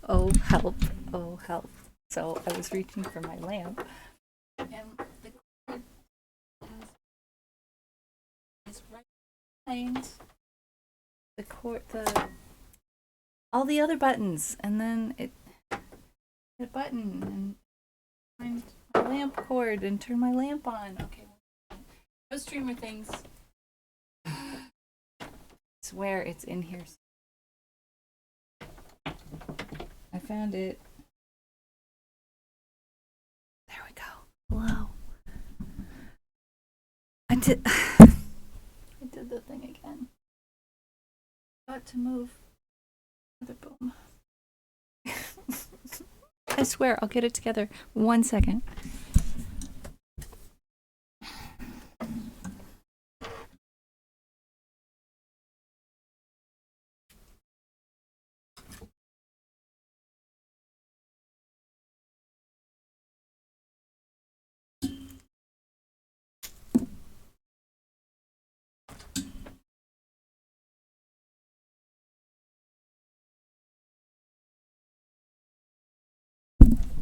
Oh, help. Oh, help. So I was reaching for my lamp, and the cord is right behind the cord, all the other buttons, and then it hit a button and find my lamp cord and turn my lamp on. Okay, no streamer things. I swear it's in here. I found it. There we go. Hello. I did. I did the thing again. Got to move. Another boom. I swear I'll get it together. 1 second.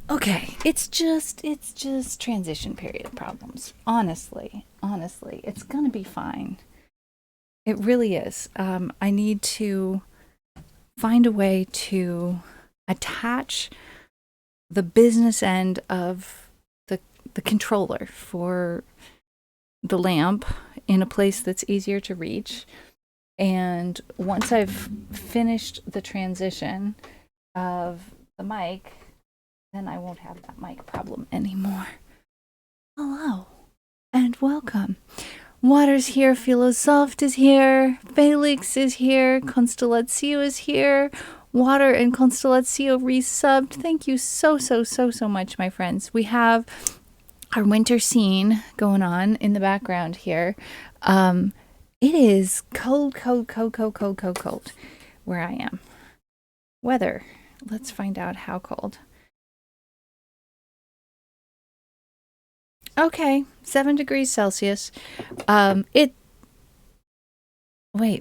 Okay, it's just transition period problems. Honestly, it's gonna be fine. It really is. I need to find a way to attach the business end of the controller for the lamp in a place that's easier to reach. And once I've finished the transition of the mic, then I won't have that mic problem anymore. Hello and welcome. Water's here, Philosoft is here, Felix is here, Constellatio is here, Water and Constellatio resubbed. Thank you so much, my friends. We have our winter scene going on in the background here. It is cold where I am. Weather. Let's find out how cold. Okay, 7 degrees Celsius. Wait,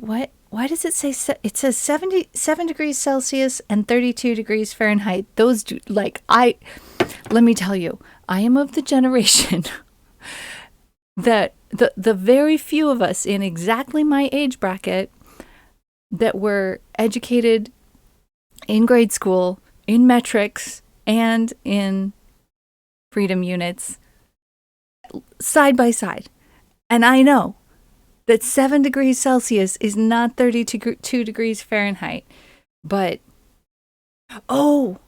what? Why does it say, it says 77 degrees Celsius and 32 degrees Fahrenheit. Those do, let me tell you, I am of the generation that the very few of us in exactly my age bracket that were educated in grade school, in metrics, and in freedom units, side by side. And I know that 7 degrees Celsius is not 32 degrees Fahrenheit. But, oh,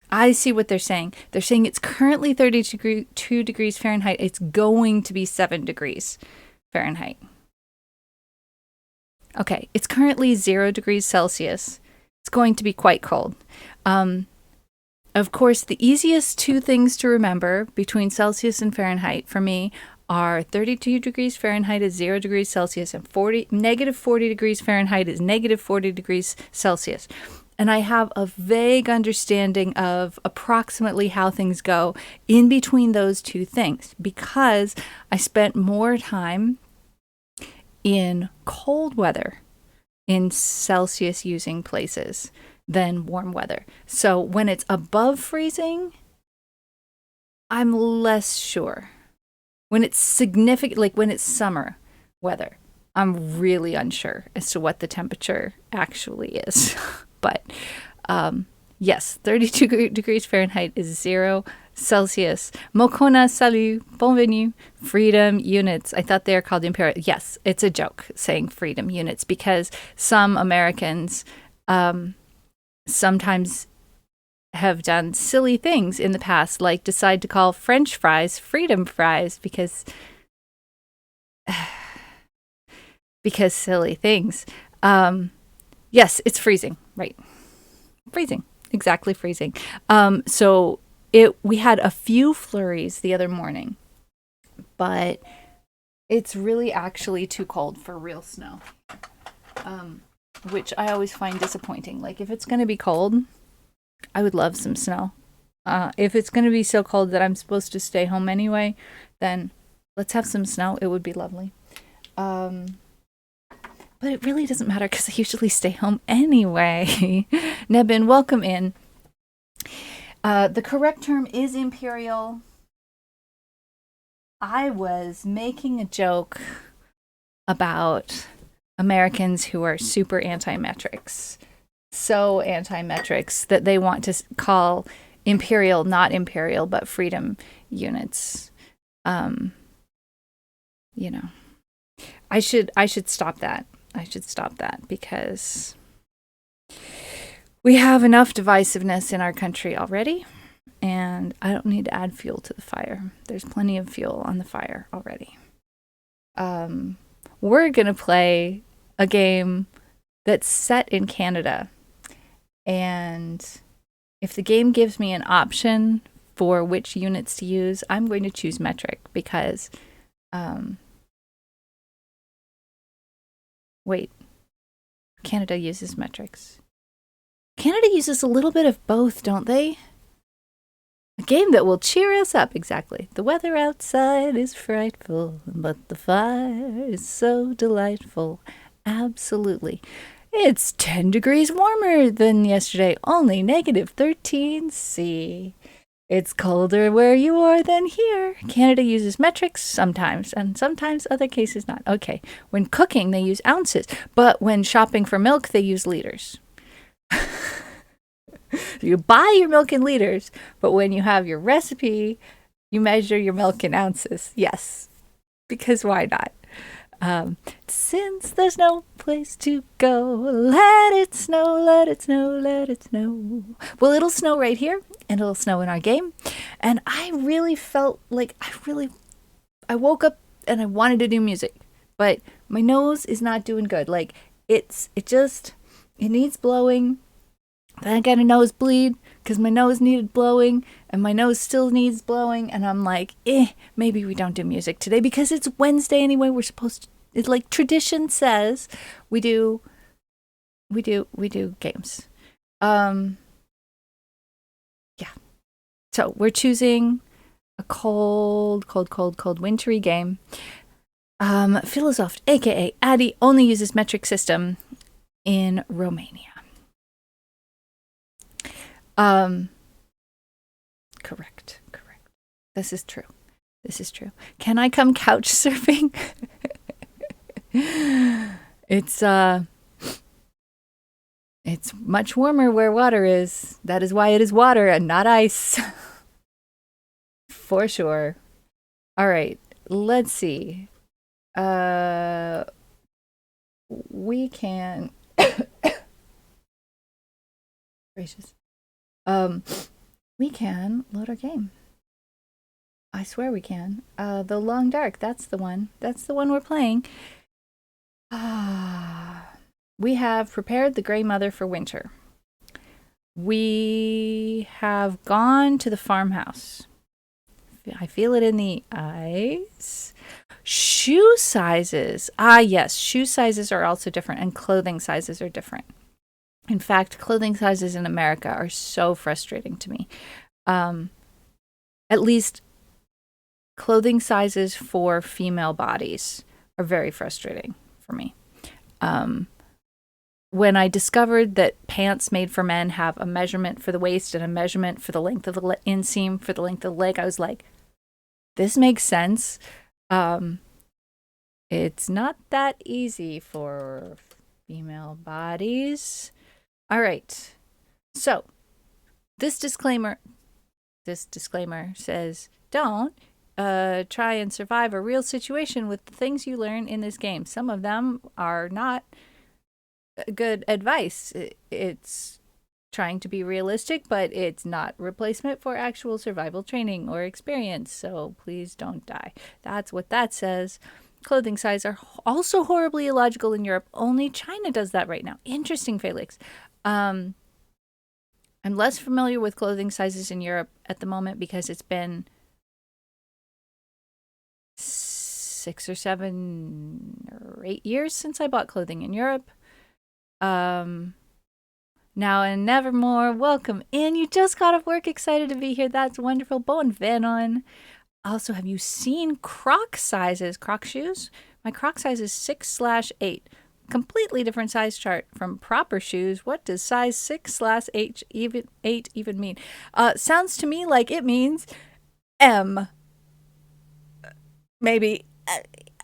I see what they're saying. They're saying it's currently 32 degrees Fahrenheit. It's going to be 7 degrees Fahrenheit. Okay, it's currently 0 degrees Celsius. It's going to be quite cold. Of course, the easiest two things to remember between Celsius and Fahrenheit for me are 32 degrees Fahrenheit is 0 degrees Celsius and negative 40 degrees Fahrenheit is negative 40 degrees Celsius. And I have a vague understanding of approximately how things go in between those two things because I spent more time in cold weather in Celsius using places than warm weather. So when it's above freezing, I'm less sure. When it's significant, like when it's summer weather, I'm really unsure as to what the temperature actually is. But yes, 32 degrees Fahrenheit is 0 Celsius. Mokona salut, bienvenue. Freedom units. I thought they are called imperial. Yes, it's a joke saying freedom units because some Americans sometimes have done silly things in the past, like decide to call French fries freedom fries because silly things. Yes, it's freezing, right? Freezing, exactly freezing. So we had a few flurries the other morning, but it's really actually too cold for real snow. Which I always find disappointing. Like, if it's going to be cold, I would love some snow. If it's going to be so cold that I'm supposed to stay home anyway, then let's have some snow. It would be lovely. But it really doesn't matter because I usually stay home anyway. Nebin, welcome in. The correct term is imperial. I was making a joke about Americans who are super anti-metrics. So anti-metrics that they want to call imperial not imperial but freedom units. You know, I should stop that. I should stop that because we have enough divisiveness in our country already, and I don't need to add fuel to the fire. There's plenty of fuel on the fire already. We're gonna play a game that's set in Canada, and if the game gives me an option for which units to use, I'm going to choose metric because wait, Canada uses metrics. Canada uses a little bit of both, don't they? A game that will cheer us up, exactly. The weather outside is frightful, but the fire is so delightful. Absolutely. It's 10 degrees warmer than yesterday, only negative 13°C. It's colder where you are than here. Canada uses metrics sometimes, and sometimes other cases not. Okay, when cooking, they use ounces, but when shopping for milk, they use liters. You buy your milk in liters, but when you have your recipe, you measure your milk in ounces. Yes, because why not? Since there's no place to go, let it snow, let it snow, let it snow. Well, it'll snow right here, and it'll snow in our game. And I really felt like I woke up and I wanted to do music, but my nose is not doing good. Like it needs blowing. Then I got a nosebleed because my nose needed blowing and my nose still needs blowing. And I'm like, maybe we don't do music today because it's Wednesday anyway. We're supposed to, it's like tradition says we do games. Yeah. So we're choosing a cold, wintry game. Philosoph, aka Addy, only uses metric system in Romania. Correct. This is true. Can I come couch surfing? It's much warmer where water is. That is why it is water and not ice. For sure. All right, let's see. We can gracious. We can load our game. I swear we can. The Long Dark, that's the one. That's the one we're playing. We have prepared the Grey Mother for winter. We have gone to the farmhouse. I feel it in the eyes. Shoe sizes. Yes, shoe sizes are also different, and clothing sizes are different. In fact, clothing sizes in America are so frustrating to me. At least clothing sizes for female bodies are very frustrating for me. When I discovered that pants made for men have a measurement for the waist and a measurement for the length of the inseam, for the length of the leg, I was like, this makes sense. It's not that easy for female bodies. All right. So this disclaimer says, don't try and survive a real situation with the things you learn in this game. Some of them are not good advice. It's trying to be realistic, but it's not replacement for actual survival training or experience. So please don't die. That's what that says. Clothing sizes are also horribly illogical in Europe. Only China does that right now. Interesting, Felix. I'm less familiar with clothing sizes in Europe at the moment because it's been 6 or 7 or 8 years since I bought clothing in Europe. Now and nevermore, welcome in. You just got off work, excited to be here. That's wonderful. Bon Venon. Also, have you seen Croc sizes? Croc shoes? My Croc size is 6/8. completely different size chart from proper shoes. What does size 6/8 even 8 even mean? Sounds to me like it means M, maybe,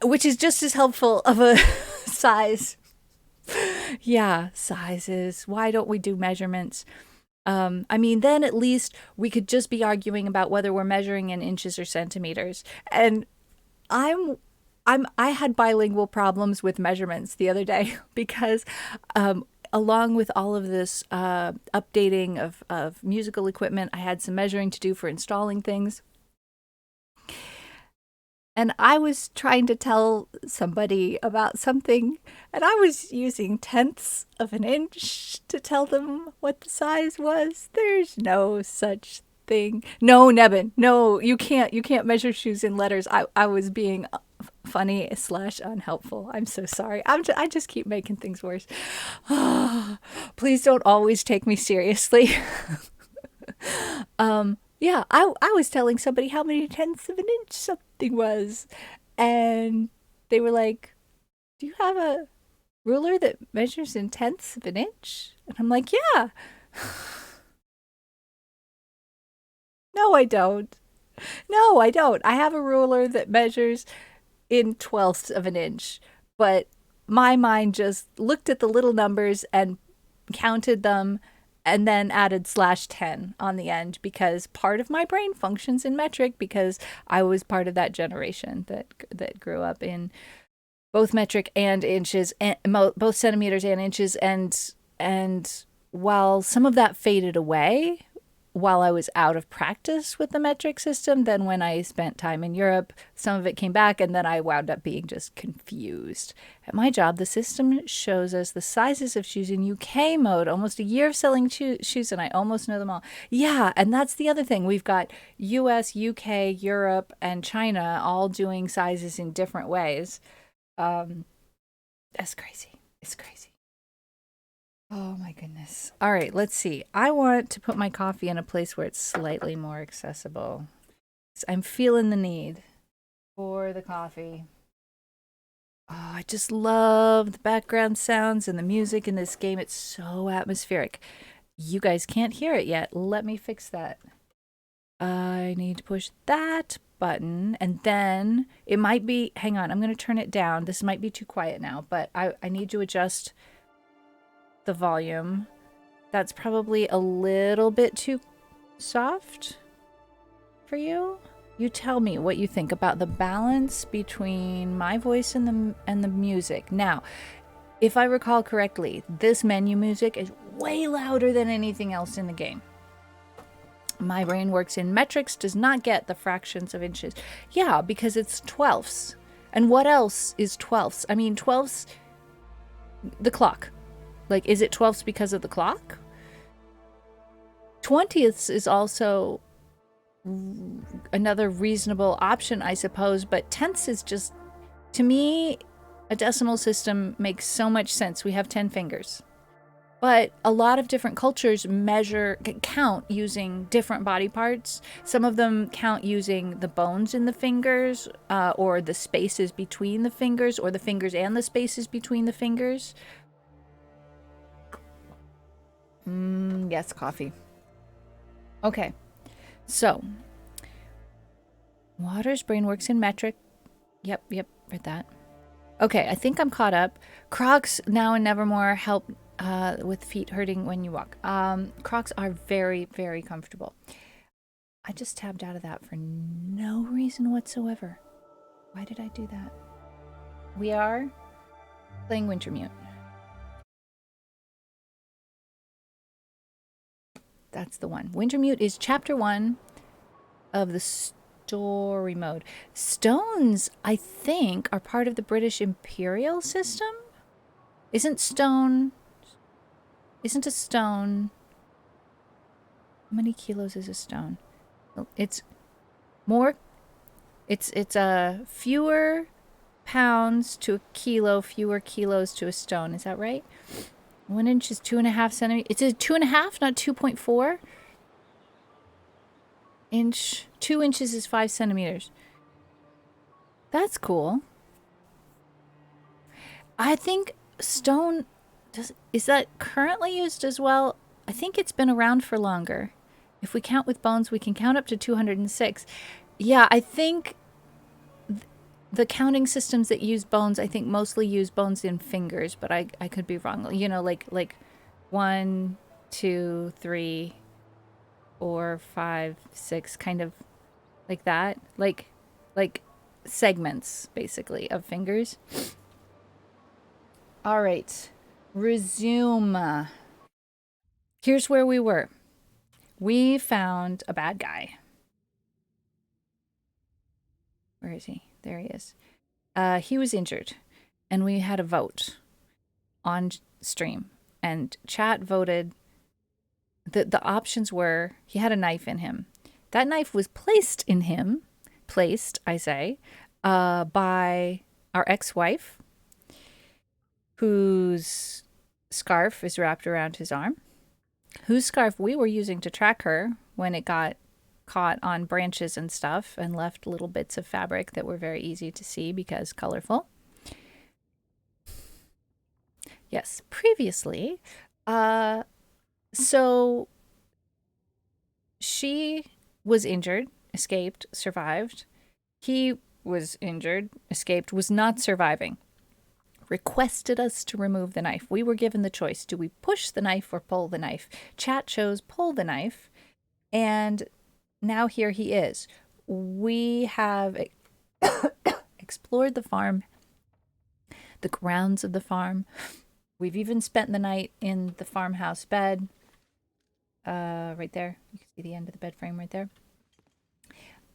which is just as helpful of a size. Yeah, sizes. Why don't we do measurements? I mean, then at least we could just be arguing about whether we're measuring in inches or centimeters. And I had bilingual problems with measurements the other day because along with all of this updating of musical equipment, I had some measuring to do for installing things. And I was trying to tell somebody about something, and I was using tenths of an inch to tell them what the size was. There's no such thing. No, Nebin. No, you can't measure shoes in letters. I was being funny / unhelpful. I'm so sorry. I just keep making things worse. Please don't always take me seriously. Yeah, I was telling somebody how many tenths of an inch something was. And they were like, "Do you have a ruler that measures in tenths of an inch?" And I'm like, "Yeah." No, I don't. No, I don't. I have a ruler that measures in twelfths of an inch. But my mind just looked at the little numbers and counted them and then added /10 on the end because part of my brain functions in metric because I was part of that generation that grew up in both metric and inches, and both centimeters and inches, and while some of that faded away while I was out of practice with the metric system, then when I spent time in Europe, some of it came back, and then I wound up being just confused. At my job, the system shows us the sizes of shoes in UK mode, almost a year of selling shoes, and I almost know them all. Yeah, and that's the other thing. We've got US, UK, Europe, and China all doing sizes in different ways. That's crazy. It's crazy. Oh my goodness. All right, let's see. I want to put my coffee in a place where it's slightly more accessible. I'm feeling the need for the coffee. Oh, I just love the background sounds and the music in this game. It's so atmospheric. You guys can't hear it yet. Let me fix that. I need to push that button, and then it might be, hang on, I'm going to turn it down. This might be too quiet now, but I need to adjust the volume. That's probably a little bit too soft for you. You tell me what you think about the balance between my voice and the music. Now, if I recall correctly, this menu music is way louder than anything else in the game. My brain works in metrics, does not get the fractions of inches. Yeah, because it's twelfths. And what else is twelfths? I mean, twelfths, the clock. Like, is it twelfths because of the clock? 20ths is also another reasonable option, I suppose, but tenths is just, to me, a decimal system makes so much sense. We have 10 fingers. But a lot of different cultures count using different body parts. Some of them count using the bones in the fingers, or the spaces between the fingers, or the fingers and the spaces between the fingers. Yes, coffee. Okay, so Water's brain works in metric. Yep, read that. Okay, I think I'm caught up. Crocs now and nevermore help with feet hurting when you walk. Crocs are very, very comfortable. I just tabbed out of that for no reason whatsoever. Why did I do that? We are playing Wintermute. That's the one. Wintermute is chapter 1 of the story mode. Stones, I think, are part of the British imperial system. Isn't a stone? How many kilos is a stone? It's more. It's fewer pounds to a kilo, fewer kilos to a stone. Is that right? 1 inch is 2.5 centimeters. It's a 2.5, not 2.4 inch. 2 inches is 5 centimeters. That's cool. I think Stone, is that currently used as well? I think it's been around for longer. If we count with bones, we can count up to 206. Yeah, I think the counting systems that use bones, I think mostly use bones in fingers, but I could be wrong. You know, like 1, 2, 3, 4, 5, 6, kind of like that. Like segments basically of fingers. All right. Resume. Here's where we were. We found a bad guy. Where is he? There he is. He was injured, and we had a vote on stream, and chat voted. The options were he had a knife in him. That knife was placed in him, placed, I say, by our ex-wife, whose scarf is wrapped around his arm, whose scarf we were using to track her when it got caught on branches and stuff and left little bits of fabric that were very easy to see because colorful. Yes, previously. So she was injured, escaped, survived. He was injured, escaped, was not surviving. Requested us to remove the knife. We were given the choice. Do we push the knife or pull the knife? Chat chose pull the knife. And now here he is. We have explored the farm, the grounds of the farm. We've even spent the night in the farmhouse bed. Right there. You can see the end of the bed frame right there.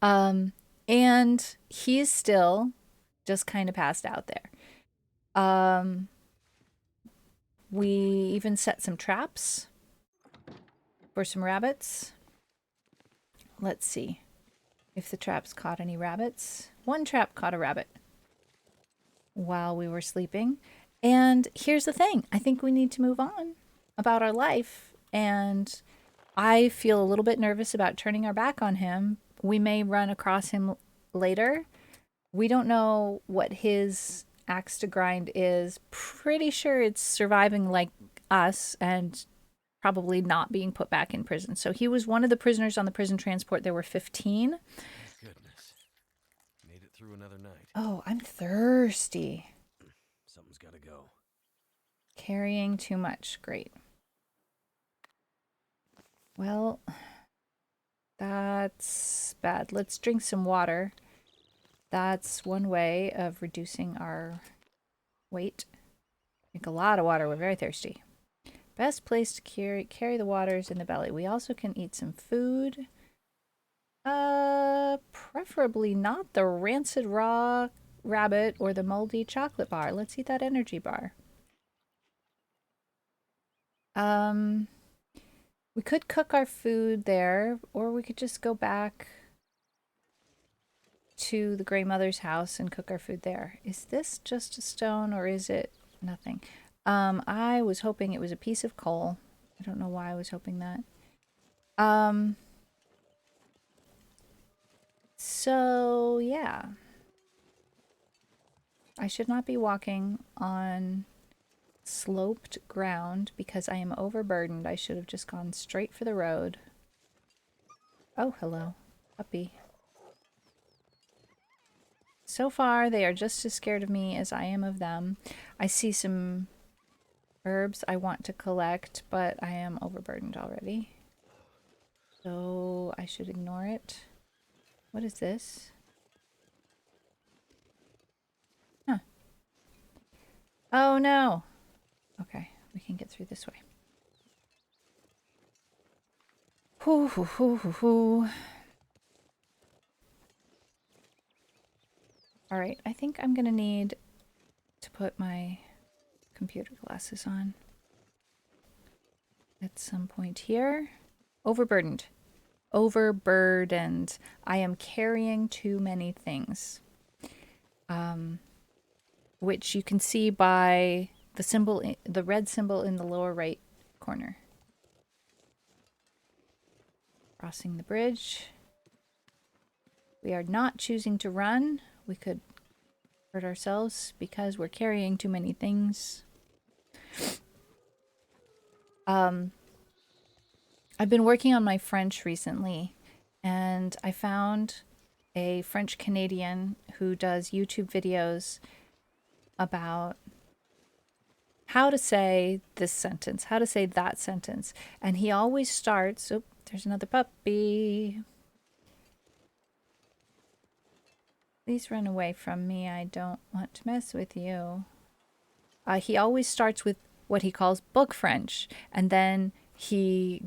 And he's still just kind of passed out there. We even set some traps for some rabbits. Let's see if the traps caught any rabbits. One trap caught a rabbit while we were sleeping. And here's the thing. I think we need to move on about our life. And I feel a little bit nervous about turning our back on him. We may run across him later. We don't know what his axe to grind is. Pretty sure it's surviving like us and probably not being put back in prison. So he was one of the prisoners on the prison transport. There were 15. Goodness. Made it through another night. Oh, I'm thirsty. Something's gotta go. Carrying too much. Great. Well, that's bad. Let's drink some water. That's one way of reducing our weight. Drink a lot of water. We're very thirsty. Best place to carry the water is in the belly. We also can eat some food. Preferably not the rancid raw rabbit or the moldy chocolate bar. Let's eat that energy bar. We could cook our food there, or we could just go back to the Grey Mother's house and cook our food there. Is this just a stone or is it nothing? I was hoping it was a piece of coal. I don't know why I was hoping that. So yeah. I should not be walking on sloped ground because I am overburdened. I should have just gone straight for the road. Oh, hello. Puppy. So far, they are just as scared of me as I am of them. I see some herbs I want to collect, but I am overburdened already. So I should ignore it. What is this? Huh. Oh no! Okay, we can get through this way. Hoo hoo hoo hoo hoo. Alright, I think I'm gonna need to put my computer glasses on at some point here. Overburdened. Overburdened. I am carrying too many things. Which you can see by the symbol, the red symbol in the lower right corner. Crossing the bridge. We are not choosing to run. We could hurt ourselves because we're carrying too many things. Um, I've been working on my French recently, and I found a French Canadian who does YouTube videos about how to say this sentence, how to say that sentence. And he always starts, oh, there's another puppy. Please run away from me. I don't want to mess with you. He always starts with what he calls book French, and then he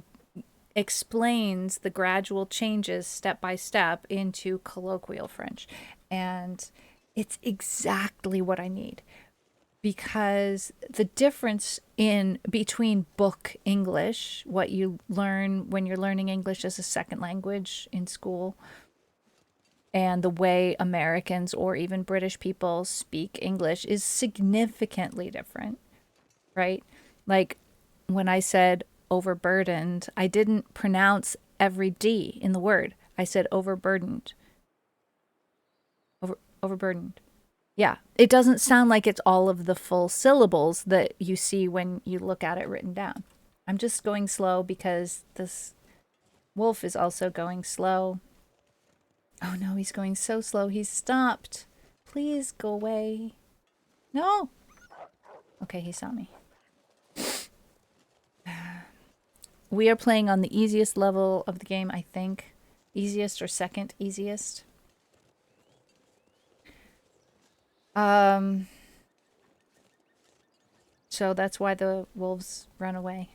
explains the gradual changes step by step into colloquial French. And it's exactly what I need, because the difference in between book English, what you learn when you're learning English as a second language in school, and the way Americans or even British people speak English is significantly different, right? Like when I said overburdened, I didn't pronounce every D in the word. I said overburdened. Overburdened. Yeah, it doesn't sound like it's all of the full syllables that you see when you look at it written down. I'm just going slow because this wolf is also going slow. Oh no, he's going so slow. He's stopped. Please go away. No. Okay, he saw me. We are playing on the easiest level of the game, I think. Easiest or second easiest. So that's why the wolves run away.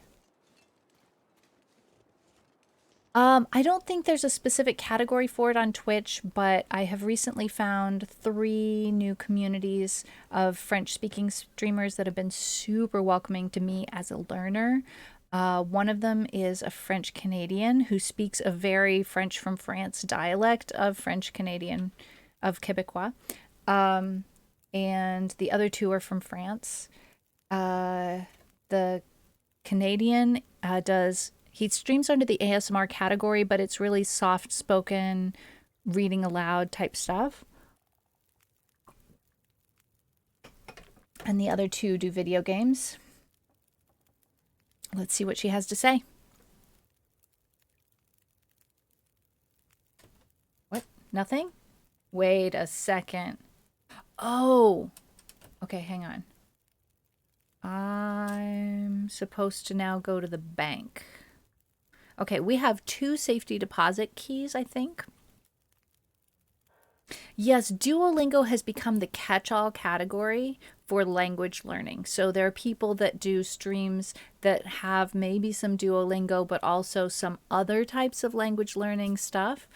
I don't think there's a specific category for it on Twitch, but I have recently found 3 new communities of French-speaking streamers that have been super welcoming to me as a learner. One of them is a French Canadian who speaks a very French from France dialect of French Canadian, of Quebecois. And the other 2 are from France. The Canadian he streams under the ASMR category, but it's really soft spoken, reading aloud type stuff. And the other 2 do video games. Let's see what she has to say. What? Nothing? Wait a second. Oh. Okay, hang on. I'm supposed to now go to the bank. Okay, we have 2 safety deposit keys, I think. Yes, Duolingo has become the catch-all category for language learning. So there are people that do streams that have maybe some Duolingo, but also some other types of language learning stuff.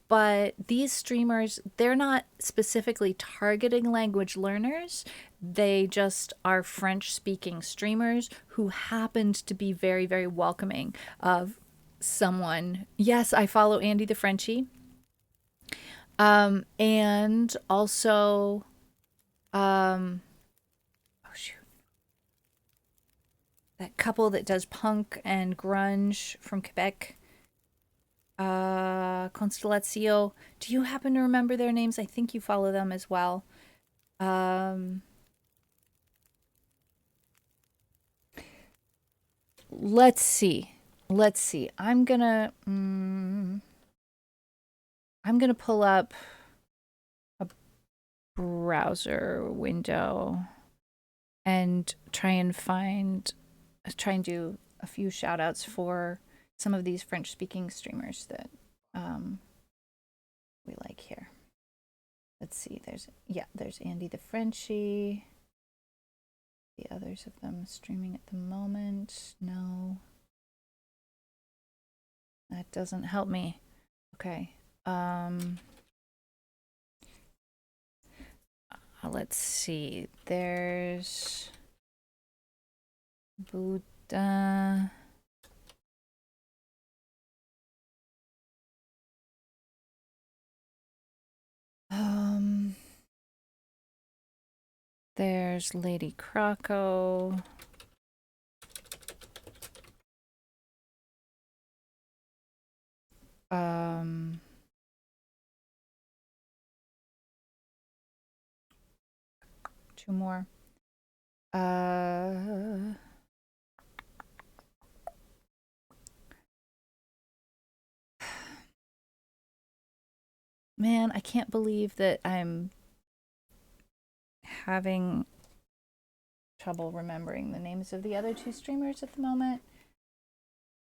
But these streamers, they're not specifically targeting language learners. They just are French speaking streamers who happened to be very, very welcoming of someone. Yes, I follow Andy the Frenchie. And also, oh shoot, that couple that does punk and grunge from Quebec, Constellatio. Do you happen to remember their names? I think you follow them as well. Let's see. Let's see. I'm gonna pull up a browser window and try and do a few shout outs for some of these French speaking streamers that we like here. Let's see, there's Andy the Frenchie. The others of them streaming at the moment. No. That doesn't help me. Okay. Let's see. There's Buddha. There's Lady Croco. Two more. Uh, Man, I can't believe that I'm having trouble remembering the names of the other two streamers at the moment.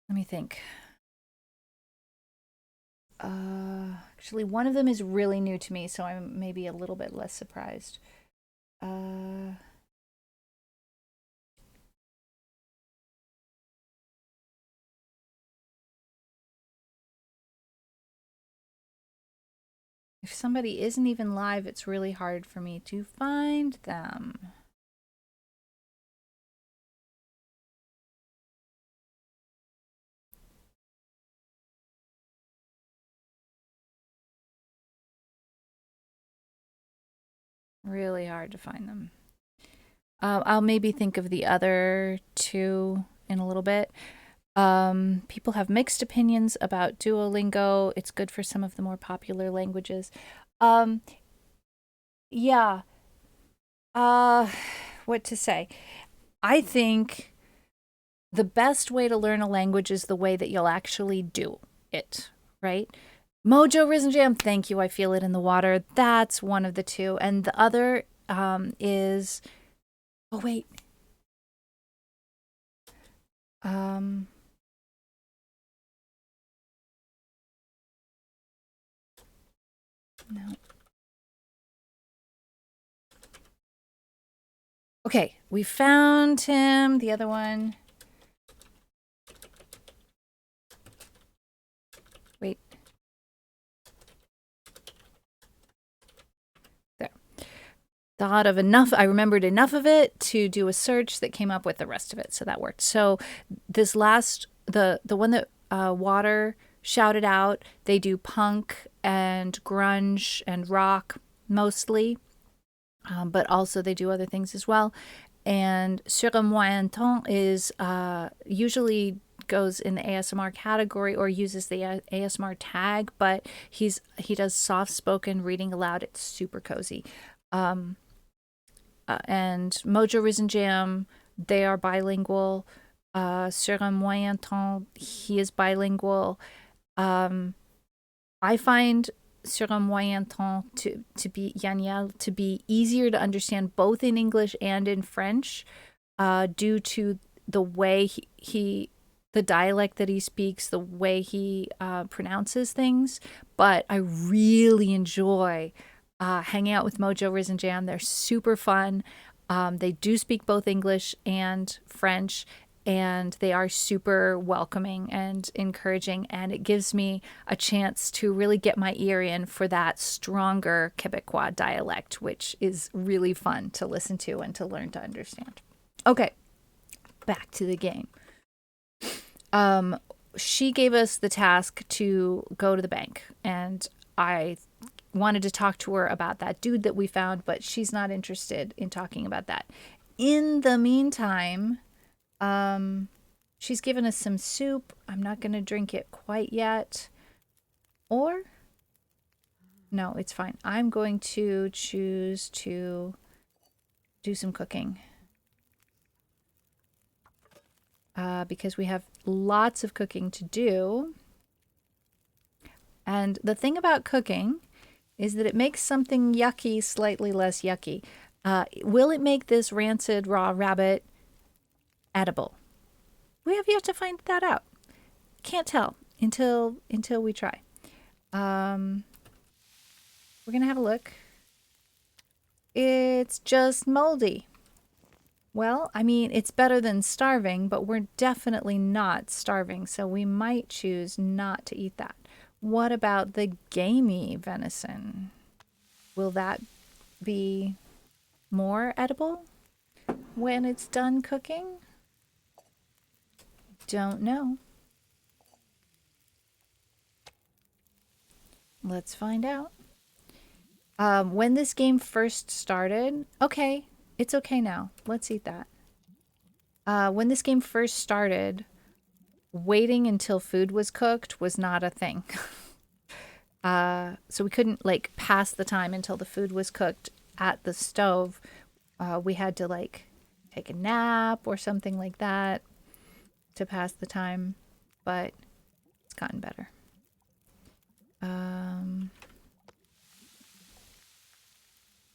Let me think. Actually, one of them is really new to me, so I'm maybe a little bit less surprised. Uh, if somebody isn't even live, it's really hard for me to find them. Really hard to find them. I'll maybe think of the other two in a little bit. People have mixed opinions about Duolingo. It's good for some of the more popular languages. Um, yeah. Uh, what to say? I think the best way to learn a language is the way that you'll actually do it, right? Mojo Risen Jam, thank you. I feel it in the water. That's one of the two. And the other is, oh, wait. Um, no. Okay, we found him. The other one. Wait. There. Thought of enough. I remembered enough of it to do a search that came up with the rest of it. So that worked. So this last, the one that Water shouted out, they do punk and grunge and rock mostly. But also they do other things as well. And Sur un moyen temps is usually goes in the ASMR category or uses the ASMR tag, but he does soft spoken reading aloud. It's super cozy. Um, and Mojo Risen Jam, they are bilingual. Sur un moyen temps, he is bilingual. I find Sur un moyen temps to be Yaniel to be easier to understand both in English and in French, due to the way the dialect that he speaks, the way he pronounces things. But I really enjoy hanging out with Mojo Risen Jam. They're super fun. They do speak both English and French, and they are super welcoming and encouraging. And it gives me a chance to really get my ear in for that stronger Quebecois dialect, which is really fun to listen to and to learn to understand. Okay, back to the game. She gave us the task to go to the bank, and I wanted to talk to her about that dude that we found, but she's not interested in talking about that. In the meantime, she's given us some soup. I'm not going to drink it quite yet. Or, no, it's fine. I'm going to choose to do some cooking. Because we have lots of cooking to do. And the thing about cooking is that it makes something yucky slightly less yucky. Will it make this rancid raw rabbit edible? We have yet to find that out. Can't tell until we try. We're gonna have a look. It's just moldy. Well, I mean, it's better than starving, but we're definitely not starving, so we might choose not to eat that. What about the gamey venison? Will that be more edible when it's done cooking? Don't know. Let's find out. When this game first started, okay, it's okay now. Let's eat that. When this game first started, waiting until food was cooked was not a thing. So we couldn't like pass the time until the food was cooked at the stove. We had to like take a nap or something like that to pass the time, but it's gotten better.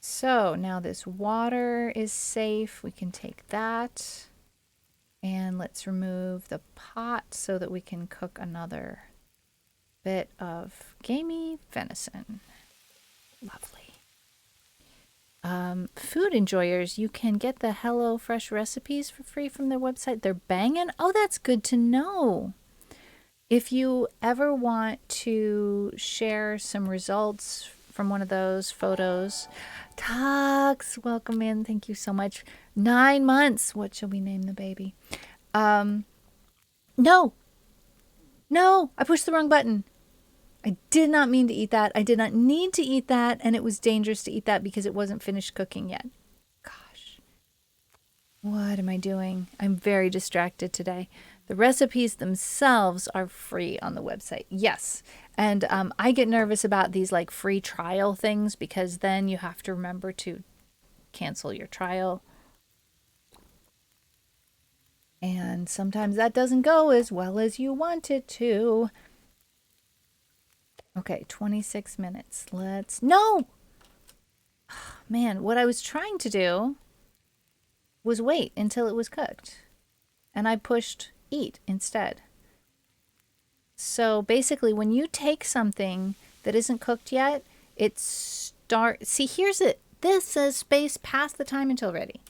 So now this water is safe. We can take that. And let's remove the pot so that we can cook another bit of gamey venison. Lovely. Food enjoyers, you can get the HelloFresh recipes for free from their website. They're banging. Oh, that's good to know. If you ever want to share some results from one of those photos, Tux, welcome in. Thank you so much. 9 months. What shall we name the baby? No, I pushed the wrong button. I did not mean to eat that. I did not need to eat that, and it was dangerous to eat that because it wasn't finished cooking yet. Gosh. What am I doing? I'm very distracted today. The recipes themselves are free on the website. Yes. And I get nervous about these like free trial things because then you have to remember to cancel your trial. And sometimes that doesn't go as well as you want it to. Okay, 26 minutes. No! Man, what I was trying to do was wait until it was cooked. And I pushed eat instead. So basically, when you take something that isn't cooked yet, it starts... See, here's it. This says space past the time until ready.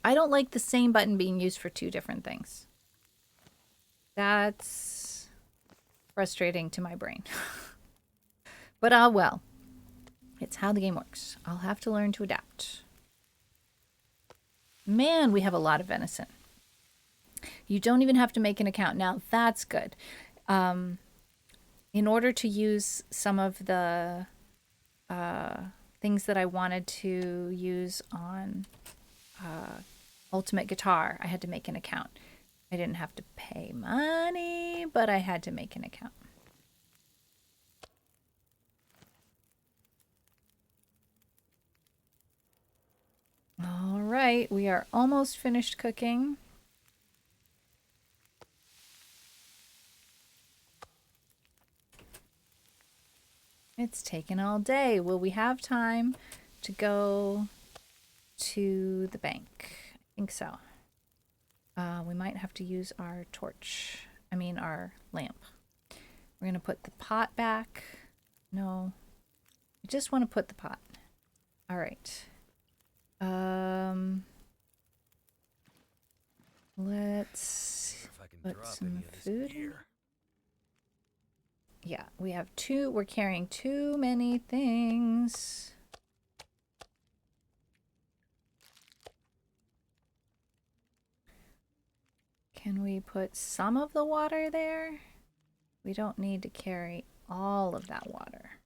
I don't like the same button being used for two different things. That's frustrating to my brain. But well. It's how the game works. I'll have to learn to adapt. Man, we have a lot of venison. You don't even have to make an account. Now, that's good. In order to use some of the things that I wanted to use on Ultimate Guitar, I had to make an account. I didn't have to pay money, but I had to make an account. All right, we are almost finished cooking. It's taken all day. Will we have time to go to the bank? I think so. We might have to use our our lamp. We're going to put the pot back. No, I just want to put the pot. All right. Let's put some food in. Yeah, we're carrying too many things. Can we put some of the water there? We don't need to carry all of that water.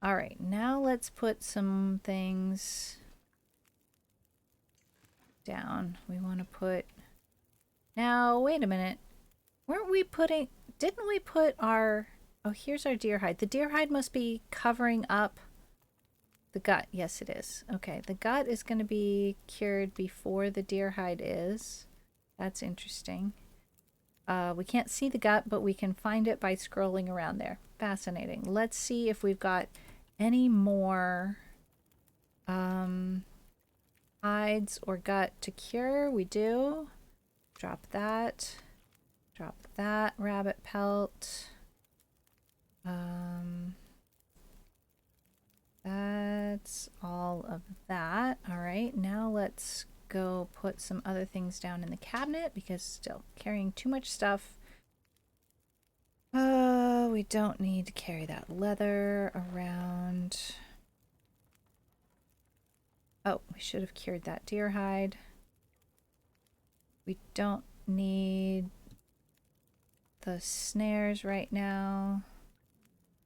All right, now let's put some things down. We want to put... Now, wait a minute. Didn't we put our... Oh, here's our deer hide. The deer hide must be covering up the gut. Yes, it is. Okay, the gut is going to be cured before the deer hide is. That's interesting. We can't see the gut, but we can find it by scrolling around there. Fascinating. Let's see if we've got any more hides or gut to cure. We do. Drop that. Drop that rabbit pelt. That's all of that. All right, now let's go put some other things down in the cabinet because still carrying too much stuff. We don't need to carry that leather around. Oh, we should have cured that deer hide. We don't need the snares right now.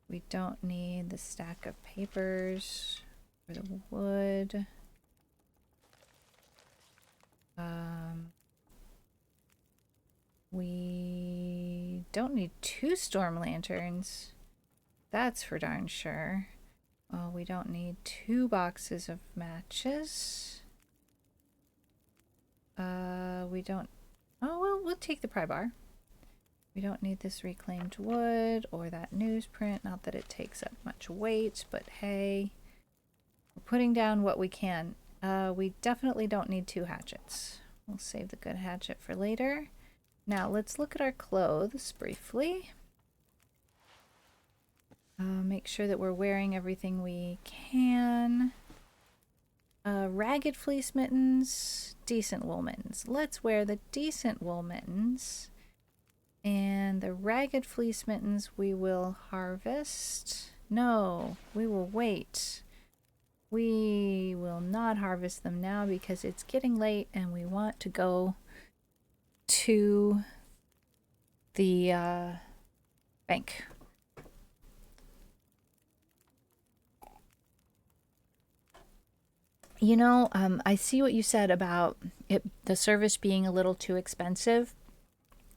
We don't need the stack of papers or the wood. We don't need 2 storm lanterns. That's for darn sure. Oh, we don't need 2 boxes of matches. We don't... Oh, well, we'll take the pry bar. We don't need this reclaimed wood or that newsprint. Not that it takes up much weight, but hey. We're putting down what we can. We definitely don't need 2 hatchets. We'll save the good hatchet for later. Now, let's look at our clothes briefly. Make sure that we're wearing everything we can. Ragged fleece mittens, decent wool mittens. Let's wear the decent wool mittens. And the ragged fleece mittens we will harvest. No, we will wait. We will not harvest them now because it's getting late and we want to go to the bank. You know, I see what you said about the service being a little too expensive.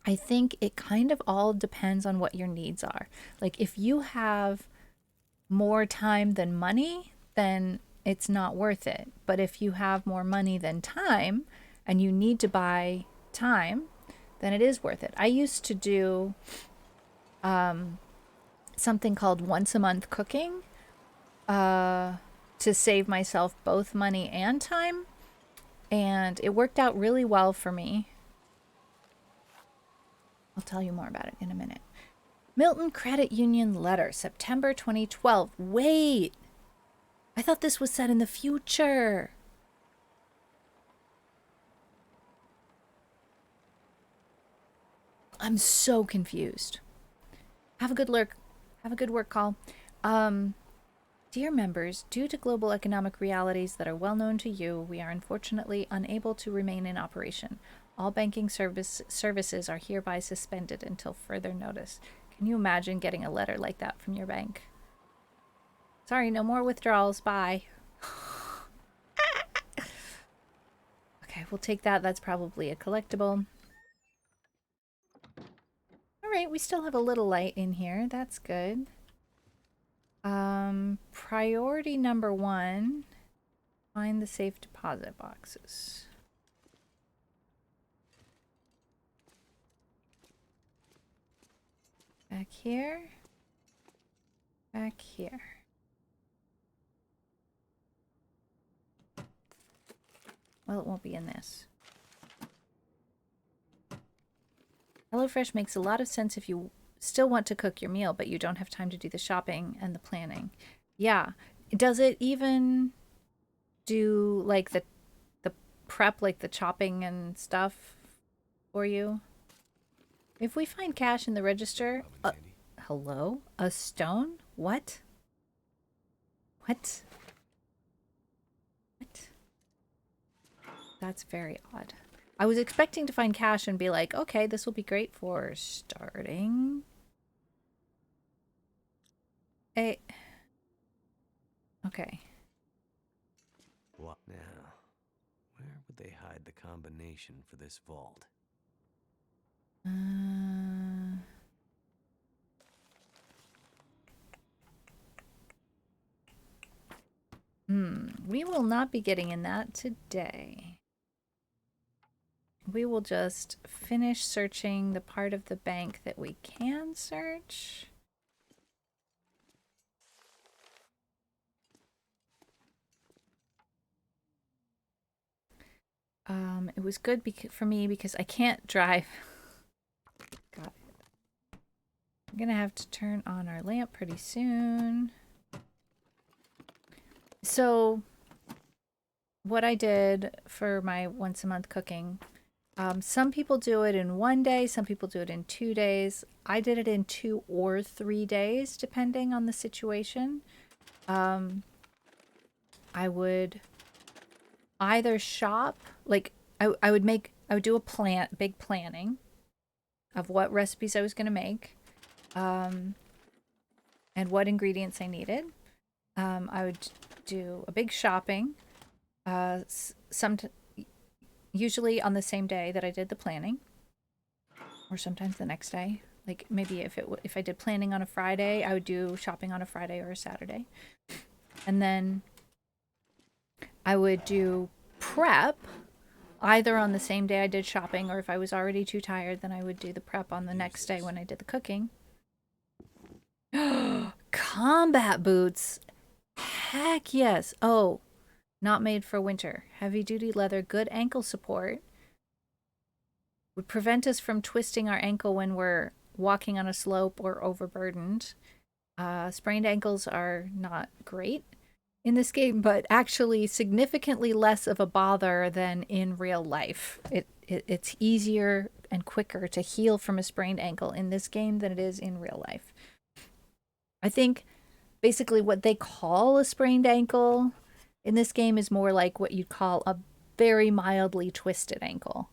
I think it kind of all depends on what your needs are. Like, if you have more time than money, then it's not worth it. But if you have more money than time and you need to buy time, then it is worth it. I used to do something called once a month cooking to save myself both money and time. And it worked out really well for me. I'll tell you more about it in a minute. Milton Credit Union letter, September 2012. Wait! I thought this was set in the future. I'm so confused. Have a good work call. Dear members, due to global economic realities that are well known to you, we are unfortunately unable to remain in operation. All banking services are hereby suspended until further notice. Can you imagine getting a letter like that from your bank? Sorry, no more withdrawals. Bye. Okay, we'll take that. That's probably a collectible. All right, we still have a little light in here. That's good. Priority number 1, find the safe deposit boxes. Back here. Back here. Well, it won't be in this. HelloFresh makes a lot of sense if you still want to cook your meal, but you don't have time to do the shopping and the planning. Yeah. Does it even do like the prep, like the chopping and stuff for you? If we find cash in the register, hello? A stone? What? What? What? That's very odd. I was expecting to find cash and be like, okay, this will be great for starting. Okay. What now? Where would they hide the combination for this vault? We will not be getting in that today. We will just finish searching the part of the bank that we can search. It was good for me because I can't drive. Got it. I'm gonna have to turn on our lamp pretty soon. So, what I did for my once a month cooking, some people do it in 1 day, some people do it in 2 days. I did it in 2 or 3 days, depending on the situation. I would either shop, like I would do a big planning of what recipes I was going to make, and what ingredients I needed. I would do a big shopping, usually on the same day that I did the planning, or sometimes the next day. Like maybe if I did planning on a Friday, I would do shopping on a Friday or a Saturday. And then I would do prep either on the same day I did shopping, or if I was already too tired, then I would do the prep on the next day when I did the cooking. Combat boots. Heck yes. Oh, not made for winter. Heavy duty leather, good ankle support. Would prevent us from twisting our ankle when we're walking on a slope or overburdened. Sprained ankles are not great in this game, but actually significantly less of a bother than in real life. It's easier and quicker to heal from a sprained ankle in this game than it is in real life. I think basically what they call a sprained ankle in this game is more like what you'd call a very mildly twisted ankle.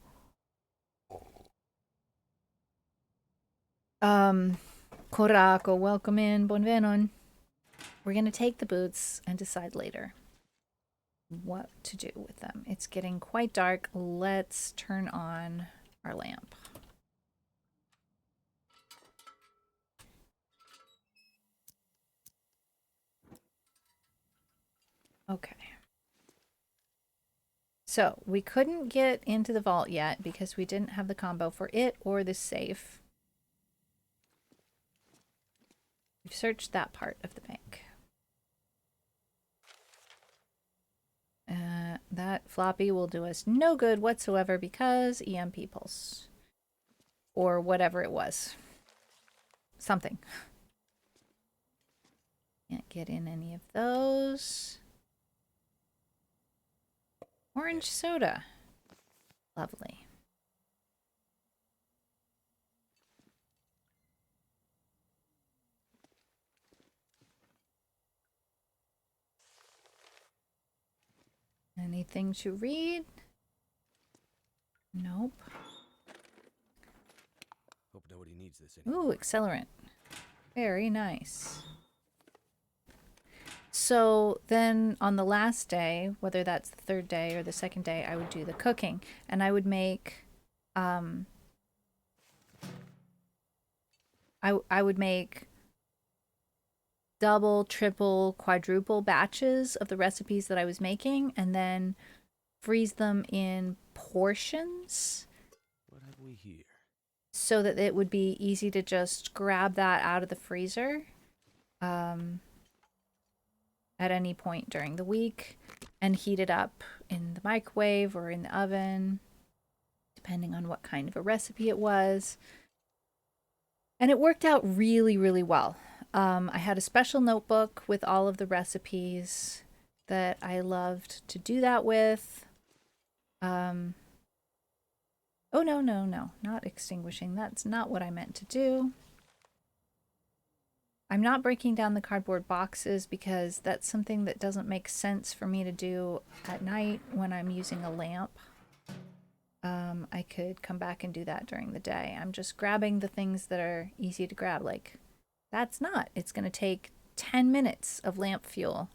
Korako, welcome in, bonvenon. We're going to take the boots and decide later what to do with them. It's getting quite dark. Let's turn on our lamp. Okay. So we couldn't get into the vault yet because we didn't have the combo for it or the safe. We've searched that part of the bank. That floppy will do us no good whatsoever because EMP pulse. Or whatever it was. Something. Can't get in any of those. Orange soda. Lovely. Anything to read? Nope. Hope nobody needs this anymore. Ooh, accelerant. Very nice. So then on the last day, whether that's the third day or the second day, I would do the cooking. And I would make I would make double, triple, quadruple batches of the recipes that I was making and then freeze them in portions. What have we here? So that it would be easy to just grab that out of the freezer at any point during the week and heat it up in the microwave or in the oven, depending on what kind of a recipe it was. And it worked out really, really well. I had a special notebook with all of the recipes that I loved to do that with. Oh, no, not extinguishing. That's not what I meant to do. I'm not breaking down the cardboard boxes because that's something that doesn't make sense for me to do at night when I'm using a lamp. I could come back and do that during the day. I'm just grabbing the things that are easy to grab. Like, that's not. It's going to take 10 minutes of lamp fuel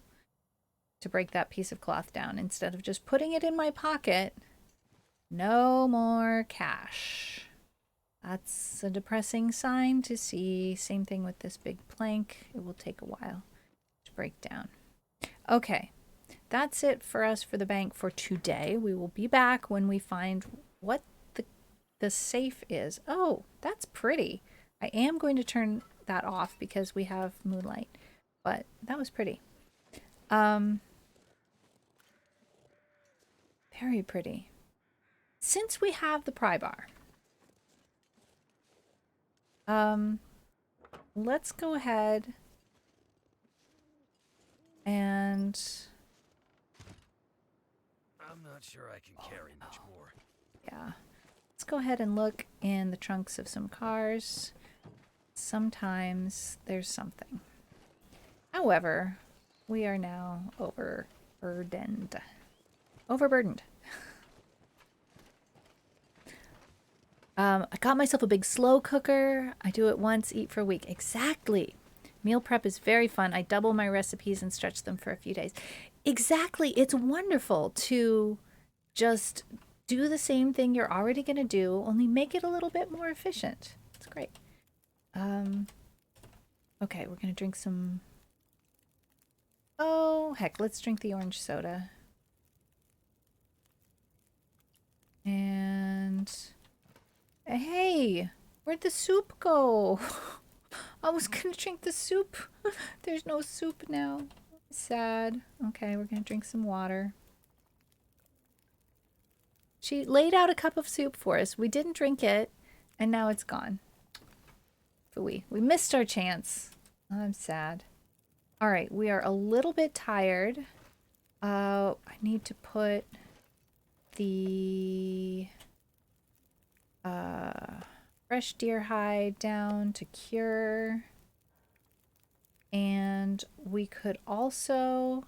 to break that piece of cloth down instead of just putting it in my pocket. No more cash. That's a depressing sign to see. Same thing with this big plank. It will take a while to break down. Okay, that's it for us for the bank for today. We will be back when we find what the safe is. Oh, that's pretty. I am going to turn that off because we have moonlight, but that was pretty. Very pretty. Since we have the pry bar, let's go ahead and I'm not sure I can carry much more. yeah, let's go ahead and look in the trunks of some cars. Sometimes there's something. However, we are now overburdened. I got myself a big slow cooker. I do it once, eat for a week. Exactly. Meal prep is very fun. I double my recipes and stretch them for a few days. Exactly. It's wonderful to just do the same thing you're already going to do, only make it a little bit more efficient. It's great. Okay, we're gonna drink some. Oh, heck, let's drink the orange soda. And hey, where'd the soup go? I was gonna drink the soup. There's no soup now. Sad. Okay, we're gonna drink some water. She laid out a cup of soup for us. We didn't drink it, and now it's gone. Phooey. We missed our chance. I'm sad. All right, we are a little bit tired. I need to put the fresh deer hide down to cure. And we could also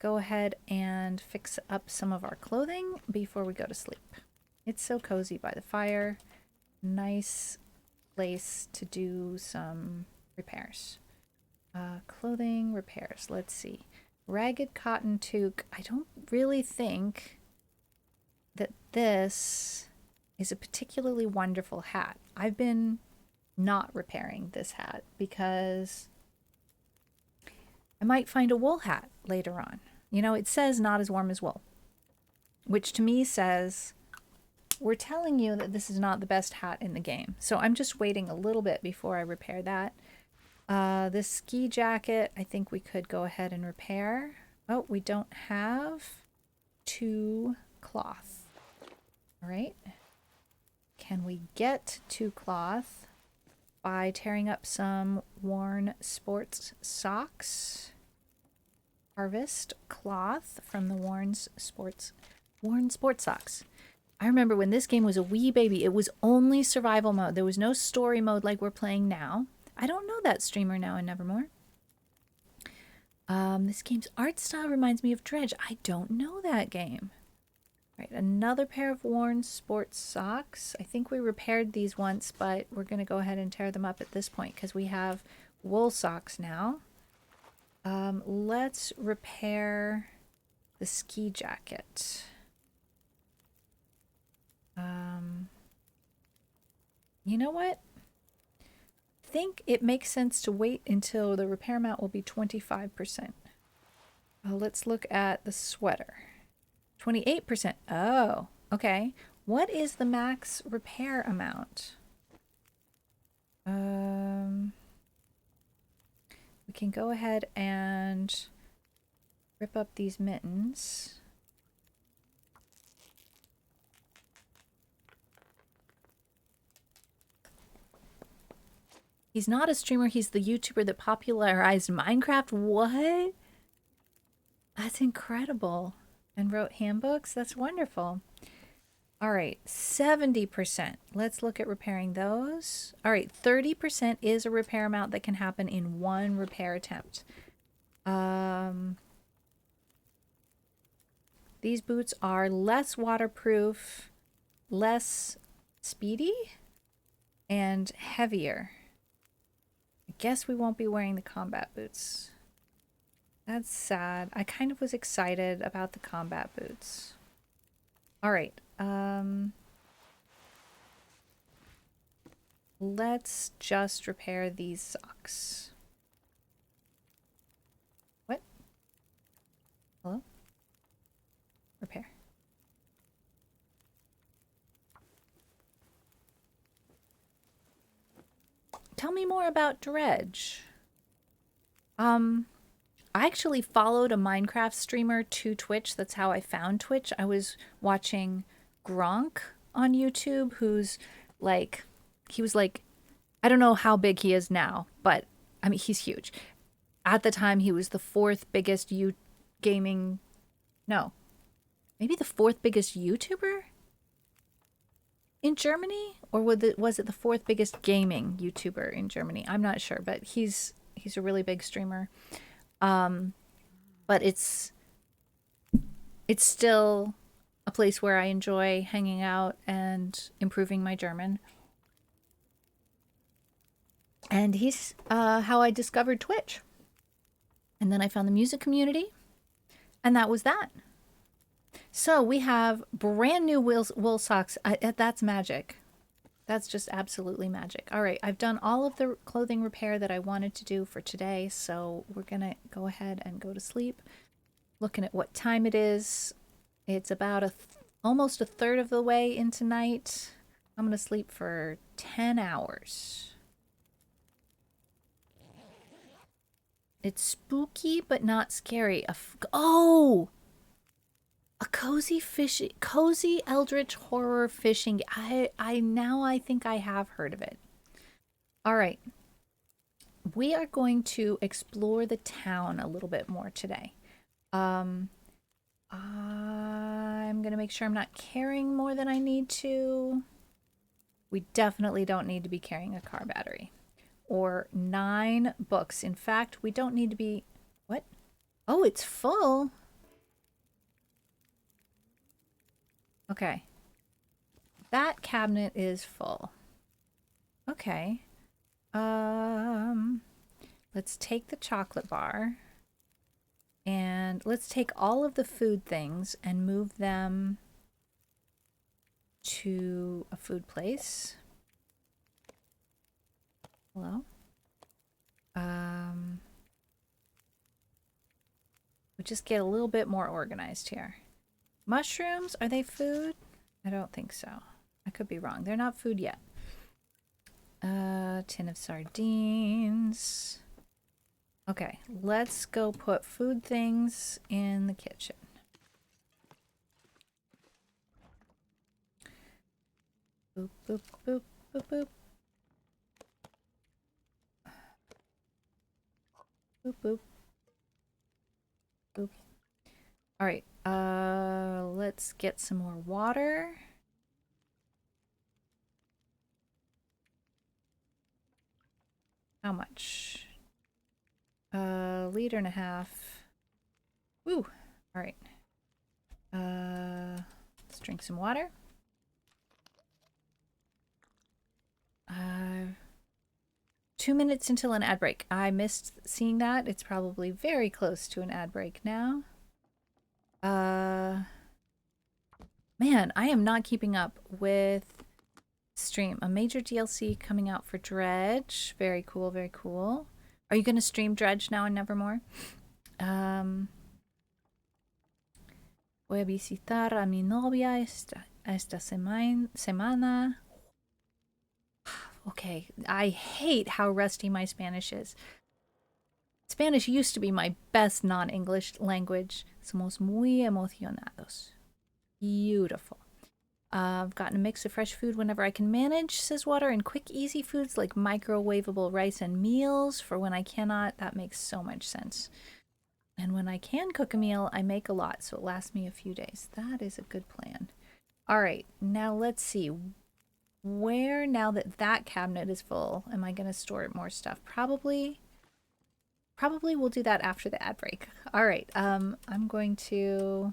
go ahead and fix up some of our clothing before we go to sleep. It's so cozy by the fire. Nice place to do some repairs. Clothing repairs. Let's see. Ragged cotton toque. I don't really think that this is a particularly wonderful hat. I've been not repairing this hat because I might find a wool hat later on. You know, it says not as warm as wool, which to me says we're telling you that this is not the best hat in the game. So I'm just waiting a little bit before I repair that. This ski jacket, I think we could go ahead and repair. Oh, we don't have 2 cloth. All right. Can we get 2 cloth by tearing up some worn sports socks? Harvest cloth from the worn sports socks. I remember when this game was a wee baby, it was only survival mode. There was no story mode like we're playing now. I don't know that streamer now in Nevermore. This game's art style reminds me of Dredge. I don't know that game. Right, another pair of worn sports socks. I think we repaired these once, but we're going to go ahead and tear them up at this point because we have wool socks now. Let's repair the ski jacket. You know what? I think it makes sense to wait until the repair amount will be 25%. Let's look at the sweater. 28%. Oh, okay. What is the max repair amount? We can go ahead and rip up these mittens. He's not a streamer, he's the YouTuber that popularized Minecraft. What? That's incredible. And wrote handbooks? That's wonderful. All right, 70%. Let's look at repairing those. All right, 30% is a repair amount that can happen in one repair attempt. These boots are less waterproof, less speedy, and heavier. I guess we won't be wearing the combat boots. That's sad. I kind of was excited about the combat boots. All right. Let's just repair these socks. What? Hello? Repair. Tell me more about Dredge. I actually followed a Minecraft streamer to Twitch. That's how I found Twitch. I was watching Gronk on YouTube, who's like, he was like, I don't know how big he is now, but I mean, he's huge. At the time, he was the 4th biggest gaming, no, maybe the 4th biggest YouTuber in Germany? Or was it the 4th biggest gaming YouTuber in Germany? I'm not sure, but he's a really big streamer. But it's still a place where I enjoy hanging out and improving my German. And he's how I discovered Twitch. And then I found the music community, and that was that. So we have brand new wool socks. That's magic. That's just absolutely magic. All right, I've done all of the clothing repair that I wanted to do for today, so we're gonna go ahead and go to sleep. Looking at what time it is, it's about almost a third of the way into night. I'm gonna sleep for 10 hours. It's spooky but not scary. Oh, a cozy eldritch horror fishing. I think I have heard of it. All right, we are going to explore the town a little bit more today. Um, I'm gonna make sure I'm not carrying more than I need to. We definitely don't need to be carrying a car battery or 9 books. In fact, we don't need to be. What? Oh, it's full. Okay, that cabinet is full. Okay. Um, let's take the chocolate bar and let's take all of the food things and move them to a food place. Hello? Um, we just get a little bit more organized here. Mushrooms, are they food? I don't think so. I could be wrong. They're not food yet. Tin of sardines. Okay, let's go put food things in the kitchen. Boop, boop, boop, boop, boop. Boop, boop, boop. All right, let's get some more water. How much? Liter and a half. Woo! All right. Let's drink some water. Uh, 2 minutes until an ad break. I missed seeing that. It's probably very close to an ad break now. Man, I am not keeping up with stream. A major DLC coming out for Dredge. Very cool, very cool. Are you going to stream Dredge now and Nevermore? Voy a visitar a mi novia esta semana. Okay, I hate how rusty my Spanish is. Spanish used to be my best non-English language. Somos muy emocionados. Beautiful. I've gotten a mix of fresh food whenever I can manage, says Water, and quick, easy foods like microwavable rice and meals for when I cannot. That makes so much sense. And when I can cook a meal, I make a lot, so it lasts me a few days. That is a good plan. All right, now let's see. Where, now that that cabinet is full, am I going to store more stuff? Probably we'll do that after the ad break. All right, I'm going to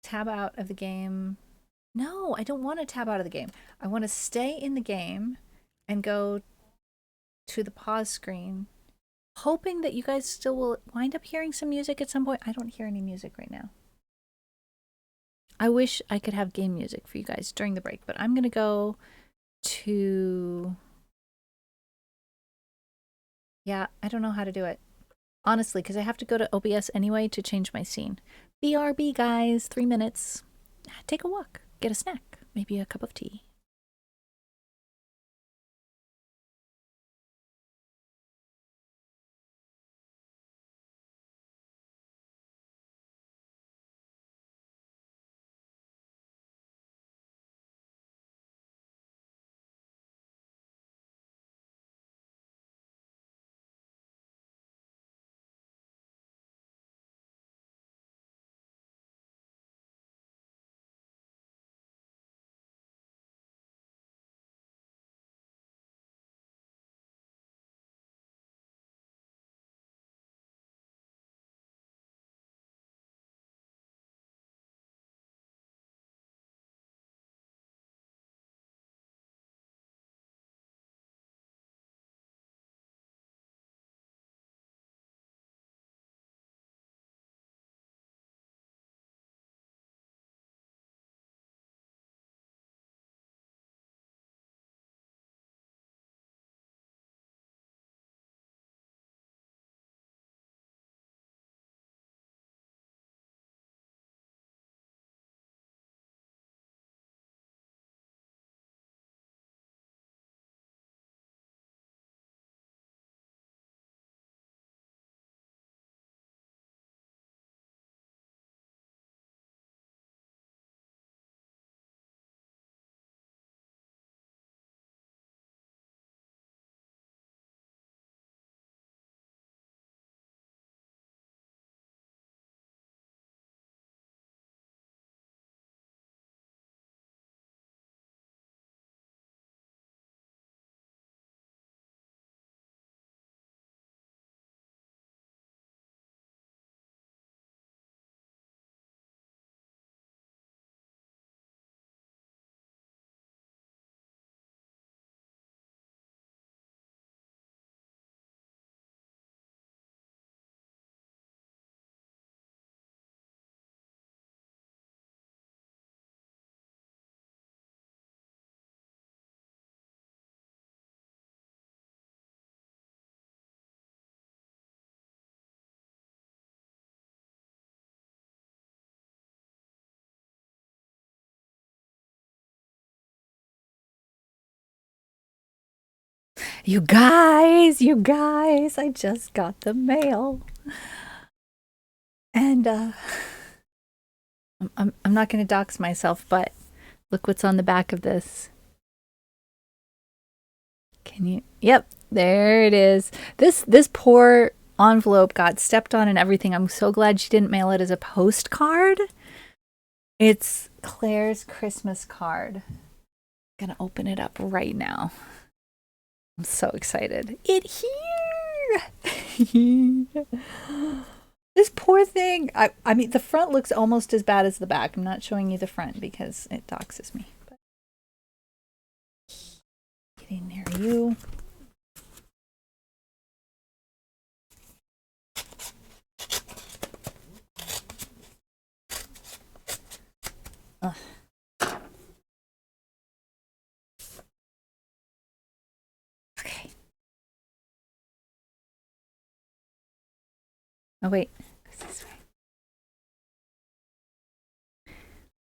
tab out of the game. No, I don't want to tab out of the game. I want to stay in the game and go to the pause screen, hoping that you guys still will wind up hearing some music at some point. I don't hear any music right now. I wish I could have game music for you guys during the break, but I'm going to go to... Yeah, I don't know how to do it. Honestly, because I have to go to OBS anyway to change my scene. BRB, guys. 3 minutes. Take a walk. Get a snack. Maybe a cup of tea. You guys, I just got the mail. And I'm not going to dox myself, but look what's on the back of this. Can you? Yep, there it is. This poor envelope got stepped on and everything. I'm so glad she didn't mail it as a postcard. It's Claire's Christmas card. I'm gonna open it up right now. I'm so excited. It here. This poor thing. I mean, the front looks almost as bad as the back. I'm not showing you the front because it doxes me. But getting near you. Ugh. Okay. Oh wait. This way.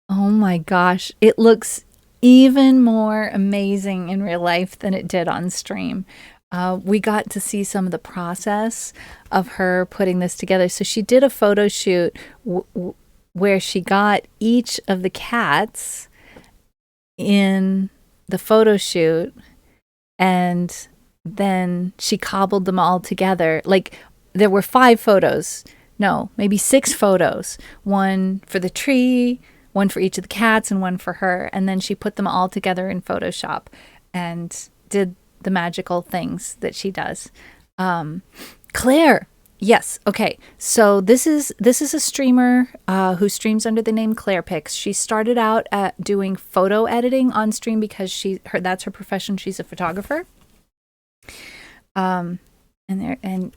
Oh my gosh, it looks even more amazing in real life than it did on stream. We got to see some of the process of her putting this together. So she did a photo shoot where she got each of the cats in the photo shoot and then she cobbled them all together. Like there were 5 photos. No, maybe 6 photos. One for the tree, one for each of the cats, and one for her. And then she put them all together in Photoshop and did the magical things that she does. Claire. Yes. Okay. So this is a streamer who streams under the name Claire Pix. She started out at doing photo editing on stream because that's her profession. She's a photographer. And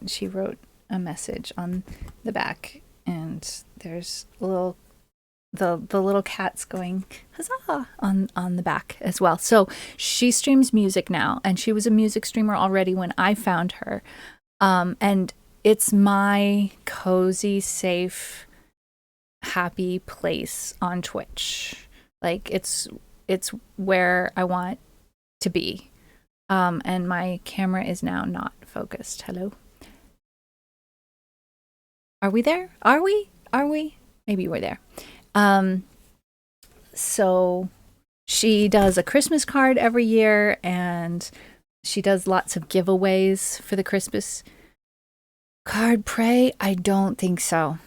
she wrote a message on the back, and there's the little cats going huzzah on the back as well. So she streams music now, and she was a music streamer already when I found her. And it's my cozy, safe, happy place on Twitch. Like it's where I want to be. And my camera is now not focused. Hello. Are we there? Are we? Maybe we're there. So she does a Christmas card every year, and she does lots of giveaways for the Christmas card. Pray? I don't think so.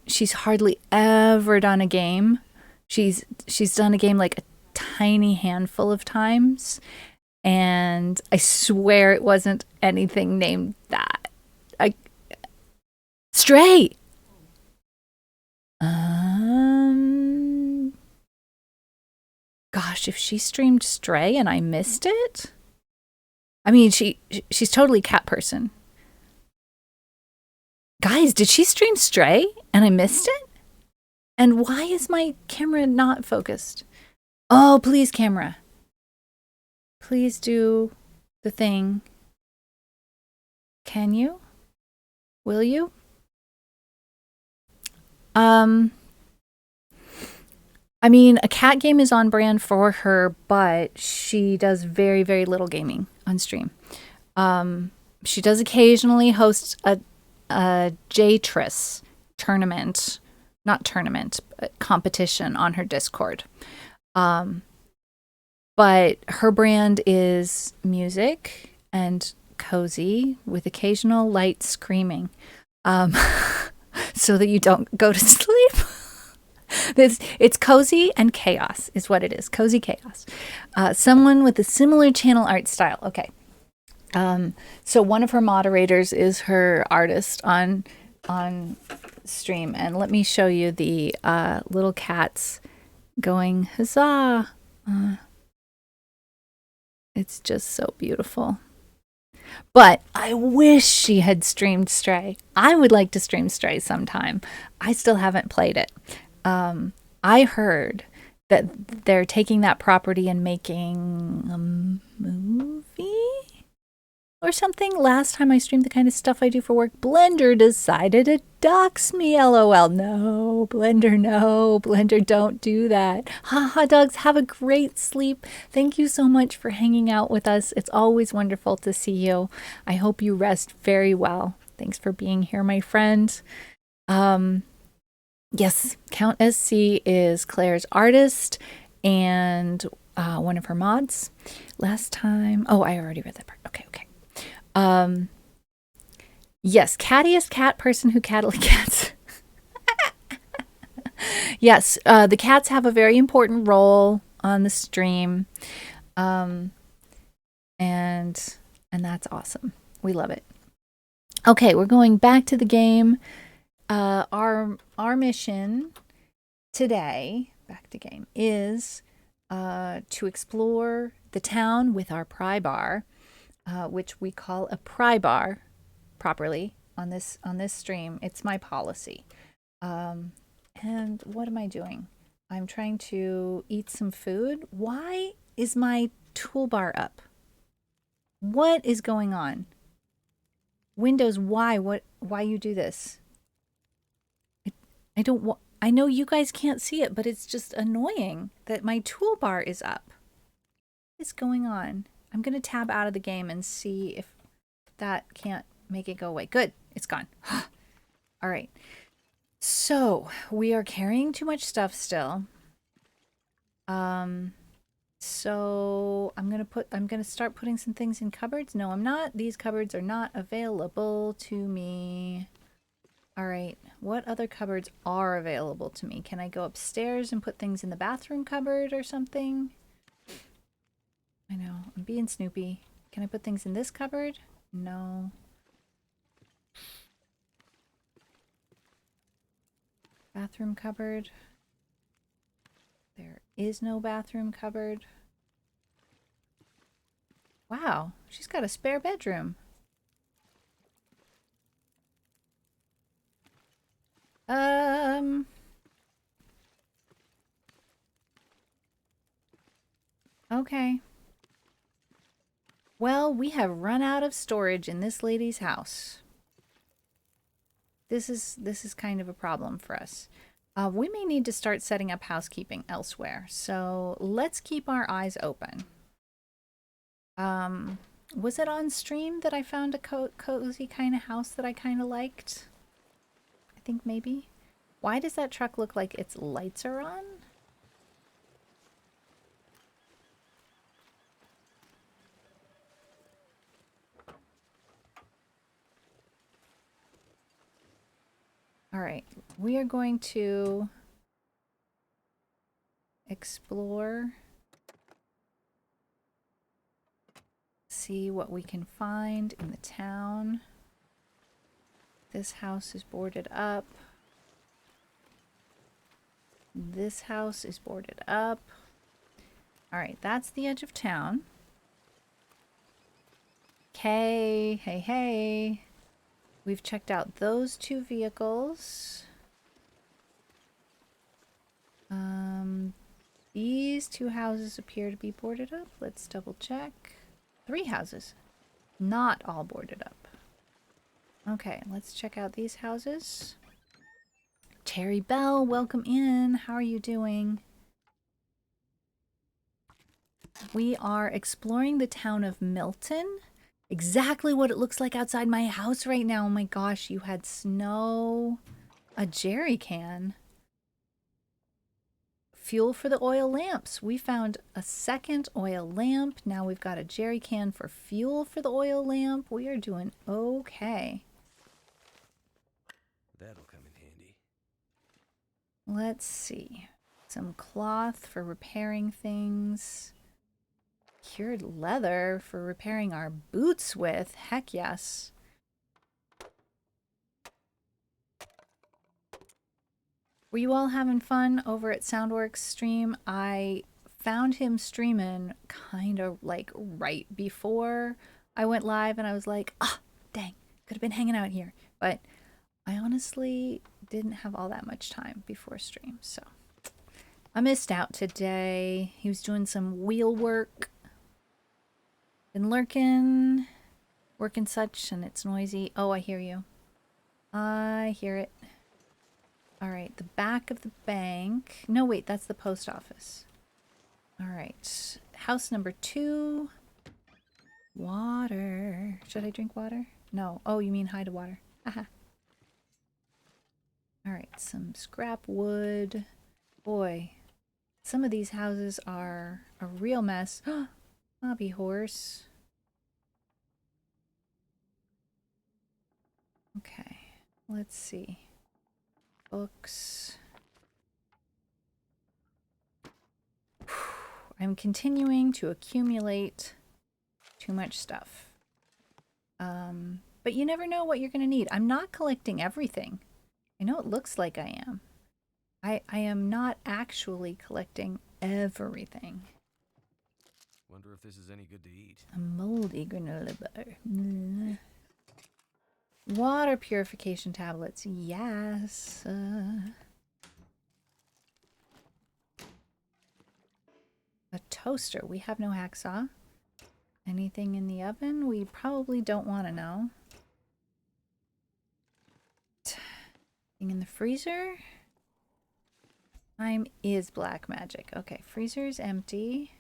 She's hardly ever done a game. She's done a game like a tiny handful of times, and I swear it wasn't anything named that. Stray. Gosh, if she streamed Stray and I missed it, I mean, she's totally cat person. Guys, did she stream Stray and I missed it? And why is my camera not focused? Oh, please, camera. Please do the thing. Can you? Will you? I mean, a cat game is on brand for her, but she does very, very little gaming on stream. She does occasionally host a Jtris tournament, not tournament, but competition on her Discord. But her brand is music and cozy with occasional light screaming. So that you don't go to sleep. It's cozy and chaos is what it is. Cozy chaos. Someone with a similar channel art style. Okay. So one of her moderators is her artist on stream, and let me show you the little cats going huzzah. It's just so beautiful. But I wish she had streamed Stray. I would like to stream Stray sometime. I still haven't played it. I heard that they're taking that property and making a movie or something. Last time I streamed the kind of stuff I do for work, Blender decided to dox me. LOL. No, Blender, no. Blender, don't do that. Haha, dogs, have a great sleep. Thank you so much for hanging out with us. It's always wonderful to see you. I hope you rest very well. Thanks for being here, my friend. Yes, Count SC is Claire's artist and one of her mods. Last time, oh, I already read that part. Okay. Yes, cattiest cat person who cattily cats. Yes, the cats have a very important role on the stream, and that's awesome. We love it. Okay, we're going back to the game. Our mission today, back to game, is to explore the town with our pry bar, which we call a pry bar properly on this stream. It's my policy. And what am I doing? I'm trying to eat some food. Why is my toolbar up? What is going on? Windows, why you do this? I know you guys can't see it, but it's just annoying that my toolbar is up. What is going on? I'm going to tab out of the game and see if that can't make it go away. Good. It's gone. All right. So we are carrying too much stuff still. So I'm gonna start putting some things in cupboards. No, I'm not. These cupboards are not available to me. All right. What other cupboards are available to me? Can I go upstairs and put things in the bathroom cupboard or something? I know. I'm being snoopy. Can I put things in this cupboard? No. Bathroom cupboard. There is no bathroom cupboard. Wow, she's got a spare bedroom. Okay. Well, we have run out of storage in this lady's house. This is kind of a problem for us. We may need to start setting up housekeeping elsewhere. So let's keep our eyes open. Was it on stream that I found a cozy kind of house that I kind of liked? I think maybe. Why does that truck look like its lights are on? All right, we are going to explore, see what we can find in the town. This house is boarded up. This house is boarded up. All right, that's the edge of town. Okay, hey. We've checked out those two vehicles. These two houses appear to be boarded up. Let's double check. 3 houses. Not all boarded up. Okay, let's check out these houses. Terry Bell, welcome in. How are you doing? We are exploring the town of Milton. Exactly what it looks like outside my house right now. Oh my gosh, you had snow. A jerry can. Fuel for the oil lamps. We found a second oil lamp. Now we've got a jerry can for fuel for the oil lamp. We are doing okay. That'll come in handy. Let's see. Some cloth for repairing things. Cured leather for repairing our boots with. Heck yes. Were you all having fun over at Soundworks stream? I found him streaming kind of like right before I went live, and I was like, ah, dang, could have been hanging out here. But I honestly didn't have all that much time before stream, so I missed out today. He was doing some wheel work. Been lurking. work and such, and it's noisy. Oh, I hear you. I hear it. All right, the back of the bank. No, wait, that's the post office. All right, house number 2. Water. Should I drink water? No. Oh, you mean hide water. Aha. All right, some scrap wood. Boy, some of these houses are a real mess. Hobby horse. Okay, let's see. Books. I'm continuing to accumulate too much stuff. But you never know what you're going to need. I'm not collecting everything. I know it looks like I am. I am not actually collecting everything. Wonder if this is any good to eat. A moldy granola bar. Water purification tablets. Yes. A toaster. We have no hacksaw. Anything in the oven? We probably don't want to know. Thing in the freezer? Time is black magic. Okay, freezer's empty.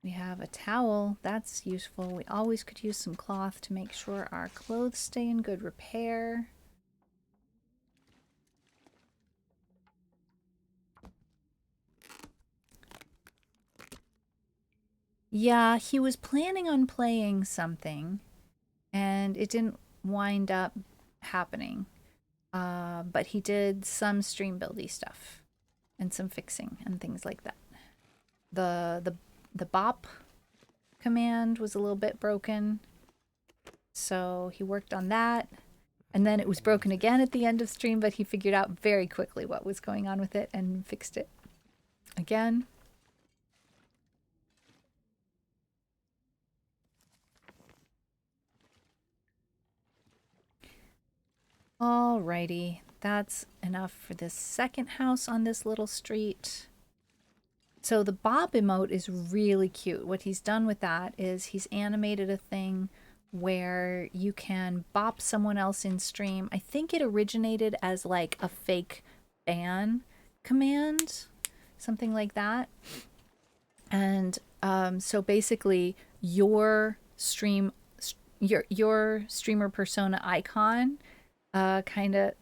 We have a towel. That's useful. We always could use some cloth to make sure our clothes stay in good repair. Yeah, he was planning on playing something, and it didn't wind up happening. But he did some stream buildy stuff and some fixing and things like that. The bop command was a little bit broken, so he worked on that. And then it was broken again at the end of stream, but he figured out very quickly what was going on with it and fixed it again. Alrighty, that's enough for this second house on this little street. So the Bob emote is really cute. What he's done with that is he's animated a thing where you can bop someone else in stream. I think it originated as like a fake ban command, something like that. And so basically your streamer persona icon kind of,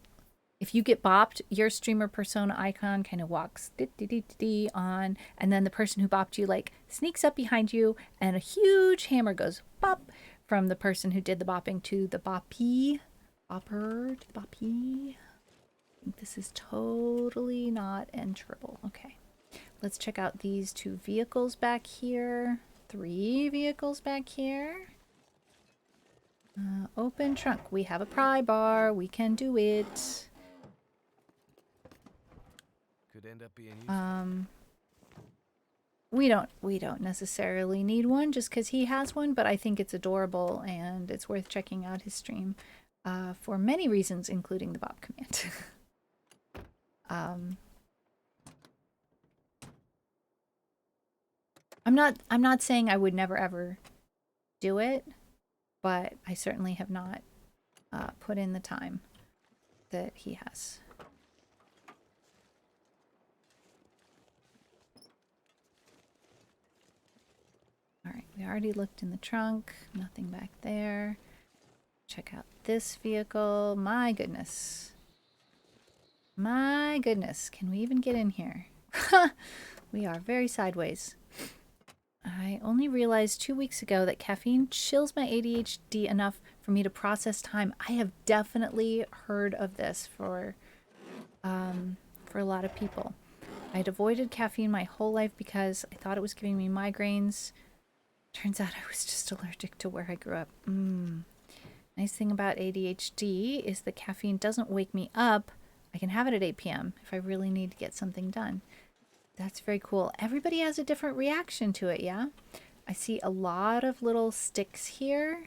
if you get bopped, your streamer persona icon kind of walks on, and then the person who bopped you like sneaks up behind you, and a huge hammer goes bop from the person who did the bopping to the boppy. Bopper to the boppy. I think this is totally not enterable. Okay, let's check out these 2 vehicles back here. 3 vehicles back here. Open trunk. We have a pry bar. We can do it. Could end up being useful. We don't necessarily need one just because he has one, but I think it's adorable and it's worth checking out his stream for many reasons, including the bop command. I'm not saying I would never ever do it, but I certainly have not put in the time that he has. All right, we already looked in the trunk. Nothing back there. Check out this vehicle. My goodness. My goodness. Can we even get in here? We are very sideways. I only realized 2 weeks ago that caffeine chills my ADHD enough for me to process time. I have definitely heard of this for a lot of people. I'd avoided caffeine my whole life because I thought it was giving me migraines. Turns out I was just allergic to where I grew up. Nice thing about ADHD is that caffeine doesn't wake me up. I can have it at 8 p.m. if I really need to get something done. That's very cool. Everybody has a different reaction to it, yeah? I see a lot of little sticks here.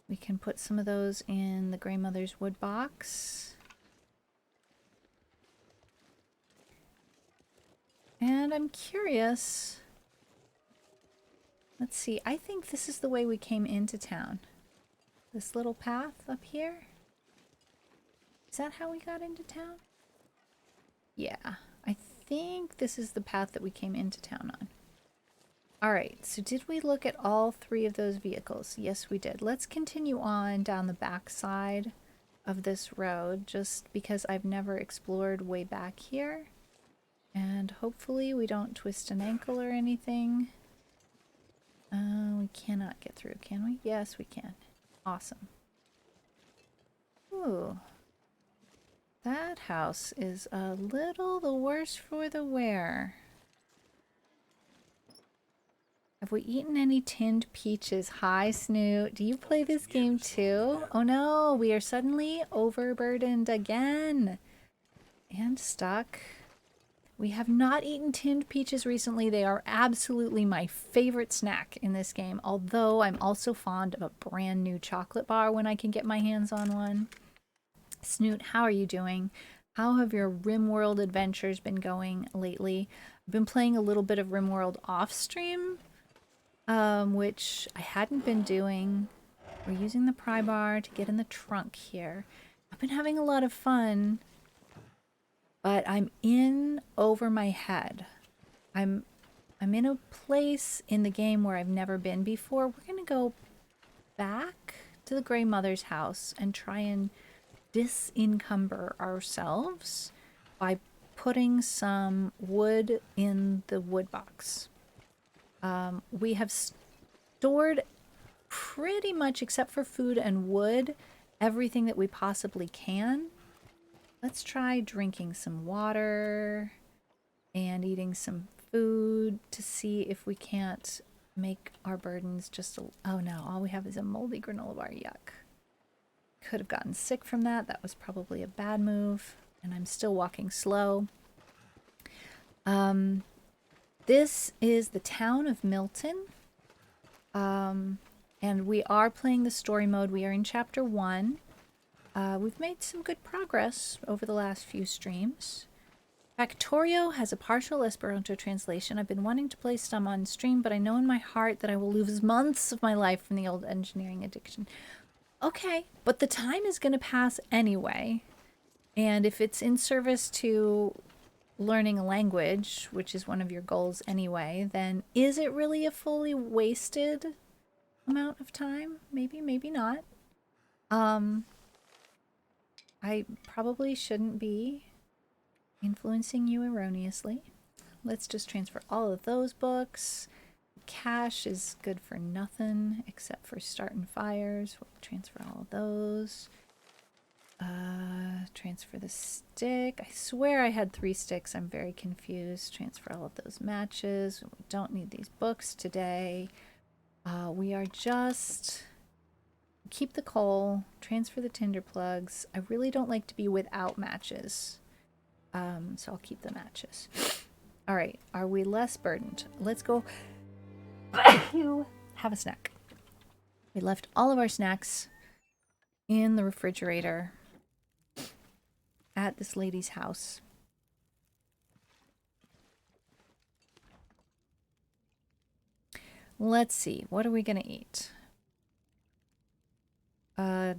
We can put some of those in the Grey Mother's wood box. And I'm curious Let's see. I think this is the way we came into town. This little path up here. Is that how we got into town? Yeah, I think this is the path that we came into town on. All right, so did we look at all three of those vehicles? Yes, we did. Let's continue on down the back side of this road just because I've never explored way back here. And hopefully we don't twist an ankle or anything. We cannot get through, can we? Yes, we can. Awesome. Ooh. That house is a little the worse for the wear. Have we eaten any tinned peaches? Hi, Snoot. Do you play this game too? Oh no, we are suddenly overburdened again. And stuck. We have not eaten tinned peaches recently. They are absolutely my favorite snack in this game, although I'm also fond of a brand new chocolate bar when I can get my hands on one. Snoot, how are you doing? How have your RimWorld adventures been going lately? I've been playing a little bit of RimWorld off stream, which I hadn't been doing. We're using the pry bar to get in the trunk here. I've been having a lot of fun, but I'm in over my head. I'm in a place in the game where I've never been before. We're gonna go back to the Grey Mother's house and try and disencumber ourselves by putting some wood in the wood box. We have stored pretty much, except for food and wood, everything that we possibly can. Let's try drinking some water and eating some food to see if we can't make our burdens just a... Oh no, all we have is a moldy granola bar. Yuck. Could have gotten sick from that. That was probably a bad move. And I'm still walking slow. This is the town of Milton. And we are playing the story mode. We are in chapter 1. We've made some good progress over the last few streams. Factorio has a partial Esperanto translation. I've been wanting to play some on stream, but I know in my heart that I will lose months of my life from the old engineering addiction. Okay, but the time is going to pass anyway. And if it's in service to learning a language, which is one of your goals anyway, then is it really a fully wasted amount of time? Maybe, maybe not. I probably shouldn't be influencing you erroneously. Let's just transfer all of those books. Cash is good for nothing except for starting fires. We'll transfer all of those. Transfer the stick. I swear I had 3 sticks. I'm very confused. Transfer all of those matches. We don't need these books today. We are just... Keep the coal. Transfer the tinder plugs. I really don't like to be without matches. So I'll keep the matches. All right. Are we less burdened? Let's go... have a snack. We left all of our snacks in the refrigerator at this lady's house. Let's see. What are we going to eat?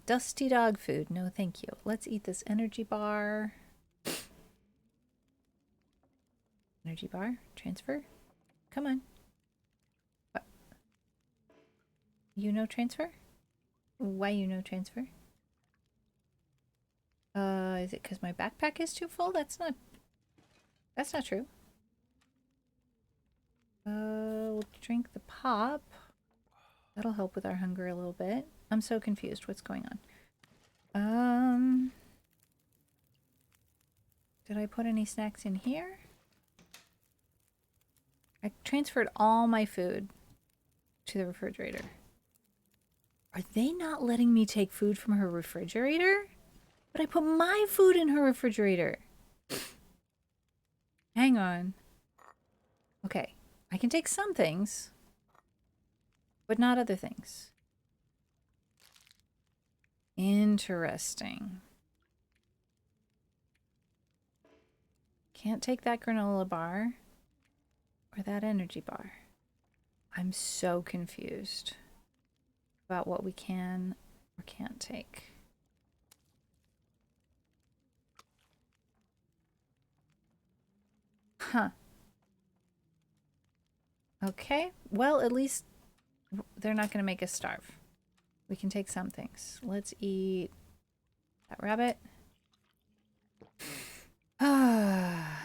Dusty dog food. No, thank you. Let's eat this energy bar. Energy bar. Transfer. Come on. What? You know transfer? Why you know transfer? Is it because my backpack is too full? That's not true. We'll drink the pop. That'll help with our hunger a little bit. I'm so confused. What's going on? Did I put any snacks in here? I transferred all my food to the refrigerator. Are they not letting me take food from her refrigerator? But I put my food in her refrigerator. Hang on. Okay. I can take some things, but not other things. Interesting. Can't take that granola bar or that energy bar. I'm so confused about what we can or can't take. Huh. Okay. Well, at least they're not going to make us starve. We can take some things. Let's eat that rabbit. Ah.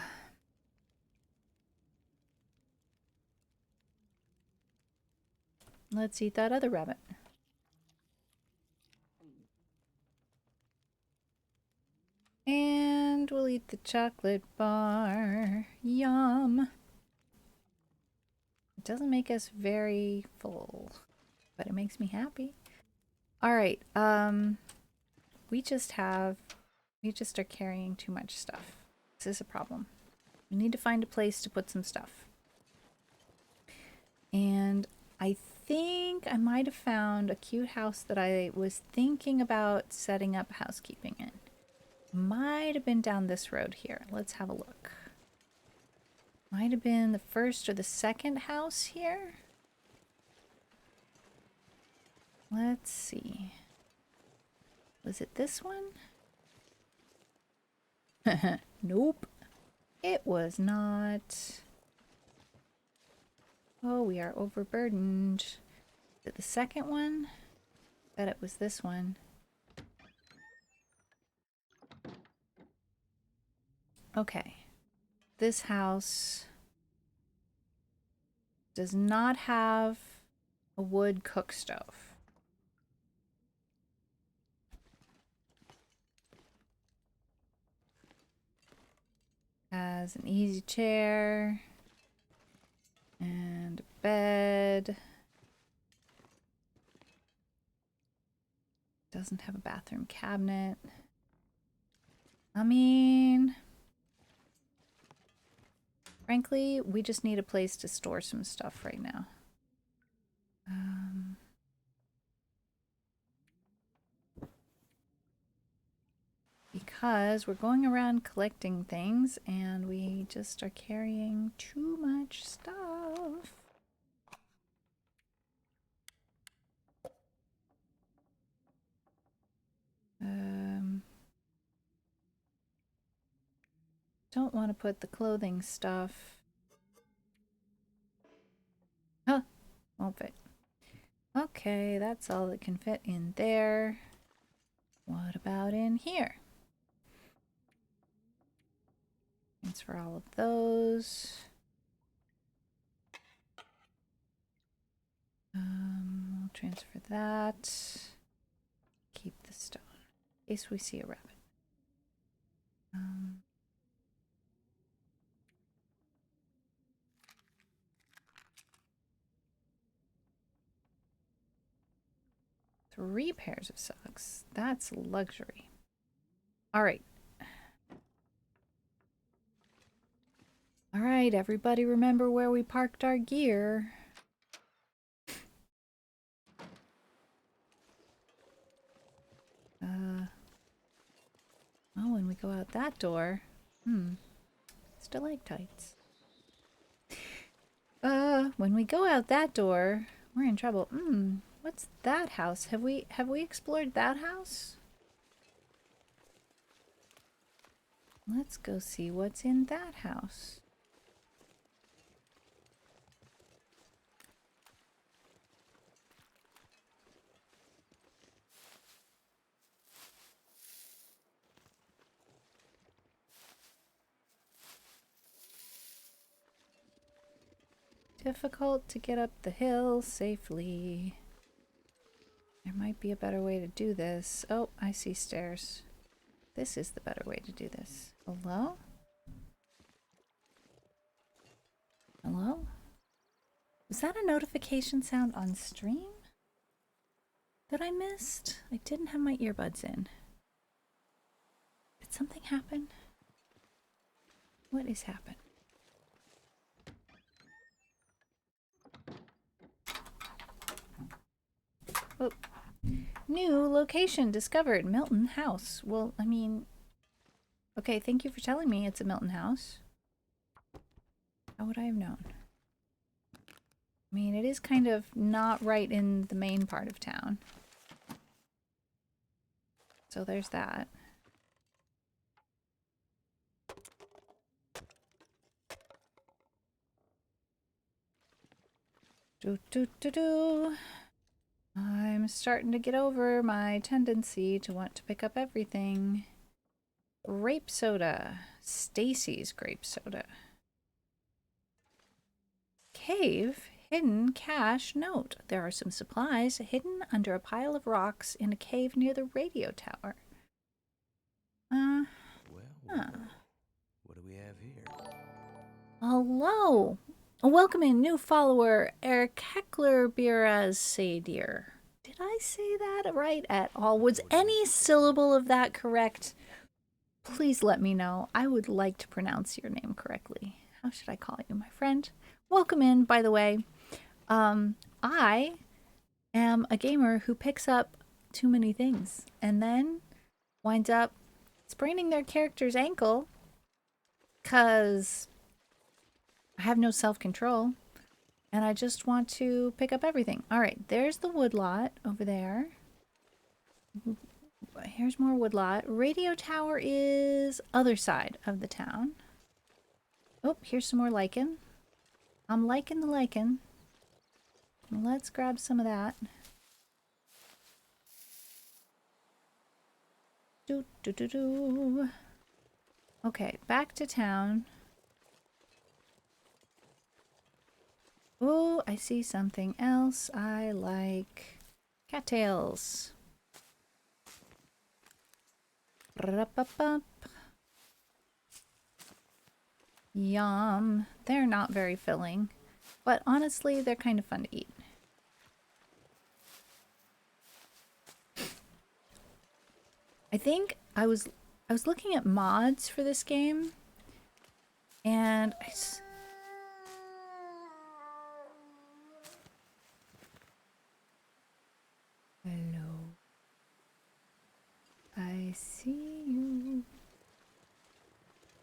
Let's eat that other rabbit. And we'll eat the chocolate bar. Yum. It doesn't make us very full, but it makes me happy. All right. We just are carrying too much stuff. This is a problem. We need to find a place to put some stuff. And I think I might have found a cute house that I was thinking about setting up housekeeping in. Might have been down this road here. Let's have a look. Might have been the first or the second house here. Let's see. Was it this one? Nope. It was not. Oh, we are overburdened. Is it the second one? Bet it was this one. Okay. This house does not have a wood cook stove. Has an easy chair and a bed. Doesn't have a bathroom cabinet. I mean, frankly, we just need a place to store some stuff right now. Because we're going around collecting things and we just are carrying too much stuff. Don't want to put the clothing stuff. Huh, won't fit. Okay, that's all that can fit in there. What about in here? Transfer all of those. We'll transfer that. Keep the stone in case we see a rabbit. Three pairs of socks. That's luxury. All right. All right, everybody remember where we parked our gear. Oh, when we go out that door. Stalactites. When we go out that door, we're in trouble. What's that house? Have we explored that house? Let's go see what's in that house. Difficult to get up the hill safely. There might be a better way to do this. Oh, I see stairs. This is the better way to do this. Hello? Hello? Was that a notification sound on stream that I missed? I didn't have my earbuds in. Did something happen? What is happening? Oh. New location discovered. Milton House. Well, I mean... Okay, thank you for telling me it's a Milton House. How would I have known? I mean, it is kind of not right in the main part of town. So there's that. I'm starting to get over my tendency to want to pick up everything. Grape soda. Stacy's grape soda. Cave. Hidden cache note. There are some supplies hidden under a pile of rocks in a cave near the radio tower. Well, Huh. what do we have here? Hello. Welcome in, new follower, Eric Heckler Biraz Sadir. Did I say that right at all? Was any syllable of that correct? Please let me know. I would like to pronounce your name correctly. How should I call you, my friend? Welcome in, by the way. I am a gamer who picks up too many things and then winds up spraining their character's ankle because I have no self-control and I just want to pick up everything. All right, there's the woodlot over there. Here's more woodlot. Radio tower is other side of the town. Oh, here's some more lichen. I'm liking the lichen. Let's grab some of that. Okay, back to town. Oh, I see something else I like. Cattails. Yum. They're not very filling, but honestly, they're kind of fun to eat. I think I was looking at mods for this game, and hello. I see you.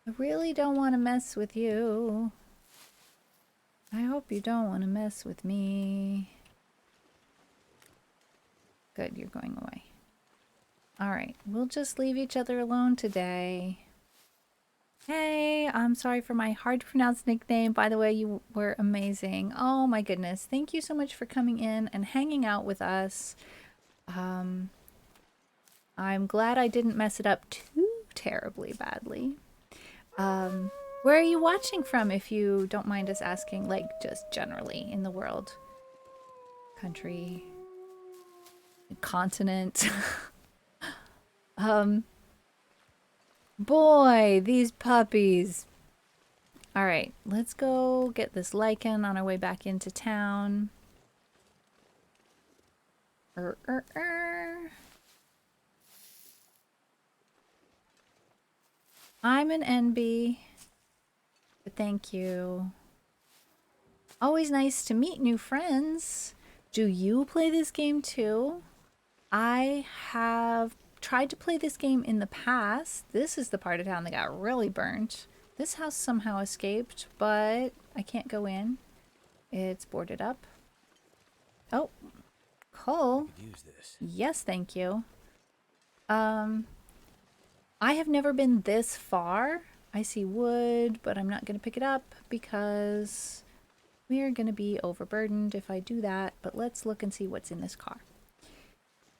I really don't want to mess with you. I hope you don't want to mess with me. Good, you're going away. Alright, we'll just leave each other alone today. Hey, I'm sorry for my hard to pronounce nickname. By the way, you were amazing. Oh my goodness. Thank you so much for coming in and hanging out with us. I'm glad I didn't mess it up too terribly badly. Where are you watching from, if you don't mind us asking, like just generally in the world? Country, continent. Boy, these puppies. All right, let's go get this lichen on our way back into town. I'm an NB, but thank you. Always nice to meet new friends. Do you play this game too? I have tried to play this game in the past. This is the part of town that got really burnt. This house somehow escaped, but I can't go in. It's boarded up. Oh, coal. Use this. Yes, thank you. I have never been this far. I see wood, but I'm not going to pick it up because we are going to be overburdened if I do that. But let's look and see what's in this car.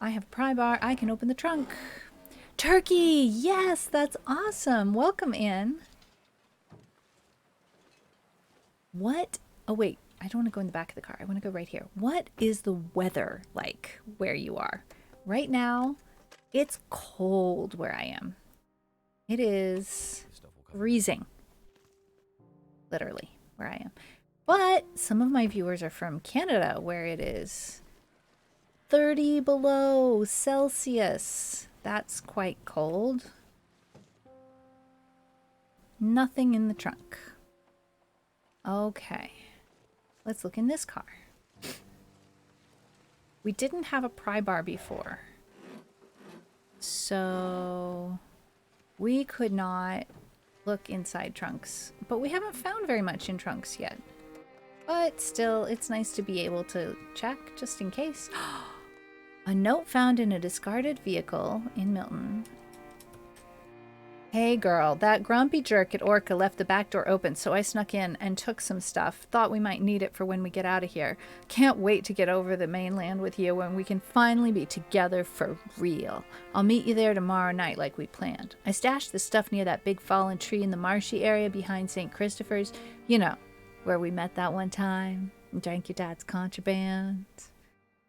I have a pry bar. I can open the trunk. Turkey! Yes, that's awesome. Welcome in. What? Oh, wait. I don't want to go in the back of the car. I want to go right here. What is the weather like where you are? Right now, it's cold where I am. It is freezing. Literally, where I am. But some of my viewers are from Canada, where it is 30 below Celsius. That's quite cold. Nothing in the trunk. Okay. Let's look in this car. We didn't have a pry bar before, so we could not look inside trunks. But we haven't found very much in trunks yet. But still, it's nice to be able to check just in case. A note found in a discarded vehicle in Milton. Hey girl, that grumpy jerk at Orca left the back door open, so I snuck in and took some stuff. Thought we might need it for when we get out of here. Can't wait to get over the mainland with you when we can finally be together for real. I'll meet you there tomorrow night like we planned. I stashed the stuff near that big fallen tree in the marshy area behind St. Christopher's. You know, where we met that one time and drank your dad's contraband.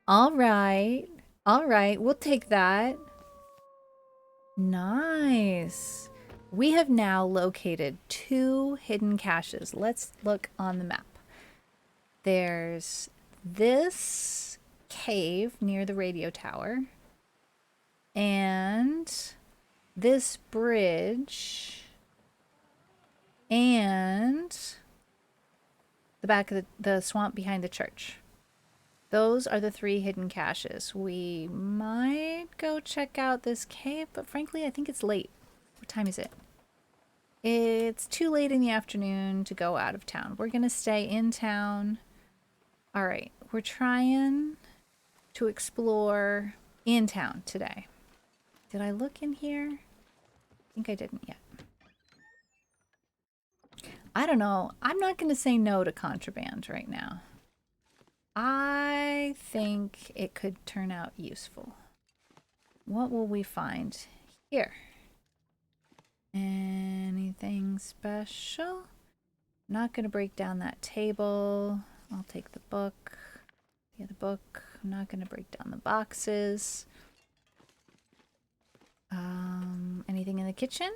All right. All right, we'll take that. Nice. We have now located 2 hidden caches. Let's look on the map. There's this cave near the radio tower, and this bridge, and the back of the swamp behind the church. Those are the 3 hidden caches. We might go check out this cave, but frankly, I think it's late. What time is it? It's too late in the afternoon to go out of town. We're going to stay in town. All right, we're trying to explore in town today. Did I look in here? I think I didn't yet. I don't know. I'm not going to say no to contraband right now. I think it could turn out useful. What will we find here? Anything special? Not going to break down that table. I'll take the book. The other book. I'm not going to break down the boxes. Anything in the kitchen?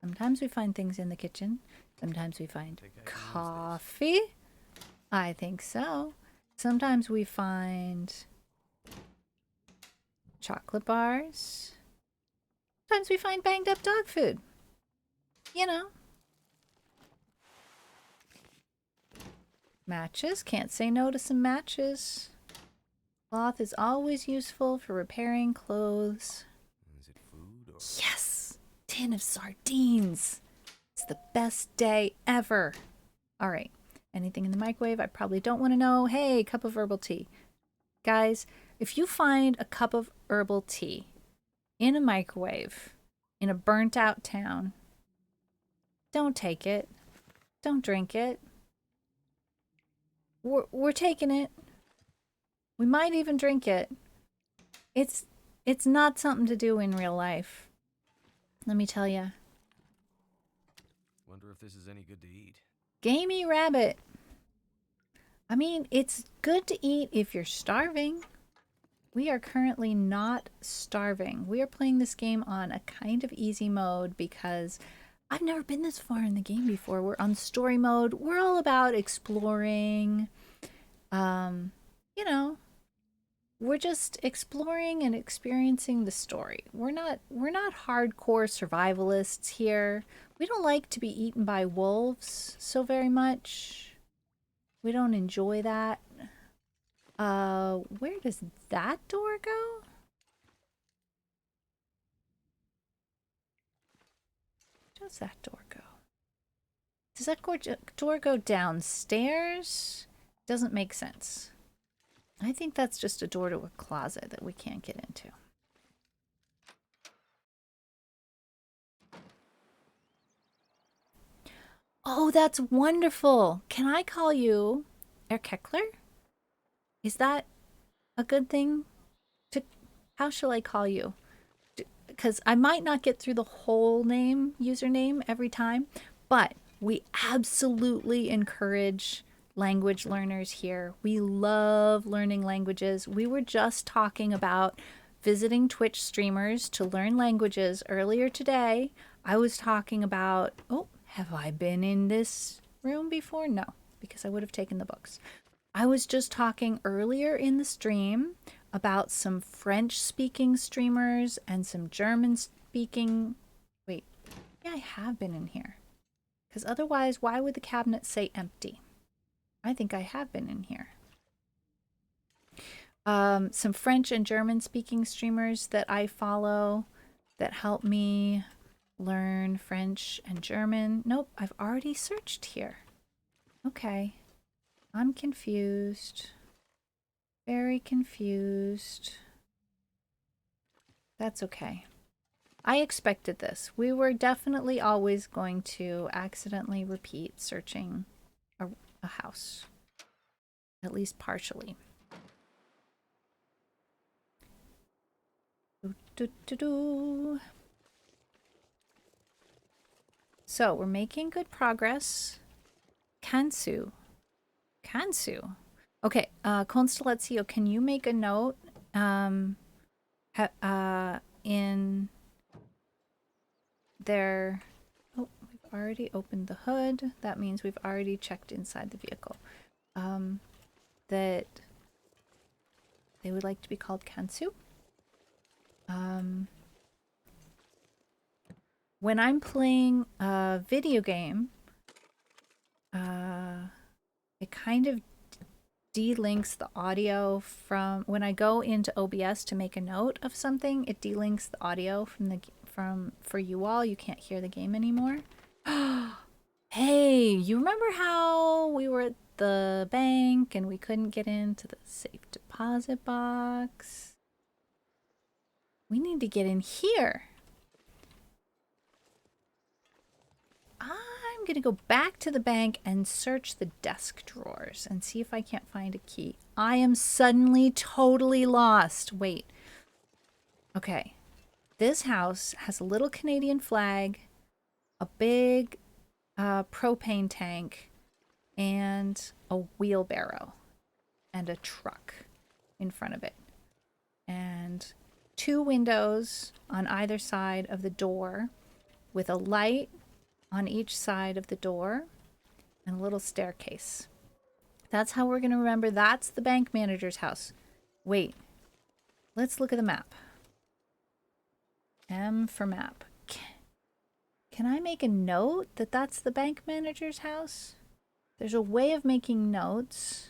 Sometimes we find things in the kitchen. Sometimes we find coffee. I think so. Sometimes we find chocolate bars. Sometimes we find banged up dog food. You know. Matches. Can't say no to some matches. Cloth is always useful for repairing clothes. Is it food or... Yes! Tin of sardines. It's the best day ever. All right. Anything in the microwave I probably don't want to know. Hey, cup of herbal tea. Guys, if you find a cup of herbal tea in a microwave in a burnt out town, don't take it. Don't drink it. We're taking it. We might even drink it. It's not something to do in real life. Let me tell you. Wonder if this is any good to eat. Gamey rabbit. I mean, it's good to eat if you're starving. We are currently not starving. We are playing this game on a kind of easy mode because I've never been this far in the game before. We're on story mode. We're all about exploring. You know, we're just exploring and experiencing the story. We're not hardcore survivalists here. We don't like to be eaten by wolves so very much. We don't enjoy that. Where does that door go? Where does that door go? Does that door go downstairs? Doesn't make sense. I think that's just a door to a closet that we can't get into. Oh, that's wonderful. Can I call you Herr Keckler? Is that a good thing? How shall I call you? Because I might not get through the whole username every time, but we absolutely encourage language learners here. We love learning languages. We were just talking about visiting Twitch streamers to learn languages earlier today. I was talking about, oh, have I been in this room before? No, because I would have taken the books. I was just talking earlier in the stream about some French-speaking streamers and some German-speaking... Wait, yeah, I have been in here. Because otherwise, why would the cabinet say empty? I think I have been in here. Some French and German-speaking streamers that I follow that help me learn French and German. Nope, I've already searched here. Okay. I'm confused. Very confused. That's okay. I expected this. We were definitely always going to accidentally repeat searching a house, at least partially. Do, do, do. So we're making good progress. Kansu. Kansu. Okay, Constellazio, can you make a note in their... Oh, we've already opened the hood. That means we've already checked inside the vehicle. That they would like to be called Kansu. When I'm playing a video game, it kind of delinks the audio from when I go into OBS to make a note of something. It delinks the audio from for you all. You can't hear the game anymore. Hey, you remember how we were at the bank and we couldn't get into the safe deposit box? We need to get in here. I'm going to go back to the bank and search the desk drawers and see if I can't find a key. I am suddenly totally lost. Wait. Okay. This house has a little Canadian flag, a big propane tank, and a wheelbarrow and a truck in front of it. And 2 windows on either side of the door with a light on each side of the door and a little staircase. That's how we're going to remember that's the bank manager's house. Wait, let's look at the map. M for map. Can I make a note that that's the bank manager's house? There's a way of making notes.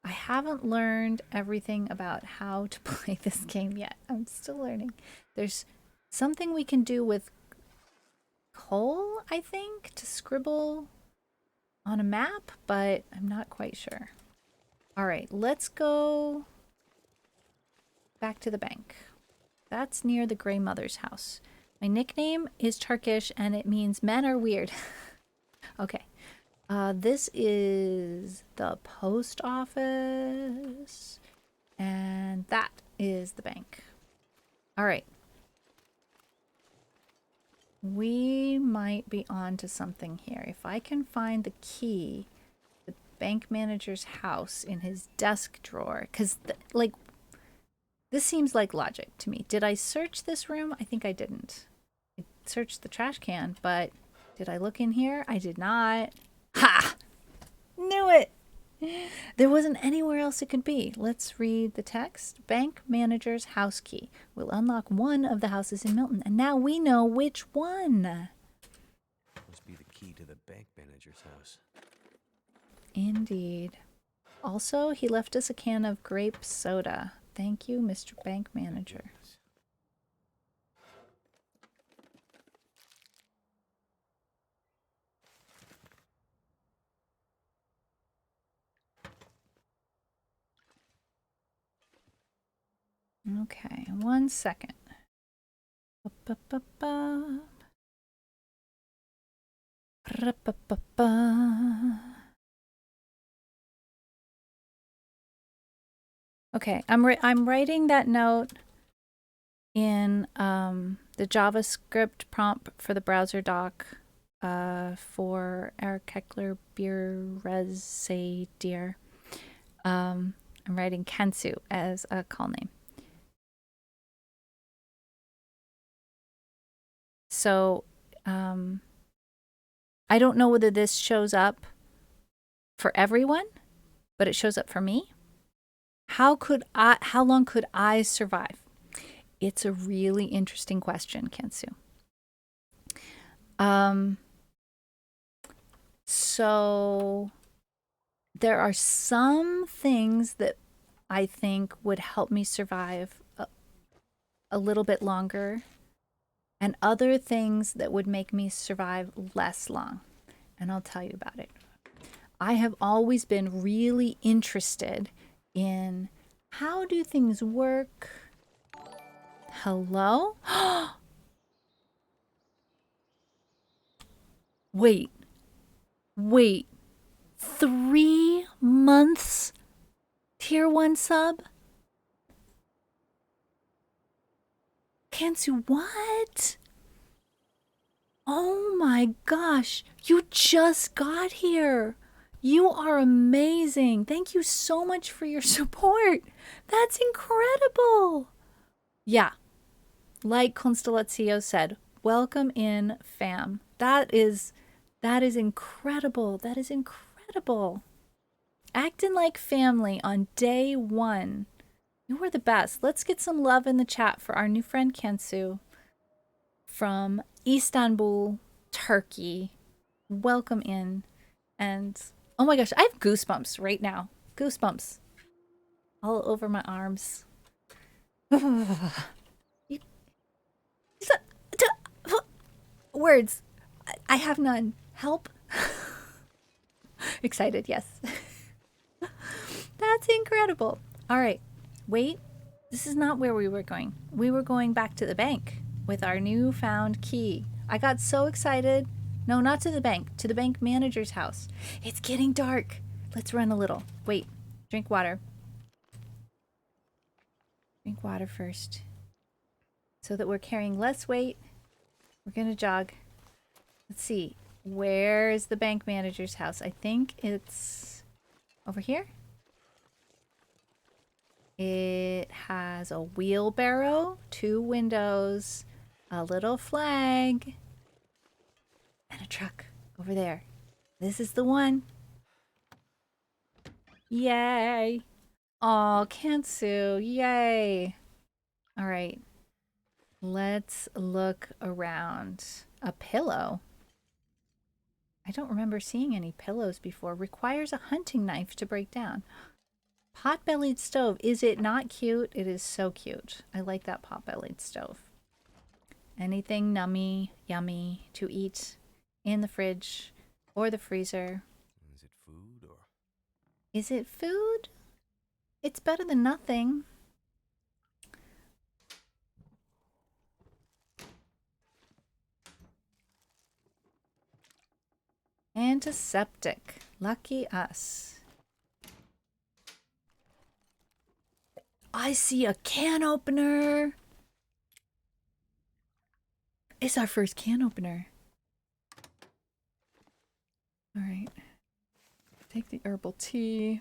I haven't learned everything about how to play this game yet. I'm still learning. There's something we can do with coal, I think, to scribble on a map, but I'm not quite sure. All right, let's go back to the bank. That's near the Grey Mother's house. My nickname is Turkish and it means men are weird. Okay. This is the post office, and that is the bank. All right. We might be on to something here. If I can find the key, the bank manager's house in his desk drawer, because, like, this seems like logic to me. Did I search this room? I think I didn't. I searched the trash can, but did I look in here? I did not. Ha! Knew it! There wasn't anywhere else it could be. Let's read the text. Bank manager's house key will unlock one of the houses in Milton. And now we know which one. Must be the key to the bank manager's house. Indeed. Also, he left us a can of grape soda. Thank you, Mr. Bank Manager. Okay, 1 second. Ba-ba-ba-ba. Ra-ba-ba-ba. Okay, I'm writing that note in the JavaScript prompt for the browser doc for Eric Heckler Beer Deer. I'm writing Kansu as a call name. So I don't know whether this shows up for everyone, but it shows up for me. How long could I survive? It's a really interesting question, Kansu. So there are some things that I think would help me survive a little bit longer, and other things that would make me survive less long. And I'll tell you about it. I have always been really interested in how do things work. Hello? Wait, wait. 3 months tier 1 sub? Kansu, what? Oh my gosh, you just got here. You are amazing. Thank you so much for your support. That's incredible. Yeah, like Constellatio said, welcome in, fam. That is incredible. That is incredible. Acting like family on day 1. You are the best. Let's get some love in the chat for our new friend Kansu from Istanbul, Turkey. Welcome in. And oh my gosh, I have goosebumps right now. Goosebumps all over my arms. Words. I have none. Help. Excited, yes. That's incredible. All right. Wait. This is not where we were going. We were going back to the bank with our newfound key. I got so excited. No, not to the bank manager's house. It's getting dark. Let's run a little. Wait. Drink water. Drink water first. So that we're carrying less weight. We're going to jog. Let's see. Where is the bank manager's house? I think it's over here. It has a wheelbarrow, 2 windows, a little flag, and a truck over there. This is the one. Yay. Oh, Kansu. Yay. All right. Let's look around. A pillow. I don't remember seeing any pillows before. Requires a hunting knife to break down. Pot-bellied stove. Is it not cute? It is so cute. I like that pot-bellied stove. Anything nummy, yummy to eat in the fridge or the freezer. Is it food or? Is it food? It's better than nothing. Antiseptic. Lucky us. I see a can opener. It's our first can opener. All right. Take the herbal tea.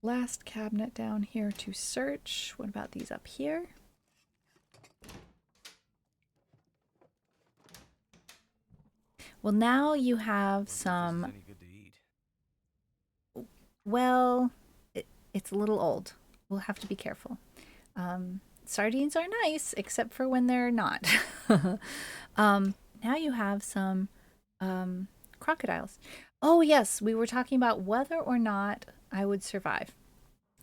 Last cabinet down here to search. What about these up here? Well, now you have some. Any good to eat? Well, it's a little old. We'll have to be careful. Sardines are nice, except for when they're not. Now you have some crocodiles. Oh, yes, we were talking about whether or not I would survive.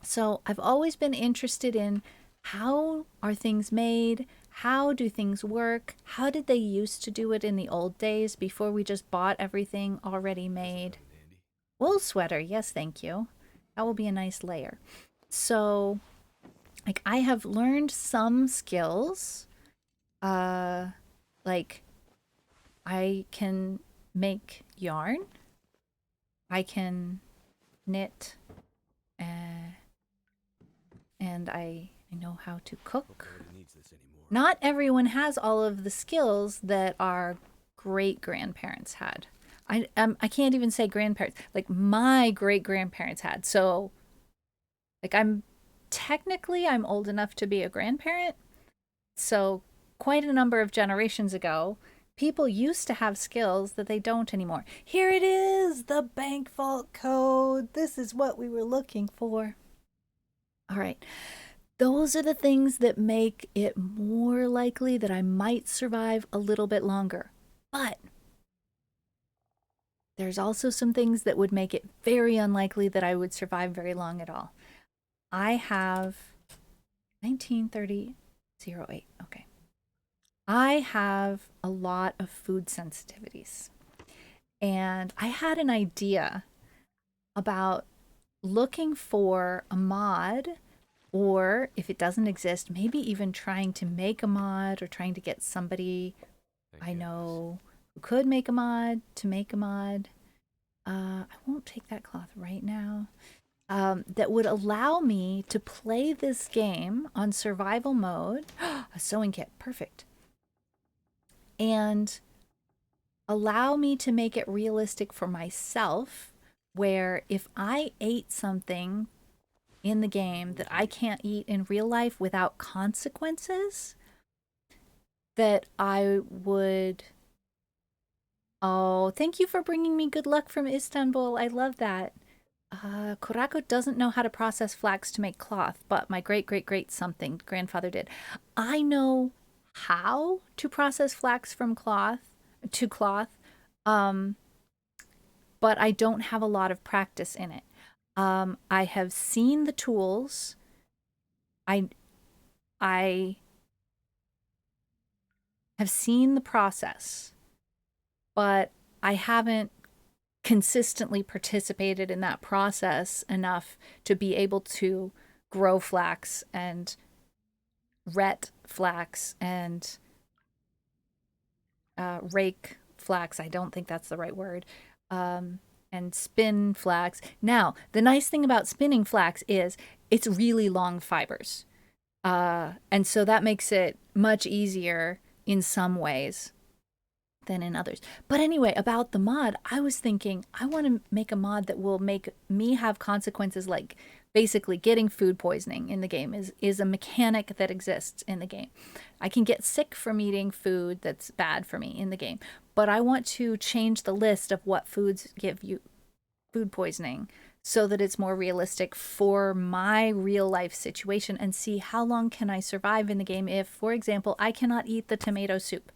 So I've always been interested in how are things made? How do things work? How did they used to do it in the old days before we just bought everything already made? Wool sweater, yes, thank you. That will be a nice layer. So, like, I have learned some skills. Like, I can make yarn. I can knit. And I know how to cook. Not everyone has all of the skills that our great-grandparents had. I can't even say grandparents. Like, my great-grandparents had. So, like, I'm old enough to be a grandparent. So, quite a number of generations ago, people used to have skills that they don't anymore. Here it is, the bank vault code. This is what we were looking for. All right. Those are the things that make it more likely that I might survive a little bit longer. But there's also some things that would make it very unlikely that I would survive very long at all. I have 1930. 0.08. Okay. I have a lot of food sensitivities. And I had an idea about looking for a mod, or if it doesn't exist, maybe even trying to make a mod or trying to get somebody I I guess. know who could make a mod to make a mod. I won't take that cloth right now. That would allow me to play this game on survival mode. A sewing kit, perfect. And allow me to make it realistic for myself, where if I ate something in the game that I can't eat in real life without consequences, that I would. Oh, thank you for bringing me good luck from Istanbul. I love that. Kurako doesn't know how to process flax to make cloth, but my great great great something grandfather did. I know how to process flax from cloth to cloth, um, but I don't have a lot of practice in it. I have seen the tools. I I have seen the process, but I haven't consistently participated in that process enough to be able to grow flax and ret flax and rake flax. I don't think that's the right word. And spin flax. Now, the nice thing about spinning flax is it's really long fibers. And so that makes it much easier in some ways than in others. But anyway, about the mod, I was thinking I want to make a mod that will make me have consequences, like basically getting food poisoning in the game is a mechanic that exists in the game. I can get sick from eating food that's bad for me in the game, but I want to change the list of what foods give you food poisoning so that it's more realistic for my real life situation, and see how long can I survive in the game if, for example, I cannot eat the tomato soup.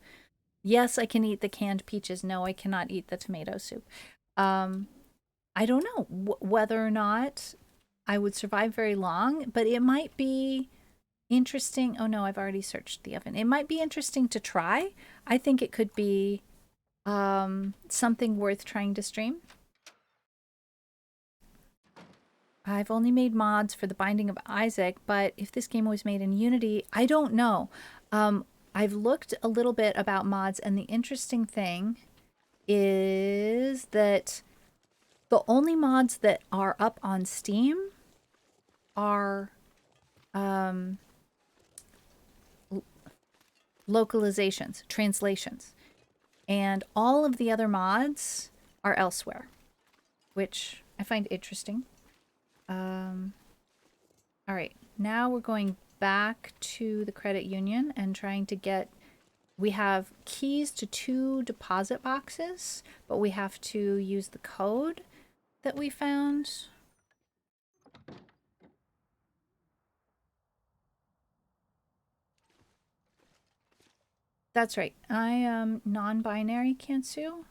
Yes, I can eat the canned peaches. No, I cannot eat the tomato soup. Um, I don't know whether or not I would survive very long, but it might be interesting. Oh no, I've already searched the oven. It might be interesting to try. I think it could be something worth trying to stream. I've only made mods for the Binding of Isaac, but if this game was made in Unity, I don't know. I've looked a little bit about mods, and the interesting thing is that the only mods that are up on Steam are um, localizations, translations, and all of the other mods are elsewhere, which I find interesting. All right, now we're going back to the credit union and trying to get. We have keys to 2 deposit boxes, but we have to use the code that we found. That's right. I am non binary, Kansu.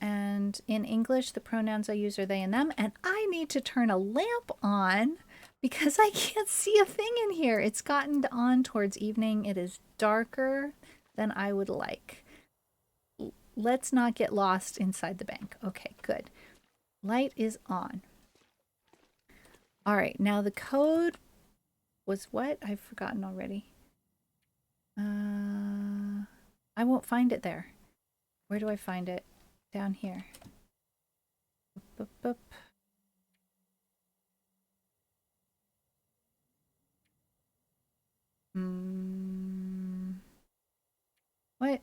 And in English, the pronouns I use are they and them. And I need to turn a lamp on because I can't see a thing in here. It's gotten on towards evening. It is darker than I would like. Let's not get lost inside the bank. Okay, good. Light is on. All right, now the code was what? I've forgotten already. I won't find it there. Where do I find it? Down here. Boop, boop. What?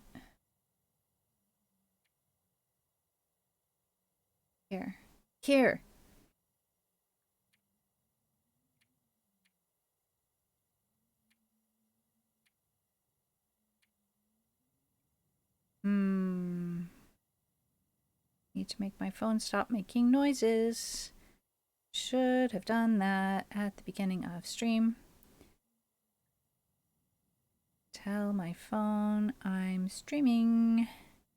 Here. Here. Hmm. Need to make my phone stop making noises. Should have done that at the beginning of stream. Tell my phone I'm streaming.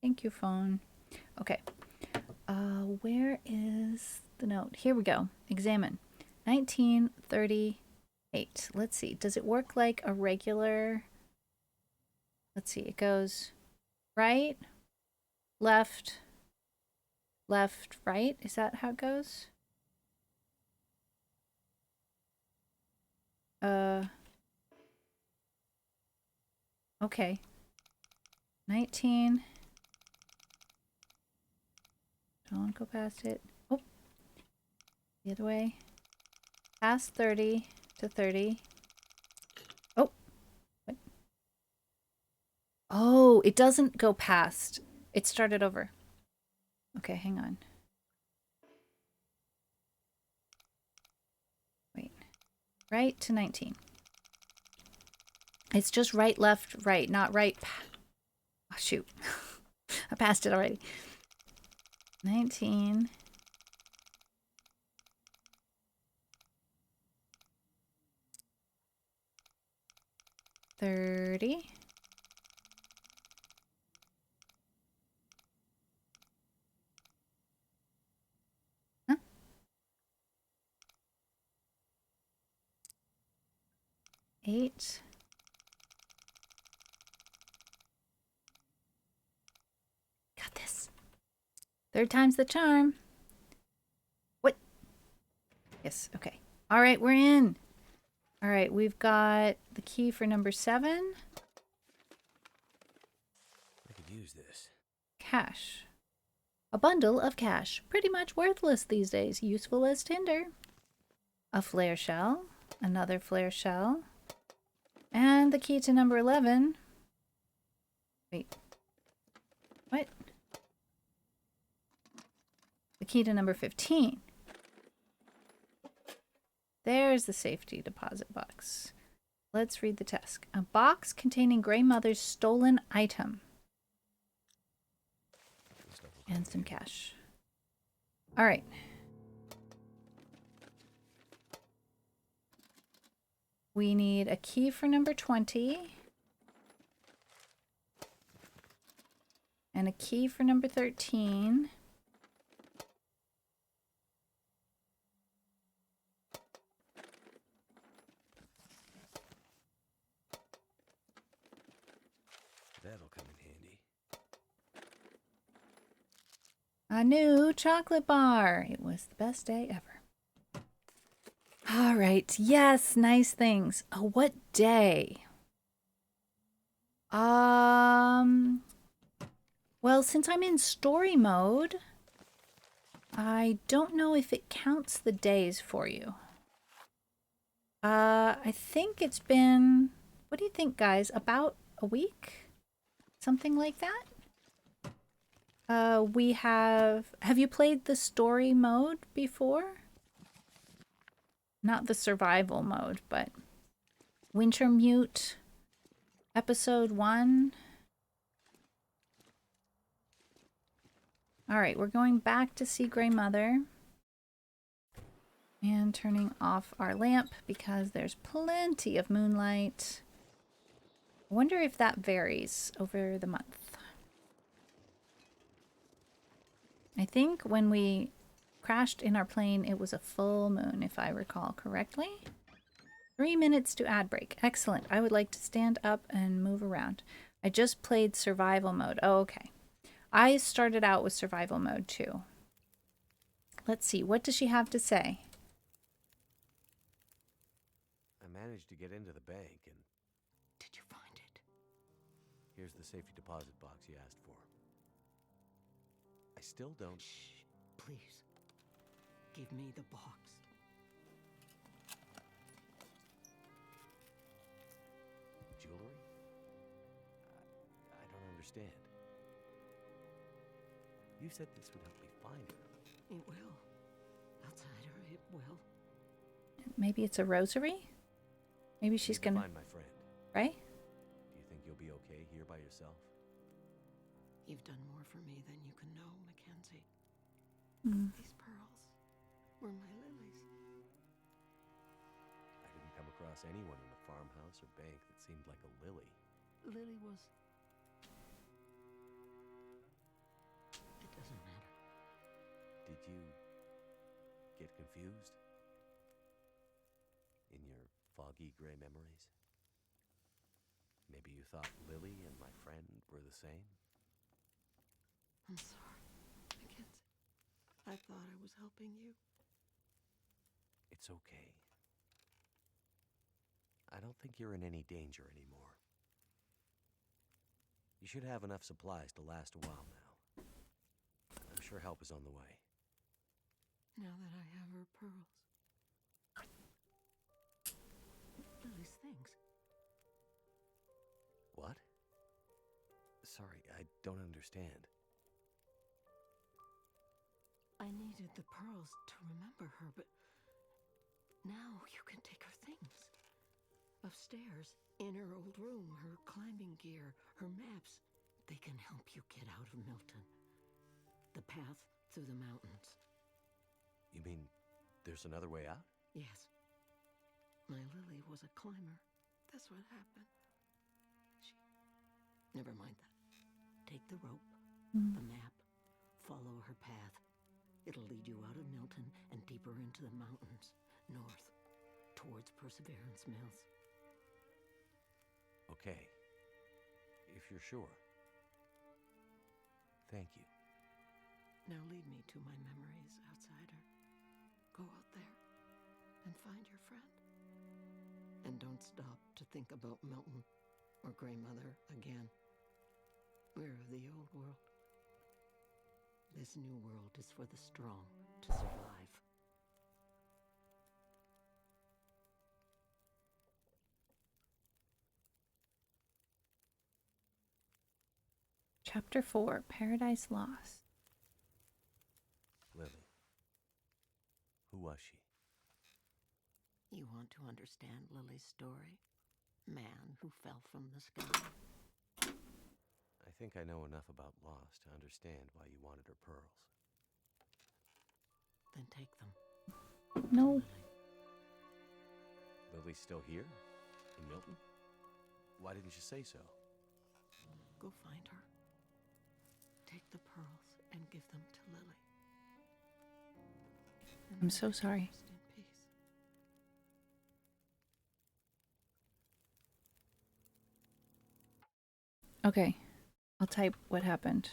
Thank you, phone. Okay. Where is the note? Here we go. Examine. 1938. 8. Let's see. Does it work like a regular? Let's see. It goes right, left, left, right. Is that how it goes? Okay. 19. Don't go past it. Oh, the other way. Past 30 to 30. Oh, what? Oh, it doesn't go past. It started over. Okay, hang on. Wait. Right to 19. It's just right, left, right, not right. Oh, shoot. I passed it already. 19. 30. Huh? 8. Got this. Third time's the charm. What? Yes, okay. All right, we're in. All right, we've got the key for number 7. I could use this. Cash. A bundle of cash. Pretty much worthless these days. Useful as tinder. A flare shell. Another flare shell. And the key to number 11. Wait. What? The key to number 15. There's the safety deposit box. Let's read the task. A box containing Grey Mother's stolen item. And some cash. All right. We need a key for number 20. And a key for number 13. That'll come in handy. A new chocolate bar. It was the best day ever. All right. Yes, nice things. Oh, what day? Well, since I'm in story mode, I don't know if it counts the days for you. I think it's been, what do you think, guys? About a week? Something like that? Have you played the story mode before? Not the survival mode, but Wintermute episode 1. All right, we're going back to see Grey Mother and turning off our lamp because there's plenty of moonlight. I wonder if that varies over the month. I think when we crashed in our plane, it was a full moon, if I recall correctly. 3 minutes to ad break. Excellent. I would like to stand up and move around. I just played survival mode. Oh, okay. I started out with survival mode too. Let's see. What does she have to say? I managed to get into the bank and... Did you find it? Here's the safety deposit box you asked for. I still don't... Shh, please. Give me the box. Jewelry? I don't understand. You said this would help me find her. It will. Outsider, it will. Maybe it's a rosary? Maybe she's gonna... find my friend. Right? Do you think you'll be okay here by yourself? You've done more for me than you can know, Mackenzie. These pearls were my lilies. I didn't come across anyone in a farmhouse or bank that seemed like a lily. Lily was... It doesn't matter. Did you get confused? In your foggy gray memories? Maybe you thought Lily and my friend were the same? I'm sorry, Mackenzie. I thought I was helping you. It's okay. I don't think you're in any danger anymore. You should have enough supplies to last a while now. I'm sure help is on the way. Now that I have her pearls. Lily's things. What? Sorry, I don't understand. I needed the pearls to remember her, but now you can take her things. Upstairs, in her old room, her climbing gear, her maps. They can help you get out of Milton. The path through the mountains. You mean there's another way out? Yes. My Lily was a climber. That's what happened. Never mind that. Take the rope, the map, follow her path. It'll lead you out of Milton and deeper into the mountains, north, towards Perseverance Mills. Okay. If you're sure. Thank you. Now lead me to my memories, outsider. Go out there and find your friend. And don't stop to think about Milton or Grey Mother again. We're of the old world. This new world is for the strong to survive. Chapter 4, Paradise Lost. Lily. Who was she? You want to understand Lily's story? Man who fell from the sky. I think I know enough about Lost to understand why you wanted her pearls. Then take them. No. Lily. Lily's still here? In Milton? Why didn't you say so? Go find her. Take the pearls and give them to Lily. And I'm so sorry. rest in peace. Okay, I'll type what happened.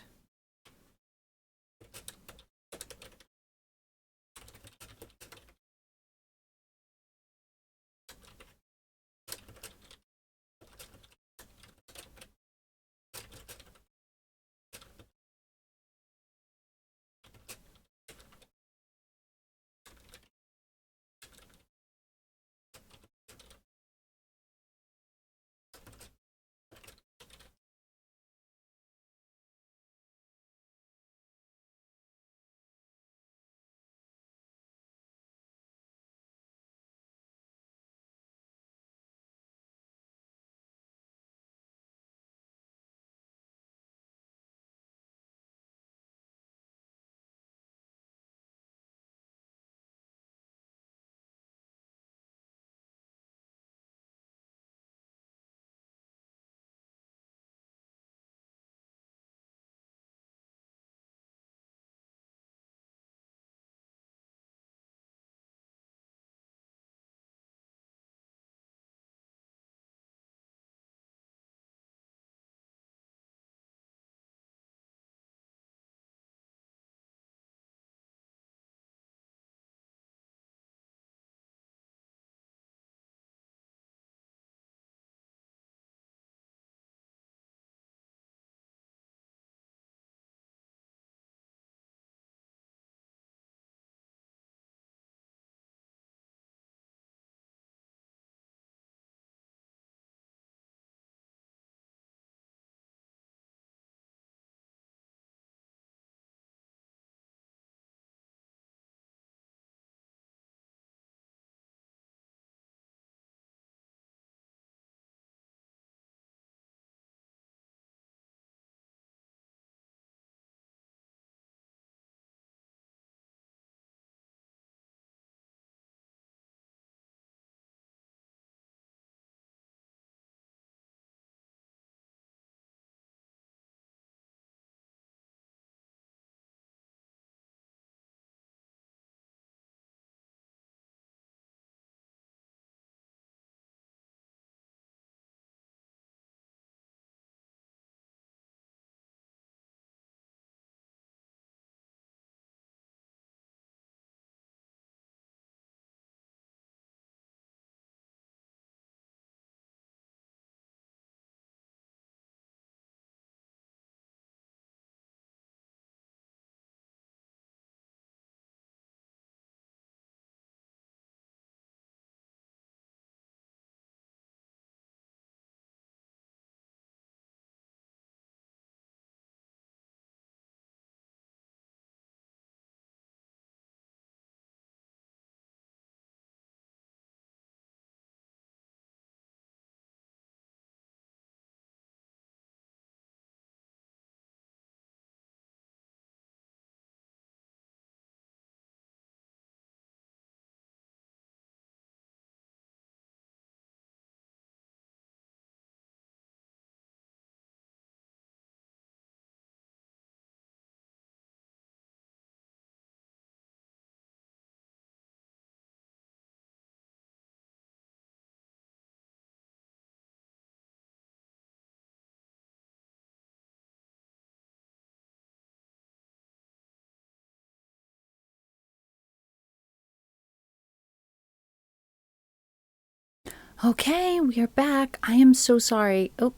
Okay, we are back. I am so sorry. Oh,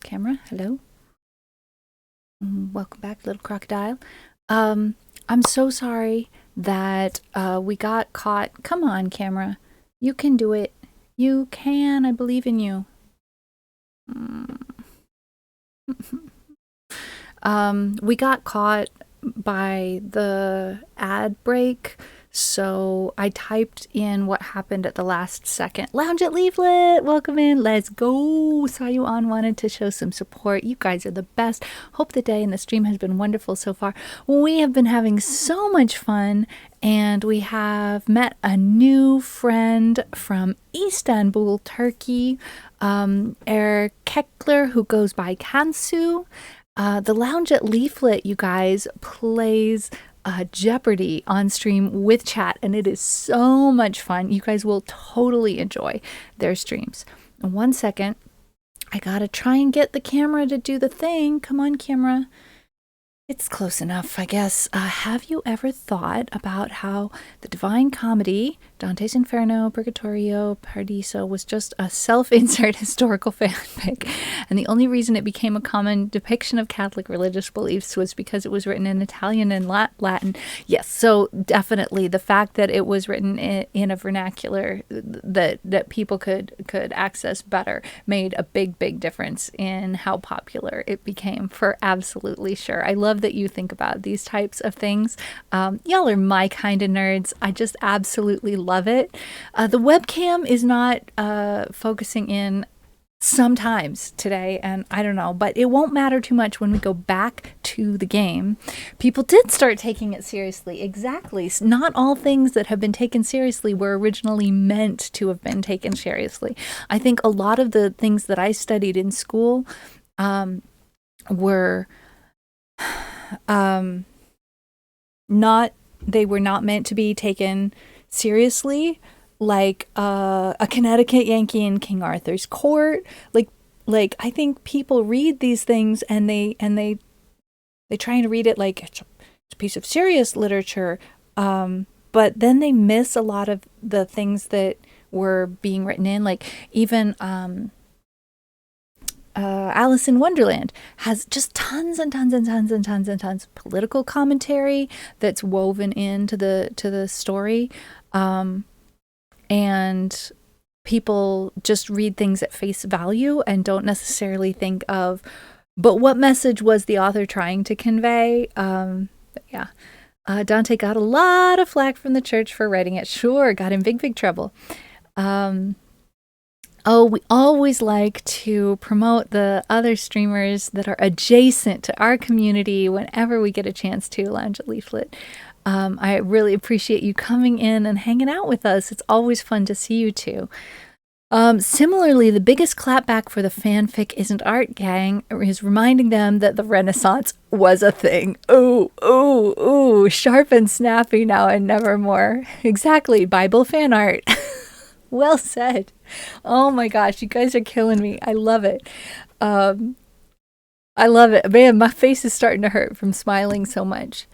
camera, hello. Welcome back, little crocodile. I'm so sorry that we got caught. Come on, camera. You can do it. You can. I believe in you. We got caught by the ad break, so I typed in what happened at the last second. Lounge at Leaflet, welcome in. Let's go. Saw you on, wanted to show some support. You guys are the best. Hope the day and the stream has been wonderful so far. We have been having so much fun, and we have met a new friend from Istanbul, Turkey, Eric Keckler, who goes by Kansu. The Lounge at Leaflet, you guys, plays Jeopardy on stream with chat, and it is so much fun. You guys will totally enjoy their streams. 1 second. I gotta try and get the camera to do the thing. Come on, camera. It's close enough, I guess. Have you ever thought about how the Divine Comedy, Dante's Inferno, Purgatorio, Paradiso, was just a self-insert historical fanfic, and the only reason it became a common depiction of Catholic religious beliefs was because it was written in Italian and Latin? Yes, so definitely the fact that it was written in a vernacular that people could access better made a big difference in how popular it became, for absolutely sure. I love that you think about these types of things. Y'all are my kind of nerds. I just absolutely love it. The webcam is not focusing in sometimes today, and I don't know, but it won't matter too much when we go back to the game. People did start taking it seriously. Exactly. Not all things that have been taken seriously were originally meant to have been taken seriously. I think a lot of the things that I studied in school were they were not meant to be taken seriously, like a Connecticut Yankee in King Arthur's Court. Like I think people read these things and they try and read it like it's a piece of serious literature, but then they miss a lot of the things that were being written in, like even Alice in Wonderland has just tons and tons and tons and tons and tons of political commentary that's woven into the story, and people just read things at face value and don't necessarily think of, but what message was the author trying to convey? Yeah. Dante got a lot of flack from the church for writing it. Sure, got in big trouble. We always like to promote the other streamers that are adjacent to our community whenever we get a chance to. Lounge at Leaflet. I really appreciate you coming in and hanging out with us. It's always fun to see you two. Similarly, the biggest clapback for the fanfic isn't art gang is reminding them that the Renaissance was a thing. Ooh, sharp and snappy now and nevermore. Exactly, Bible fan art. Well said. Oh my gosh, you guys are killing me. I love it. I love it. Man, my face is starting to hurt from smiling so much.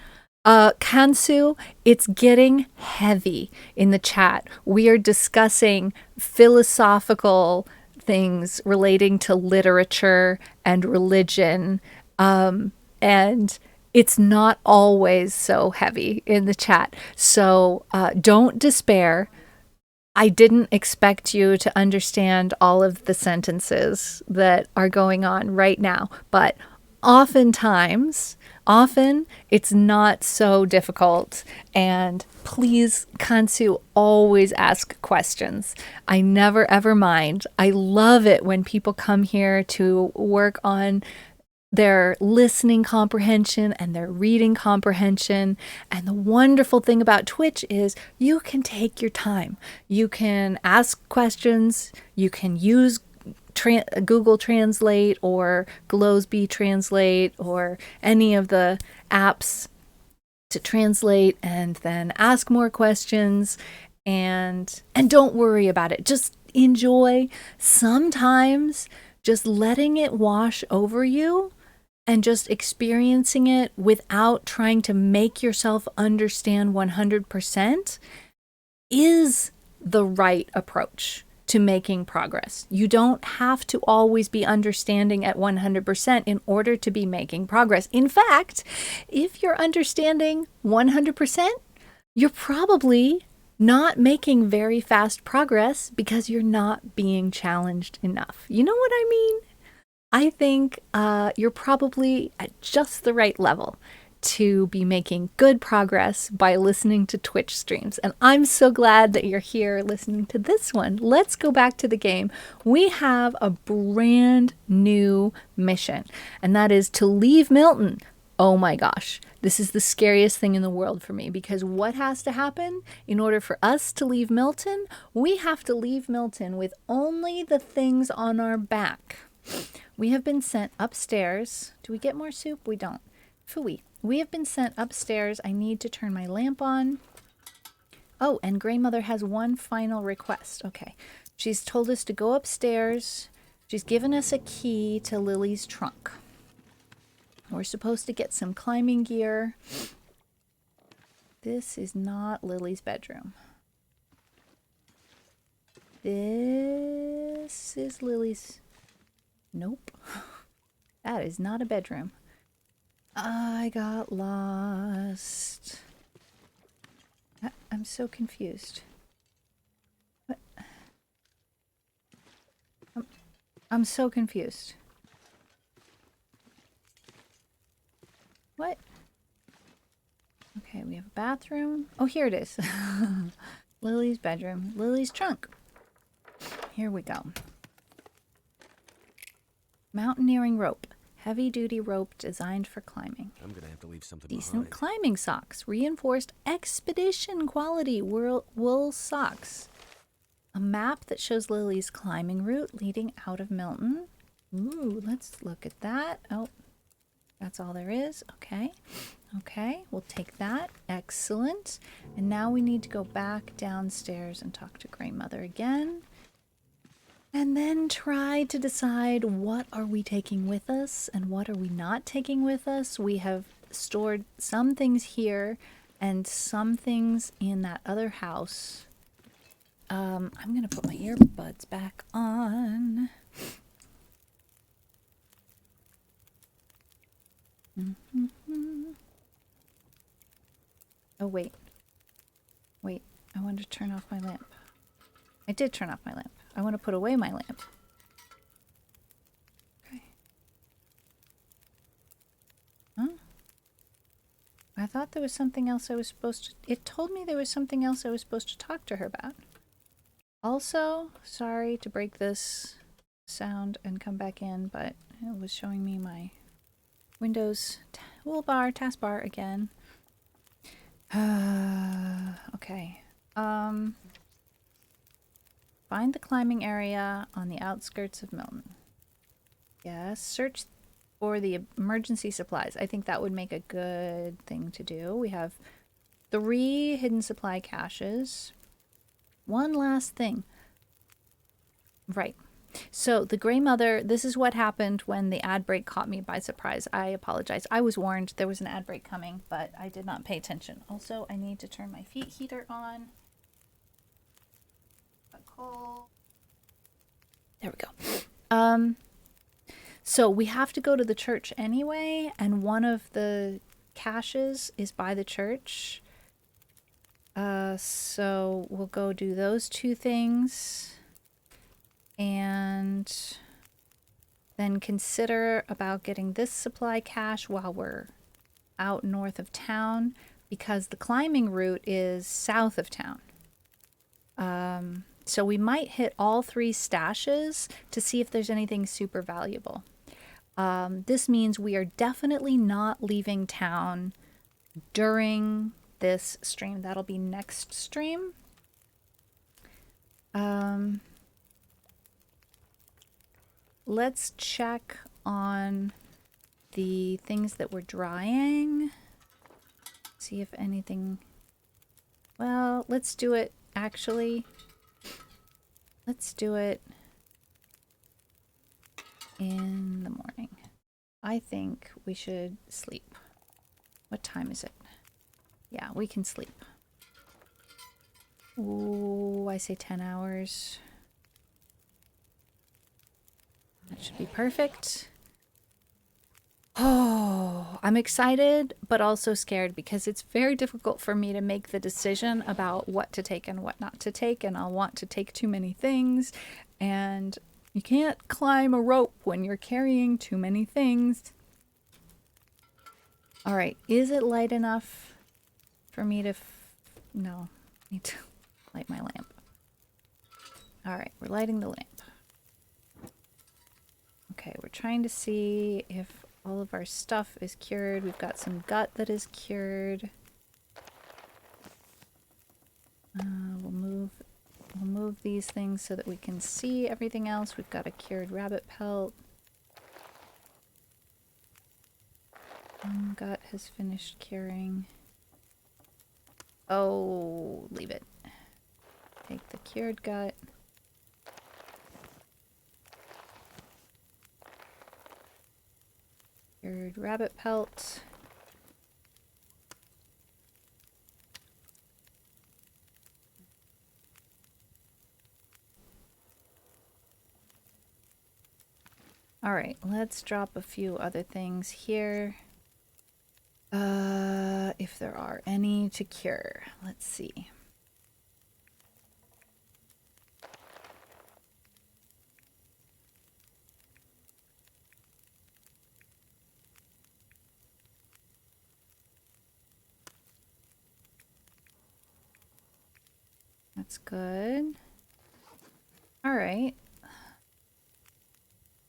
Kansu, it's getting heavy in the chat. We are discussing philosophical things relating to literature and religion, and it's not always so heavy in the chat. So don't despair. I didn't expect you to understand all of the sentences that are going on right now, but often it's not so difficult. And please, Kansu, always ask questions. I never ever mind. I love it when people come here to work on their listening comprehension and their reading comprehension. And the wonderful thing about Twitch is you can take your time. You can ask questions. You can use Google Translate or Glowsby Translate or any of the apps to translate, and then ask more questions, and don't worry about it. Just enjoy. Sometimes just letting it wash over you and just experiencing it without trying to make yourself understand 100% is the right approach. to making progress. You don't have to always be understanding at 100% in order to be making progress. In fact, if you're understanding 100%, you're probably not making very fast progress because you're not being challenged enough. You know what I mean? I think you're probably at just the right level to be making good progress by listening to Twitch streams. And I'm so glad that you're here listening to this one. Let's go back to the game. We have a brand new mission, and that is to leave Milton. Oh my gosh, this is the scariest thing in the world for me, because what has to happen in order for us to leave Milton? We have to leave Milton with only the things on our back. We have been sent upstairs. Do we get more soup? We don't. Phooey. We have been sent upstairs. I need to turn my lamp on. Oh, and Grey Mother has one final request. Okay. She's told us to go upstairs. She's given us a key to Lily's trunk. We're supposed to get some climbing gear. This is not Lily's bedroom. This is Lily's... Nope. That is not a bedroom. I got lost. I'm so confused. What? I'm so confused. What? Okay, we have a bathroom. Oh, here it is. Lily's bedroom. Lily's trunk. Here we go. Mountaineering rope. Heavy-duty rope designed for climbing. I'm gonna have to leave something Decent behind. climbing socks. Reinforced expedition quality wool socks. A map that shows Lily's climbing route leading out of Milton. Ooh, let's look at that. Oh, that's all there is. Okay. Okay, we'll take that. Excellent. And now we need to go back downstairs and talk to Grey Mother again. And then try to decide what are we taking with us and what are we not taking with us. We have stored some things here and some things in that other house. I'm going to put my earbuds back on. Oh, wait. Wait, I wanted to turn off my lamp. I did turn off my lamp. I want to put away my lamp. Okay. Huh? I thought there was something else I was supposed to... It told me there was something else I was supposed to talk to her about. Also, sorry to break this sound and come back in, but it was showing me my Windows toolbar, taskbar again. Okay. Find the climbing area on the outskirts of Milton. Yes, search for the emergency supplies. I think that would make a good thing to do. We have 3 hidden supply caches. One last thing. Right. So the Grey Mother, this is what happened when the ad break caught me by surprise. I apologize. I was warned there was an ad break coming, but I did not pay attention. Also, I need to turn my feet heater on. There we go. So we have to go to the church anyway, and one of the caches is by the church. So we'll go do those 2 things. And then consider about getting this supply cache while we're out north of town, because the climbing route is south of town. So we might hit all 3 stashes to see if there's anything super valuable. This means we are definitely not leaving town during this stream. That'll be next stream. Let's check on the things that we're drying. See if anything... Well, let's do it, actually. Let's do it in the morning. I think we should sleep. What time is it? Yeah, we can sleep. Ooh, I say 10 hours. That should be perfect. Oh, I'm excited, but also scared because it's very difficult for me to make the decision about what to take and what not to take, and I'll want to take too many things, and you can't climb a rope when you're carrying too many things. All right, is it light enough for me to... No, I need to light my lamp. All right, we're lighting the lamp. Okay, we're trying to see if all of our stuff is cured. We've got some gut that is cured. We'll move these things so that we can see everything else. We've got a cured rabbit pelt. Gut has finished curing. Oh, leave it. Take the cured gut. Cured rabbit pelt. All right, let's drop a few other things here. If there are any to cure. Let's see. That's good. All right.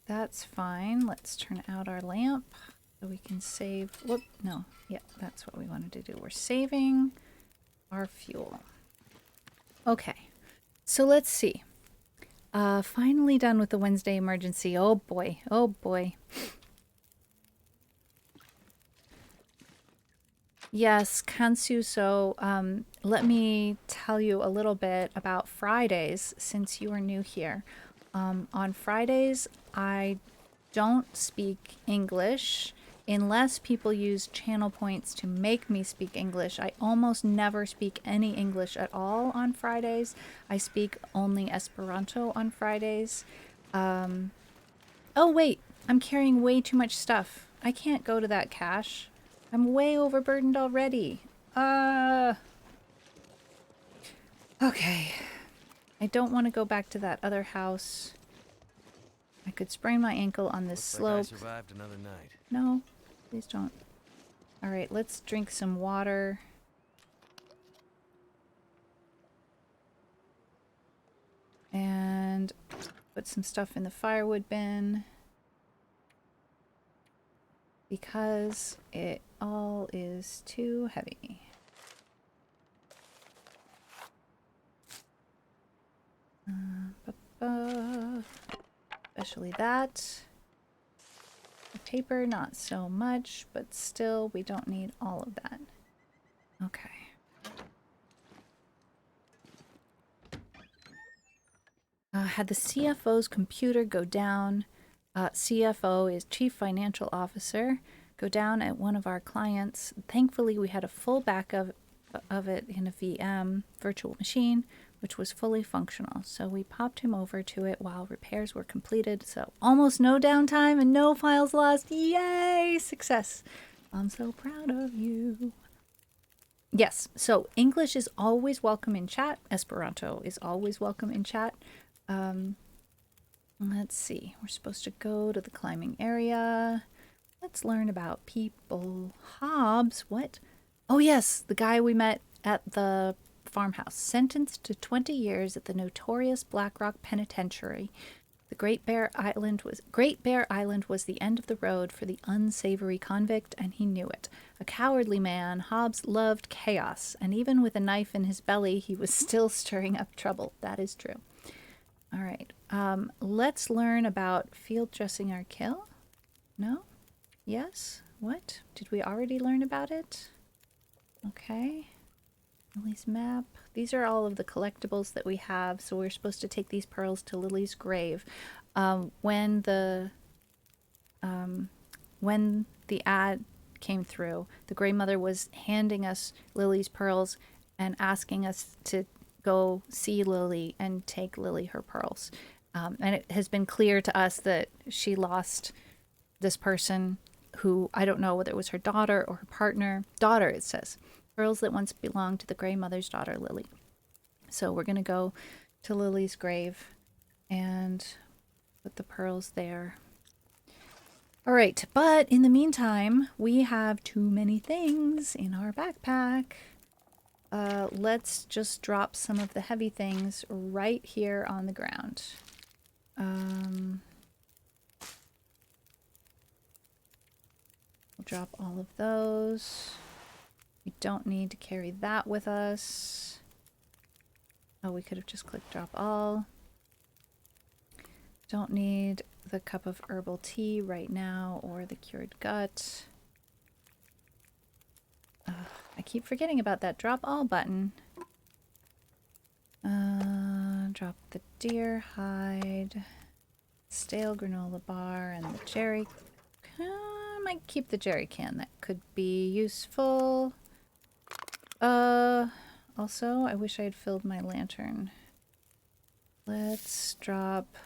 That's fine. Let's turn out our lamp so we can save. Whoop, no. Yeah, that's what we wanted to do. We're saving our fuel. Okay. So let's see. Finally done with the Wednesday emergency. Oh boy. Oh boy. Yes, Kansu. So let me tell you a little bit about Fridays since you are new here. On Fridays, I don't speak English unless people use channel points to make me speak English. I almost never speak any English at all on Fridays. I speak only Esperanto on Fridays. Oh, wait, I'm carrying way too much stuff. I can't go to that cache. I'm way overburdened already. Okay. I don't want to go back to that other house. I could sprain my ankle on this slope. Like I survived another night. No, please don't. All right, let's drink some water. And put some stuff in the firewood bin. Because it all is too heavy. Especially that. The paper, not so much, but still, we don't need all of that. Okay. Had the CFO's computer go down. CFO is Chief Financial Officer. Go down at one of our clients. Thankfully, we had a full backup of it in a VM virtual machine, which was fully functional. So we popped him over to it while repairs were completed. So almost no downtime and no files lost. Yay! Success. I'm so proud of you. Yes, so English is always welcome in chat. Esperanto is always welcome in chat. Let's see. We're supposed to go to the climbing area. Let's learn about people. Hobbs, what? Oh yes, the guy we met at the farmhouse, sentenced to 20 years at the notorious Black Rock Penitentiary. The Great Bear Island was the end of the road for the unsavory convict, and he knew it. A cowardly man, Hobbs loved chaos, and even with a knife in his belly, he was still stirring up trouble. That is true. All right. Let's learn about field dressing our kill. No? Yes? What? Did we already learn about it? Okay. Lily's map. These are all of the collectibles that we have. So we're supposed to take these pearls to Lily's grave. When the ad came through, the Grey Mother was handing us Lily's pearls and asking us to go see Lily and take Lily her pearls. And it has been clear to us that she lost this person who, I don't know whether it was her daughter or her partner. Daughter, it says. Pearls that once belonged to the Grey Mother's daughter, Lily. So we're going to go to Lily's grave and put the pearls there. All right, but in the meantime, we have too many things in our backpack. Let's just drop some of the heavy things right here on the ground. We'll drop all of those. We don't need to carry that with us. Oh, we could have just clicked drop all. Don't need the cup of herbal tea right now or the cured gut. I keep forgetting about that drop all button. Drop the deer hide, stale granola bar, and the jerry. I might keep the jerry can. That could be useful. Also, I wish I had filled my lantern. Let's drop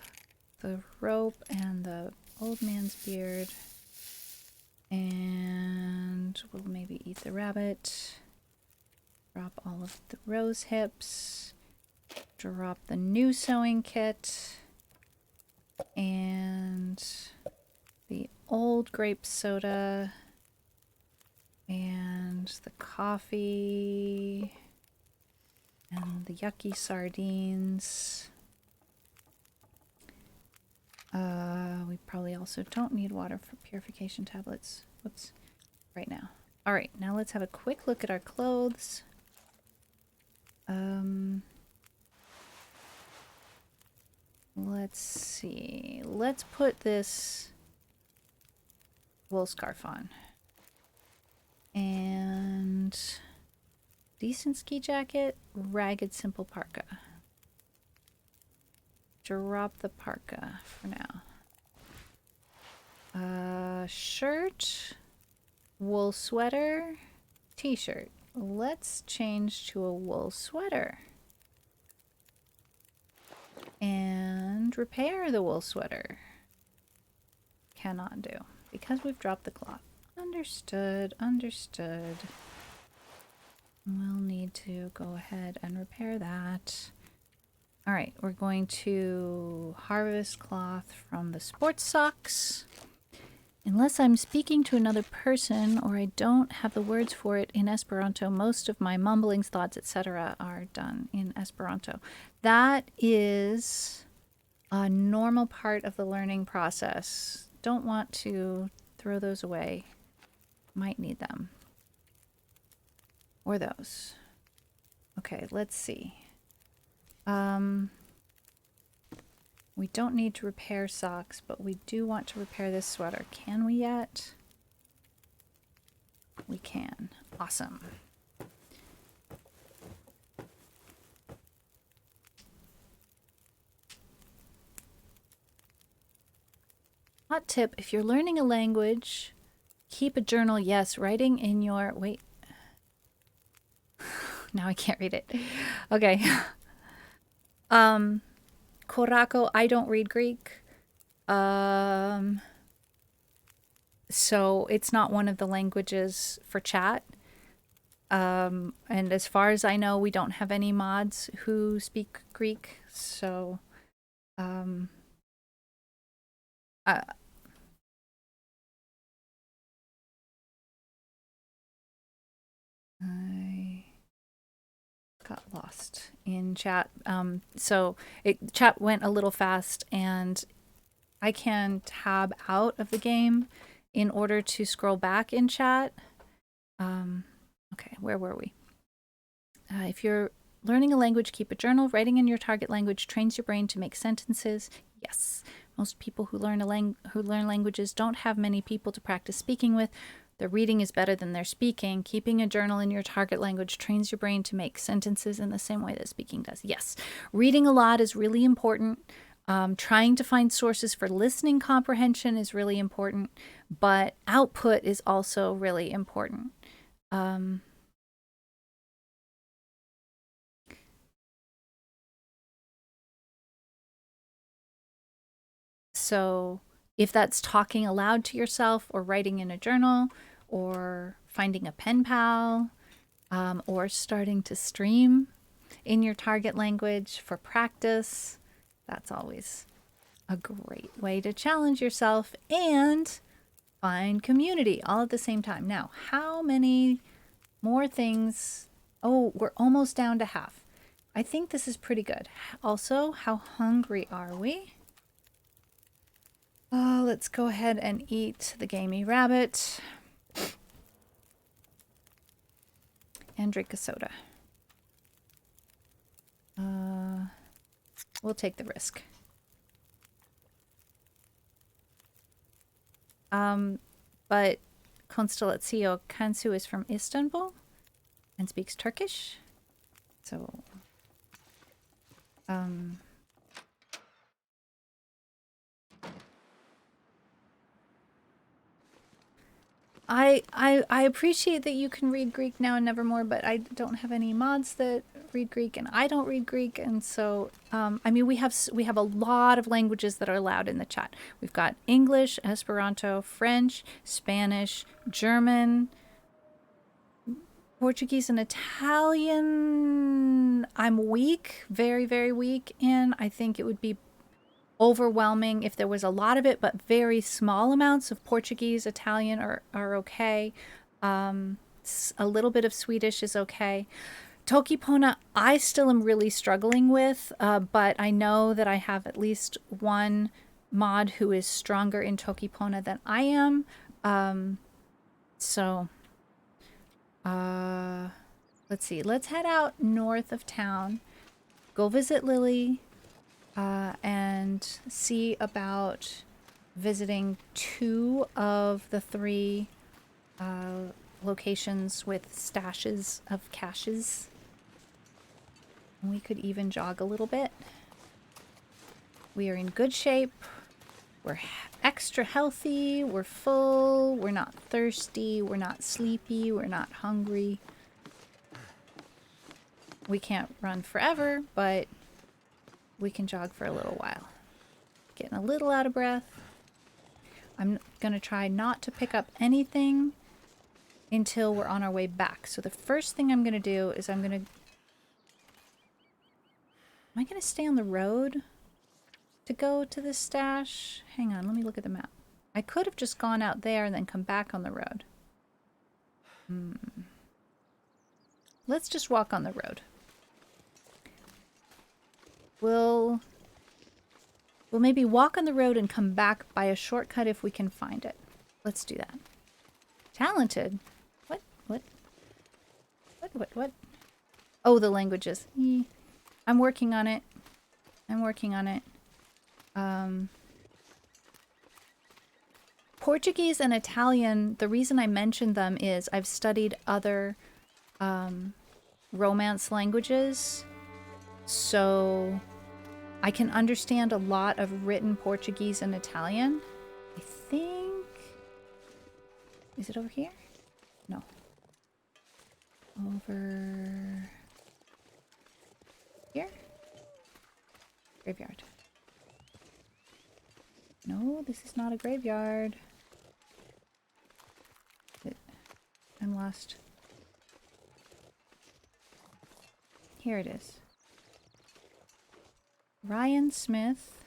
the rope and the old man's beard. And we'll maybe eat the rabbit. Drop all of the rose hips. Drop the new sewing kit. And the old grape soda. And the coffee. And the yucky sardines. We probably also don't need water for purification tablets. Whoops. Right now. Alright, now let's have a quick look at our clothes. Let's see. Let's put this wool scarf on. And decent ski jacket, ragged simple parka. Drop the parka for now. Shirt, wool sweater, t-shirt. Let's change to a wool sweater. And repair the wool sweater. Cannot do, because we've dropped the cloth. Understood, understood. We'll need to go ahead and repair that. All right, we're going to harvest cloth from the sports socks. Unless I'm speaking to another person or I don't have the words for it in Esperanto, most of my mumblings, thoughts, etc. are done in Esperanto. That is a normal part of the learning process. Don't want to throw those away. Might need them. Or those. Okay, let's see. We don't need to repair socks, but we do want to repair this sweater. Can we yet? We can. Awesome. Hot tip, if you're learning a language, keep a journal. Yes, writing in your... Wait. Now I can't read it. Okay. Korako, I don't read Greek. So it's not one of the languages for chat. And as far as I know, we don't have any mods who speak Greek. So, I got lost in chat. So chat went a little fast, and I can tab out of the game in order to scroll back in chat. Okay, where were we? If you're learning a language, keep a journal. Writing in your target language trains your brain to make sentences. Yes, most people who learn languages don't have many people to practice speaking with. Their reading is better than their speaking. Keeping a journal in your target language trains your brain to make sentences in the same way that speaking does. Yes, reading a lot is really important. Trying to find sources for listening comprehension is really important, but output is also really important. So if that's talking aloud to yourself or writing in a journal or finding a pen pal, or starting to stream in your target language for practice, that's always a great way to challenge yourself and find community all at the same time. Now, how many more things? Oh, we're almost down to half. I think this is pretty good. Also, how hungry are we? Let's go ahead and eat the gamey rabbit and drink a soda. We'll take the risk. But Constellatio Kansu is from Istanbul and speaks Turkish. So, I appreciate that you can read Greek now and nevermore, but I don't have any mods that read Greek, and I don't read Greek, and so I mean we have a lot of languages that are allowed in the chat. We've got English, Esperanto, French, Spanish, German, Portuguese, and Italian. I'm weak, very, very weak in. I think it would be overwhelming if there was a lot of it, but very small amounts of Portuguese, Italian are okay. A little bit of Swedish is okay. Tokipona, I still am really struggling with, but I know that I have at least one mod who is stronger in Tokipona than I am. Let's see. Let's head out north of town, go visit Lily, and see about visiting 2 of the 3 locations with stashes of caches. We could even jog a little bit. We are in good shape. We're extra healthy. We're full. We're not thirsty. We're not sleepy. We're not hungry. We can't run forever, but we can jog for a little while. Getting a little out of breath. I'm going to try not to pick up anything until we're on our way back. So the first thing I'm going to do is am I going to stay on the road to go to this stash? Hang on, let me look at the map. I could have just gone out there and then come back on the road. Let's just walk on the road. We'll maybe walk on the road and come back by a shortcut if we can find it. Let's do that. Talented? What? Oh, the languages. I'm working on it. Portuguese and Italian, the reason I mentioned them is I've studied other Romance languages, so I can understand a lot of written Portuguese and Italian. I think... Is it over here? No. Over... here? Graveyard. No, this is not a graveyard. I'm lost. Here it is. Ryan Smith.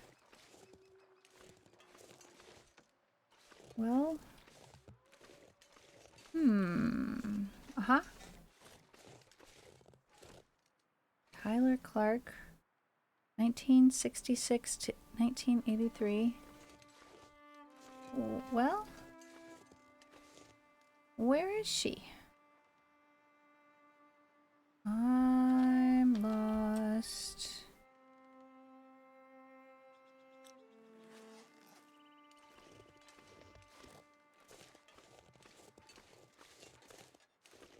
Well. Tyler Clark. 1966 to 1983. Well. Where is she? I'm lost.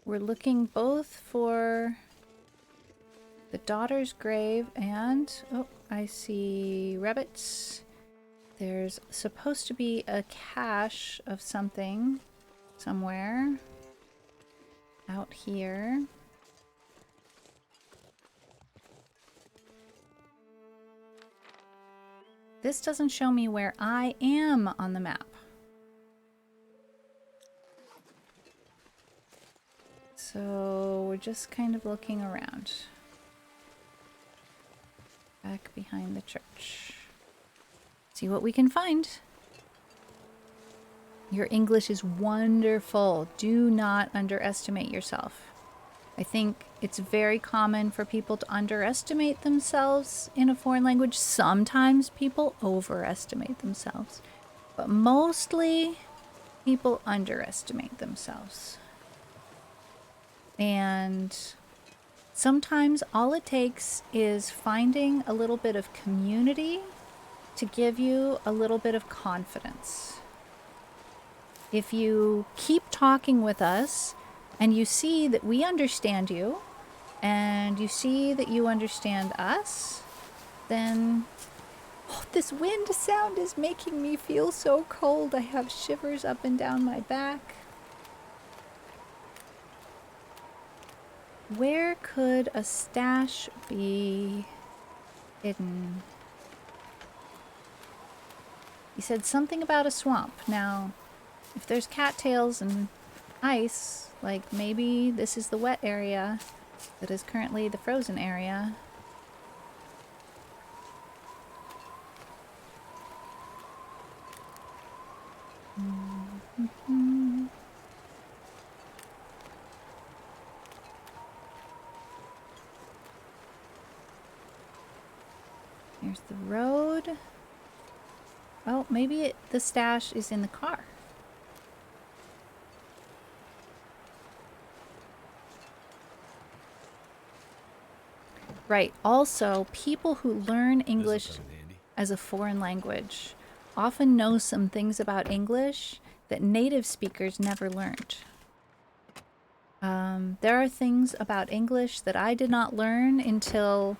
We're looking both for the daughter's grave and... Oh, I see rabbits. There's supposed to be a cache of something somewhere out here. This doesn't show me where I am on the map. So we're just kind of looking around. Back behind the church. See what we can find. Your English is wonderful. Do not underestimate yourself. I think it's very common for people to underestimate themselves in a foreign language. Sometimes people overestimate themselves, but mostly people underestimate themselves. And sometimes all it takes is finding a little bit of community to give you a little bit of confidence. If you keep talking with us and you see that we understand you and you see that you understand us, then this wind sound is making me feel so cold. I have shivers up and down my back. Where could a stash be hidden? He said something about a swamp. Now, if there's cattails and ice, like maybe this is the wet area that is currently the frozen area. Here's the road. Oh, maybe the stash is in the car. Right. Also, people who learn English as a foreign language often know some things about English that native speakers never learned. There are things about English that I did not learn until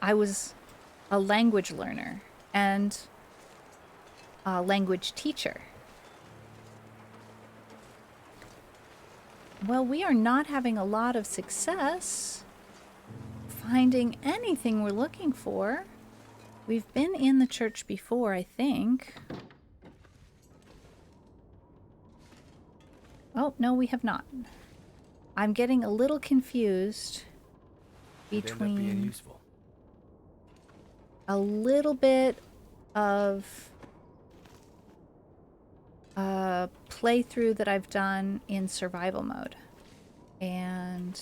I was a language learner and a language teacher. Well, we are not having a lot of success finding anything we're looking for. We've been in the church before, I think. Oh, no, we have not. I'm getting a little confused between a little bit of playthrough that I've done in survival mode and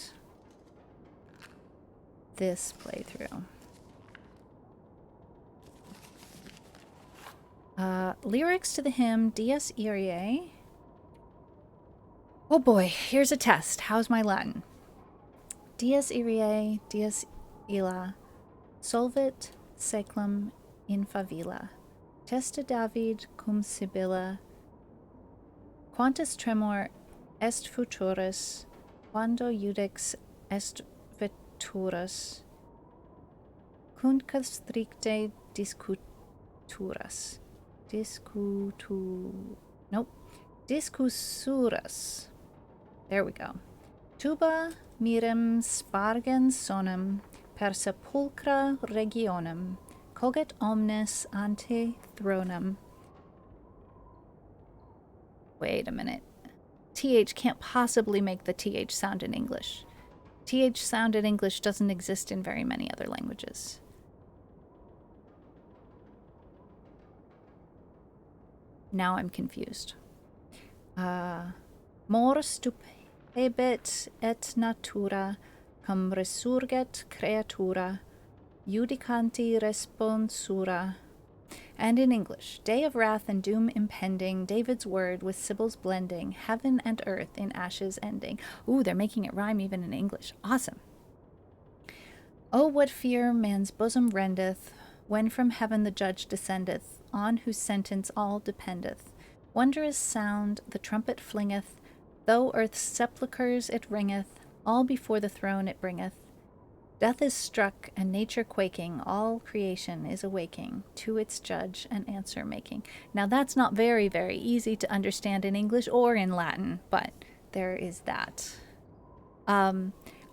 this playthrough. Lyrics to the hymn Dies Irae. Oh boy, here's a test. How's my Latin? Dies Irae, dies illa, solvit seclum in favilla. Testa David cum Sibylla. Quantus tremor est futurus, quando judex est veturus, cuncus stricte discuturas. Discusurus. There we go. Tuba mirem spargens sonum per sepulchra regionum, coget omnes ante thronum. Wait a minute. TH can't possibly make the TH sound in English. TH sound in English doesn't exist in very many other languages. Now I'm confused. Mor stupebit et natura, cum resurget creatura, judicanti responsura. And in English, day of wrath and doom impending, David's word with Sibyl's blending, heaven and earth in ashes ending. Ooh, they're making it rhyme even in English. Awesome. Oh, what fear man's bosom rendeth, when from heaven the judge descendeth, on whose sentence all dependeth. Wondrous sound the trumpet flingeth, though earth's sepulchres it ringeth, all before the throne it bringeth. Death is struck, and nature quaking, all creation is awaking, to its judge and answer making. Now that's not very, very easy to understand in English or in Latin, but there is that.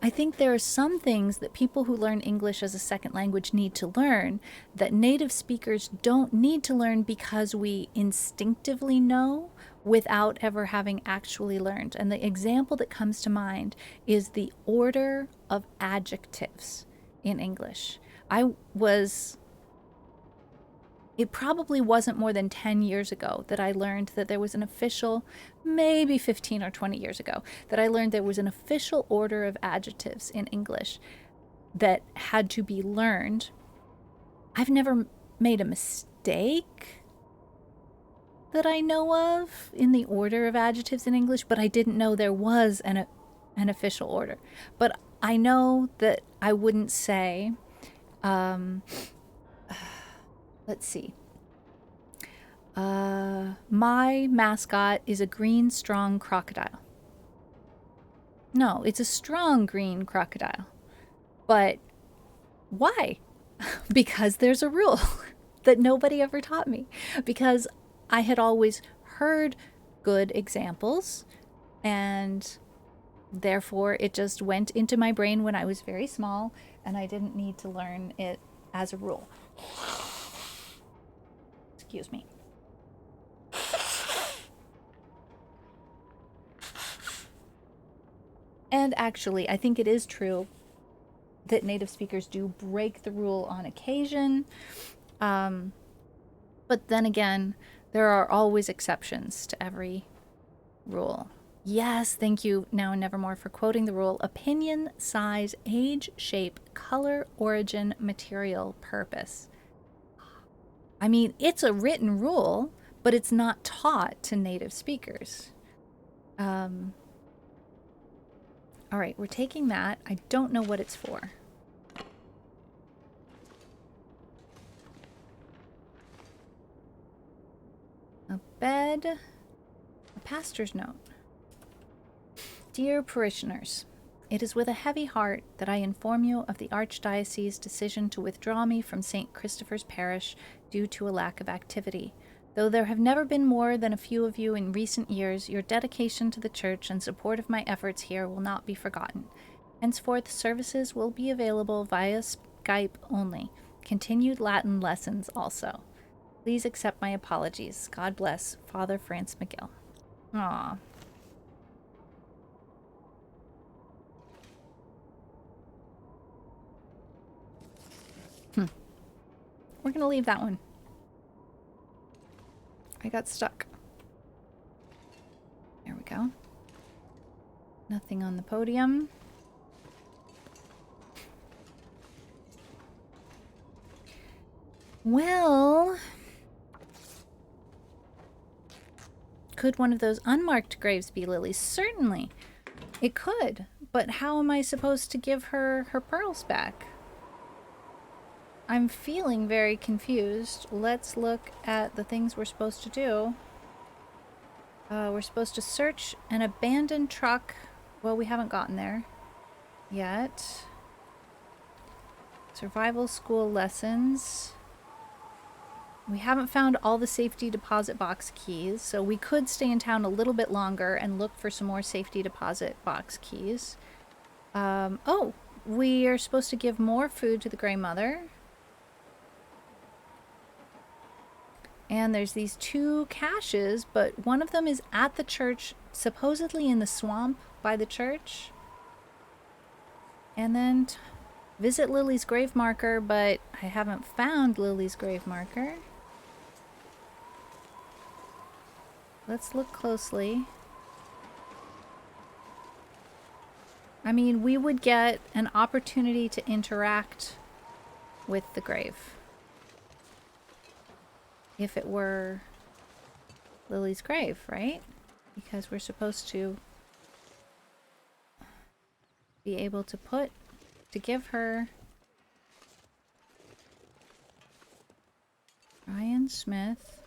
I think there are some things that people who learn English as a second language need to learn that native speakers don't need to learn because we instinctively know without ever having actually learned. And the example that comes to mind is the order of adjectives in English. It probably wasn't more than 10 years ago that I learned that there was an official, maybe 15 or 20 years ago, that I learned there was an official order of adjectives in English that had to be learned. I've never made a mistake that I know of in the order of adjectives in English, but I didn't know there was an official order. But I know that I wouldn't say, let's see. My mascot is a green, strong crocodile. No, it's a strong green crocodile. But why? Because there's a rule that nobody ever taught me. Because I had always heard good examples, and therefore it just went into my brain when I was very small, and I didn't need to learn it as a rule. Excuse me. And actually, I think it is true that native speakers do break the rule on occasion. But then again, there are always exceptions to every rule. Yes, thank you now and nevermore for quoting the rule. Opinion, size, age, shape, color, origin, material, purpose. I mean, it's a written rule, but it's not taught to native speakers. All right, we're taking that. I don't know what it's for. A bed, a pastor's note. Dear parishioners, it is with a heavy heart that I inform you of the Archdiocese's decision to withdraw me from St. Christopher's Parish due to a lack of activity. Though there have never been more than a few of you in recent years, your dedication to the Church and support of my efforts here will not be forgotten. Henceforth, services will be available via Skype only. Continued Latin lessons also. Please accept my apologies. God bless, Father France McGill. Aw. We're gonna leave that one. I got stuck. There we go. Nothing on the podium. Well, could one of those unmarked graves be Lily's? Certainly, it could. But how am I supposed to give her her pearls back? I'm feeling very confused. Let's look at the things we're supposed to do. We're supposed to search an abandoned truck. Well, we haven't gotten there yet. Survival school lessons. We haven't found all the safety deposit box keys, so we could stay in town a little bit longer and look for some more safety deposit box keys. Oh, we are supposed to give more food to the Grey Mother. And there's these two caches, but one of them is at the church, supposedly in the swamp by the church. And then visit Lily's grave marker, but I haven't found Lily's grave marker. Let's look closely. I mean, we would get an opportunity to interact with the grave if it were Lily's grave, right? Because we're supposed to be able to give her Ryan Smith.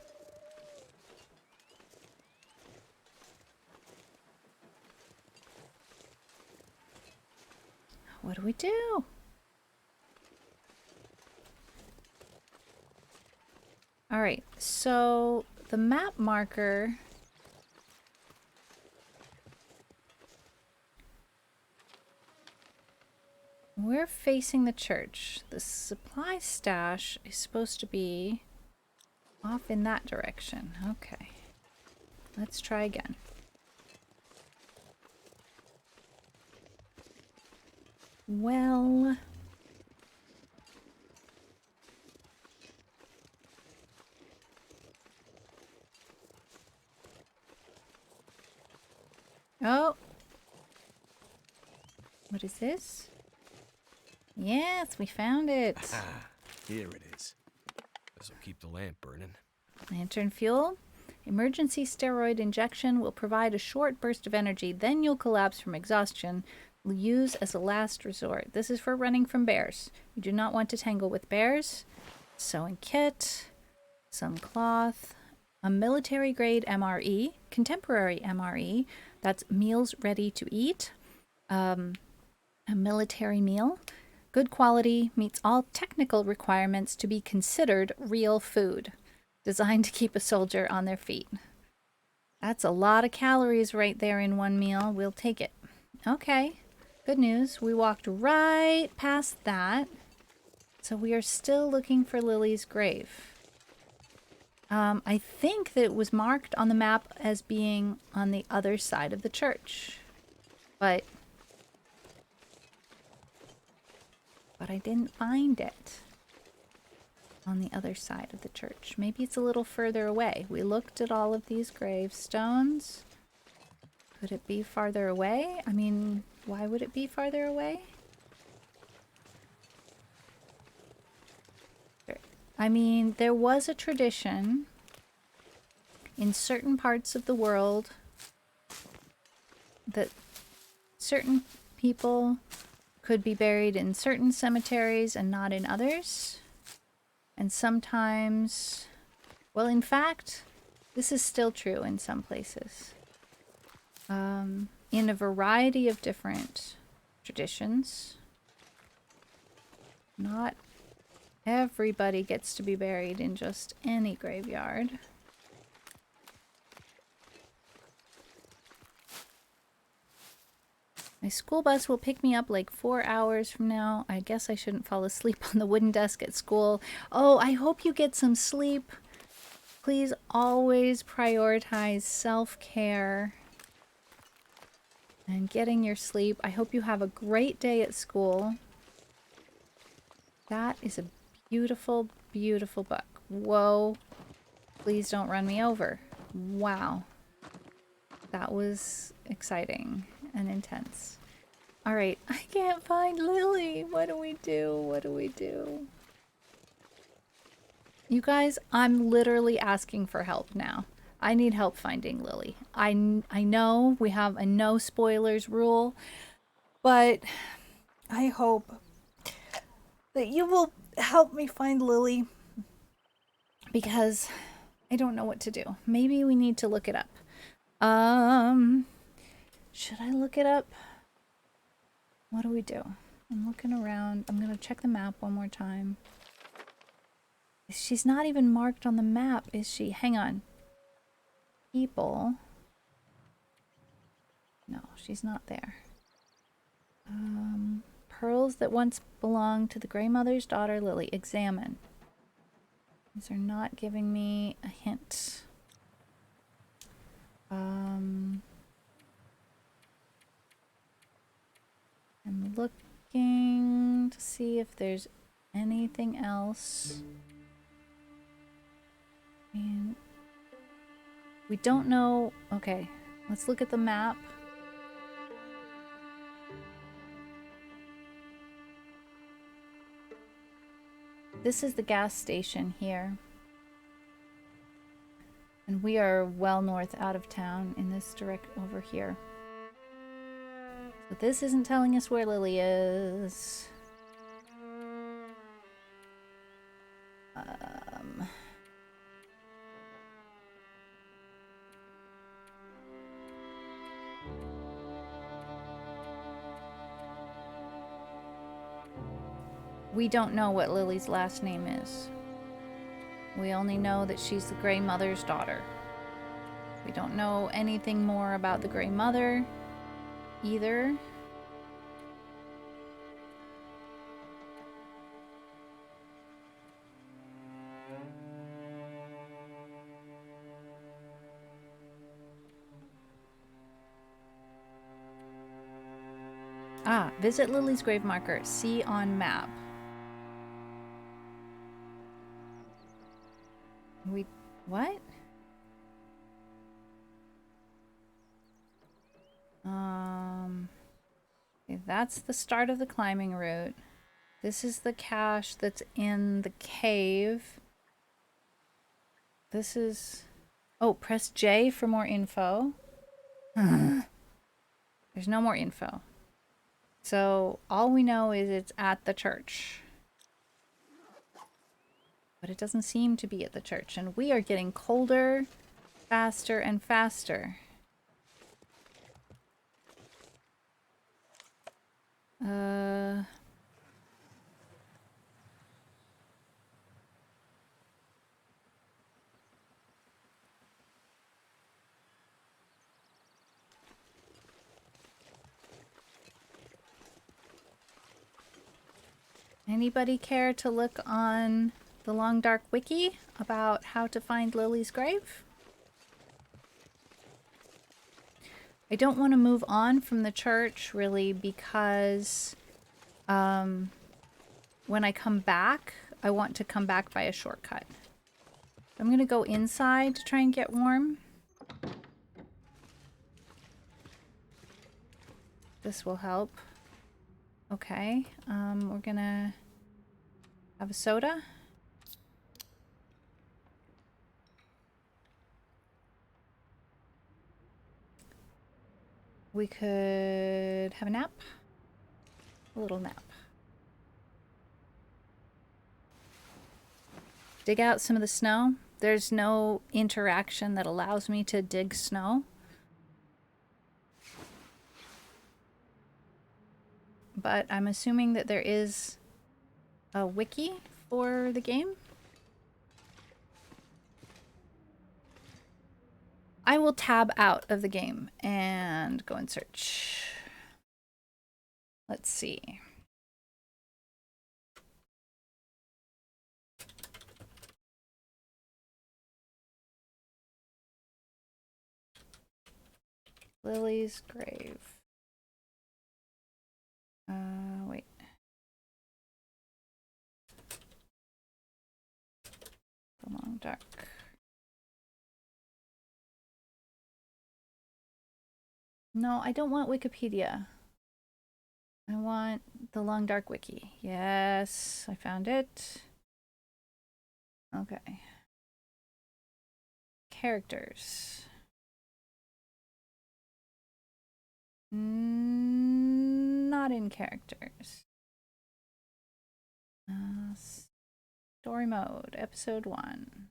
What do we do? All right, so the map marker We're facing the church. The supply stash is supposed to be off in that direction. Okay. Let's try again. Well... Oh! What is this? Yes, we found it! Ah, here it is. This'll keep the lamp burning. Lantern fuel. Emergency steroid injection will provide a short burst of energy, then you'll collapse from exhaustion. Use as a last resort. This is for running from bears. You do not want to tangle with bears. Sewing kit. Some cloth. A military grade MRE. Contemporary MRE. That's meals ready to eat. A military meal. Good quality, meets all technical requirements to be considered real food. Designed to keep a soldier on their feet. That's a lot of calories right there in one meal. We'll take it. Okay, good news. We walked right past that. So we are still looking for Lily's grave. I think that it was marked on the map as being on the other side of the church. But I didn't find it on the other side of the church. Maybe it's a little further away. We looked at all of these gravestones. Could it be farther away? I mean, why would it be farther away? I mean, there was a tradition in certain parts of the world that certain people could be buried in certain cemeteries and not in others. And sometimes, well, in fact, this is still true in some places. In a variety of different traditions. Not everybody gets to be buried in just any graveyard. My school bus will pick me up like 4 hours from now. I guess I shouldn't fall asleep on the wooden desk at school. Oh, I hope you get some sleep. Please always prioritize self-care and getting your sleep. I hope you have a great day at school. That is a beautiful, beautiful book. Whoa. Please don't run me over. Wow. That was exciting and intense. All right, I can't find Lily. What do we do? What do we do? You guys, I'm literally asking for help now. I need help finding Lily. I know we have a no spoilers rule, but I hope that you will help me find Lily because I don't know what to do. Maybe we need to look it up. Should I look it up? What do we do? I'm looking around. I'm gonna check the map one more time. She's not even marked on the map, is she? Hang on. People. No, she's not there. Pearls that once belonged to the Grey Mother's daughter, Lily. Examine. These are not giving me a hint. I'm looking to see if there's anything else. And we don't know. Okay, let's look at the map. This is the gas station here. And we are well north out of town in this direct over here. So this isn't telling us where Lily is. We don't know what Lily's last name is. We only know that she's the Grey Mother's daughter. We don't know anything more about the Grey Mother either. Ah, visit Lily's grave marker. See on map. What? Okay, that's the start of the climbing route. This is the cache that's in the cave. This is... Oh, press J for more info. There's no more info. So all we know is it's at the church. But it doesn't seem to be at the church. And we are getting colder, faster, and faster. Anybody care to look on the Long Dark Wiki about how to find Lily's grave? I don't want to move on from the church, really, because when I come back, I want to come back by a shortcut. I'm going to go inside to try and get warm. This will help. Okay, we're going to have a soda. We could have a nap. A little nap. Dig out some of the snow. There's no interaction that allows me to dig snow. But I'm assuming that there is a wiki for the game. I will tab out of the game and go and search. Let's see. Lily's grave. Wait. The Long Dark. No, I don't want Wikipedia. I want the Long Dark Wiki. Yes, I found it. Okay. Characters. Not in characters. Story mode, episode 1.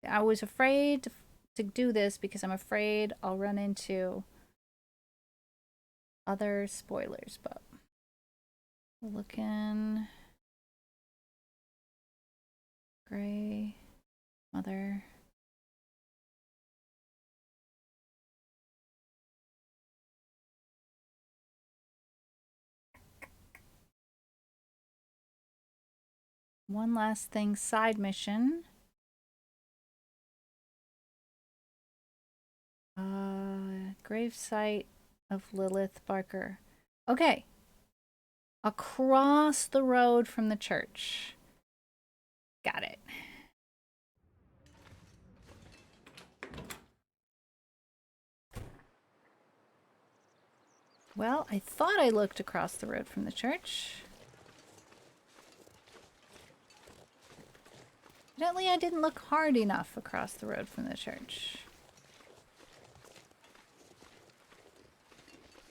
I was afraid to do this because I'm afraid I'll run into other spoilers, but looking gray mother. One last thing, side mission. Grave site of Lilith Barker. Okay. Across the road from the church. Got it. Well, I thought I looked across the road from the church. Evidently, I didn't look hard enough across the road from the church.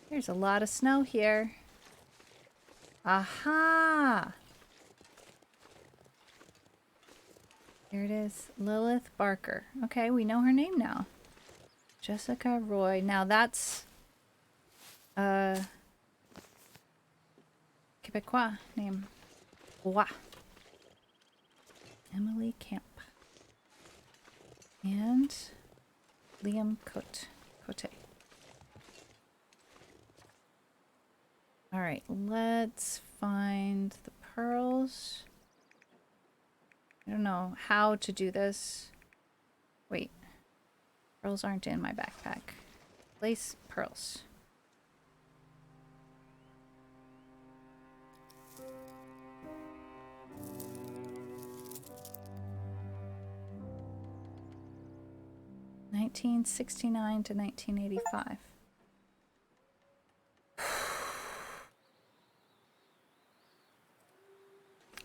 There's a lot of snow here. Aha! Here it is. Lilith Barker. Okay, we know her name now. Jessica Roy. Now that's Quebecois name. Wow. Emily Camp. And Liam Cote. Alright, let's find the pearls. I don't know how to do this. Wait. Pearls aren't in my backpack. Place pearls. 1969 to 1985.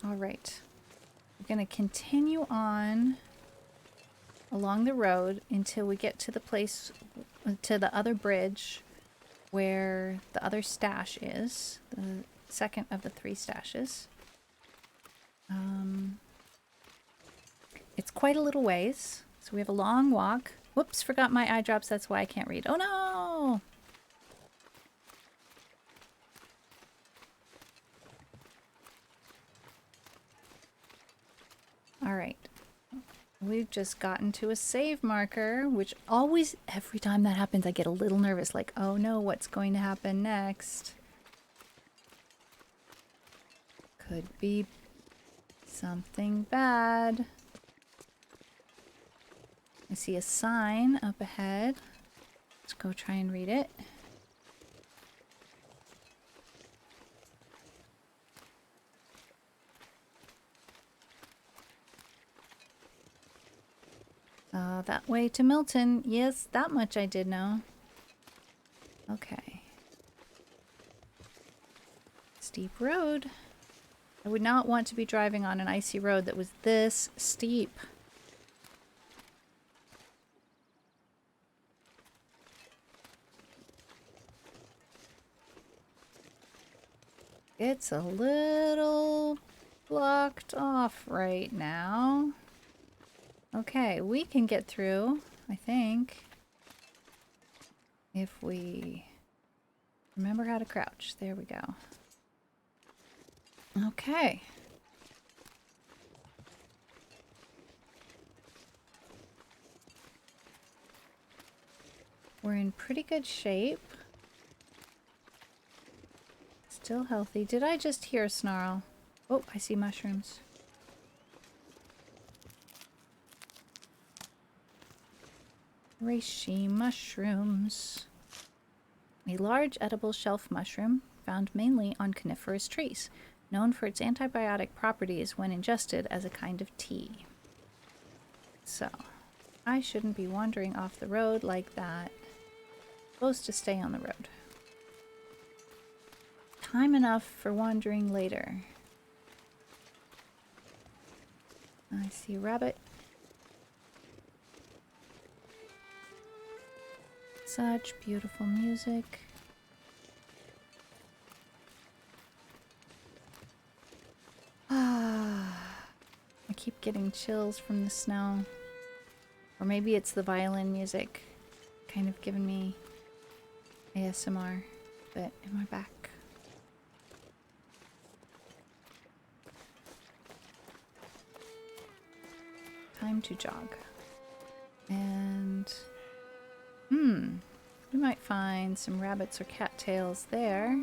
All right. We're going to continue on along the road until we get to the place, to the other bridge where the other stash is, the second of the 3 stashes. It's quite a little ways, so we have a long walk. Whoops, forgot my eye drops, that's why I can't read. Oh no! All right. We've just gotten to a save marker, which always, every time that happens, I get a little nervous, like, oh no, what's going to happen next? Could be something bad. I see a sign up ahead. Let's go try and read it. That way to Milton. Yes, that much I did know. Okay. Steep road. I would not want to be driving on an icy road that was this steep. It's a little blocked off right now. Okay, we can get through, I think, if we remember how to crouch. There we go. Okay. We're in pretty good shape. Still healthy. Did I just hear a snarl? Oh, I see mushrooms. Reishi mushrooms. A large edible shelf mushroom found mainly on coniferous trees, known for its antibiotic properties when ingested as a kind of tea. So, I shouldn't be wandering off the road like that. Supposed to stay on the road. Time enough for wandering later. I see a rabbit. Such beautiful music. Ah, I keep getting chills from the snow. Or maybe it's the violin music kind of giving me ASMR, but in my back. Time to jog. And we might find some rabbits or cattails there.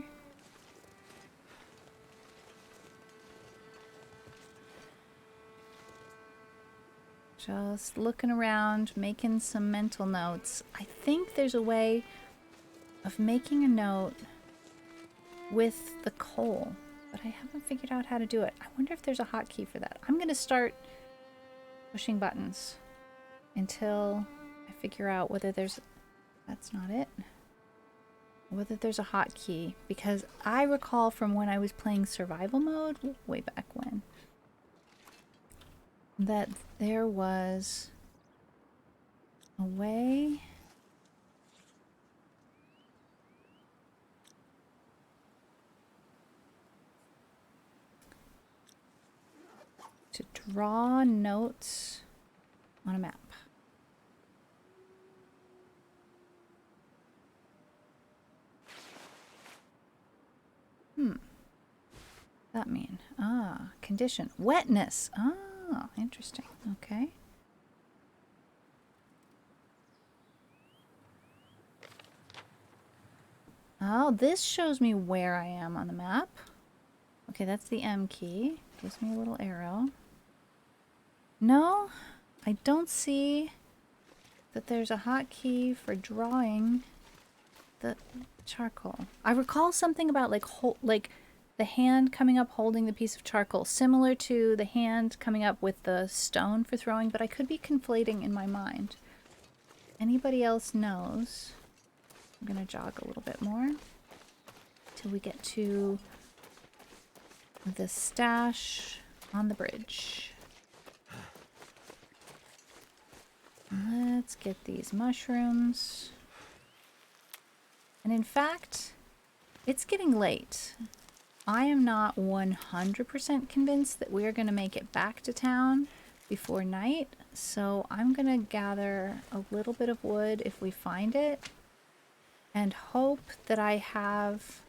Just looking around, making some mental notes. I think there's a way of making a note with the coal, but I haven't figured out how to do it. I wonder if there's a hotkey for that. I'm gonna start pushing buttons until I figure out whether there's... That's not it. Whether there's a hotkey, because I recall from when I was playing survival mode, way back when, that there was a way to draw notes on a map. That mean? Condition. Wetness. Interesting. Okay. Oh, this shows me where I am on the map. Okay, that's the M key. Gives me a little arrow. No, I don't see that there's a hotkey for drawing the charcoal. I recall something about like the hand coming up holding the piece of charcoal, similar to the hand coming up with the stone for throwing, but I could be conflating in my mind. anybody else knows, I'm gonna jog a little bit more till we get to the stash on the bridge. Let's get these mushrooms. And in fact, it's getting late. I am not 100% convinced that we're going to make it back to town before night, so I'm going to gather a little bit of wood if we find it and hope that I have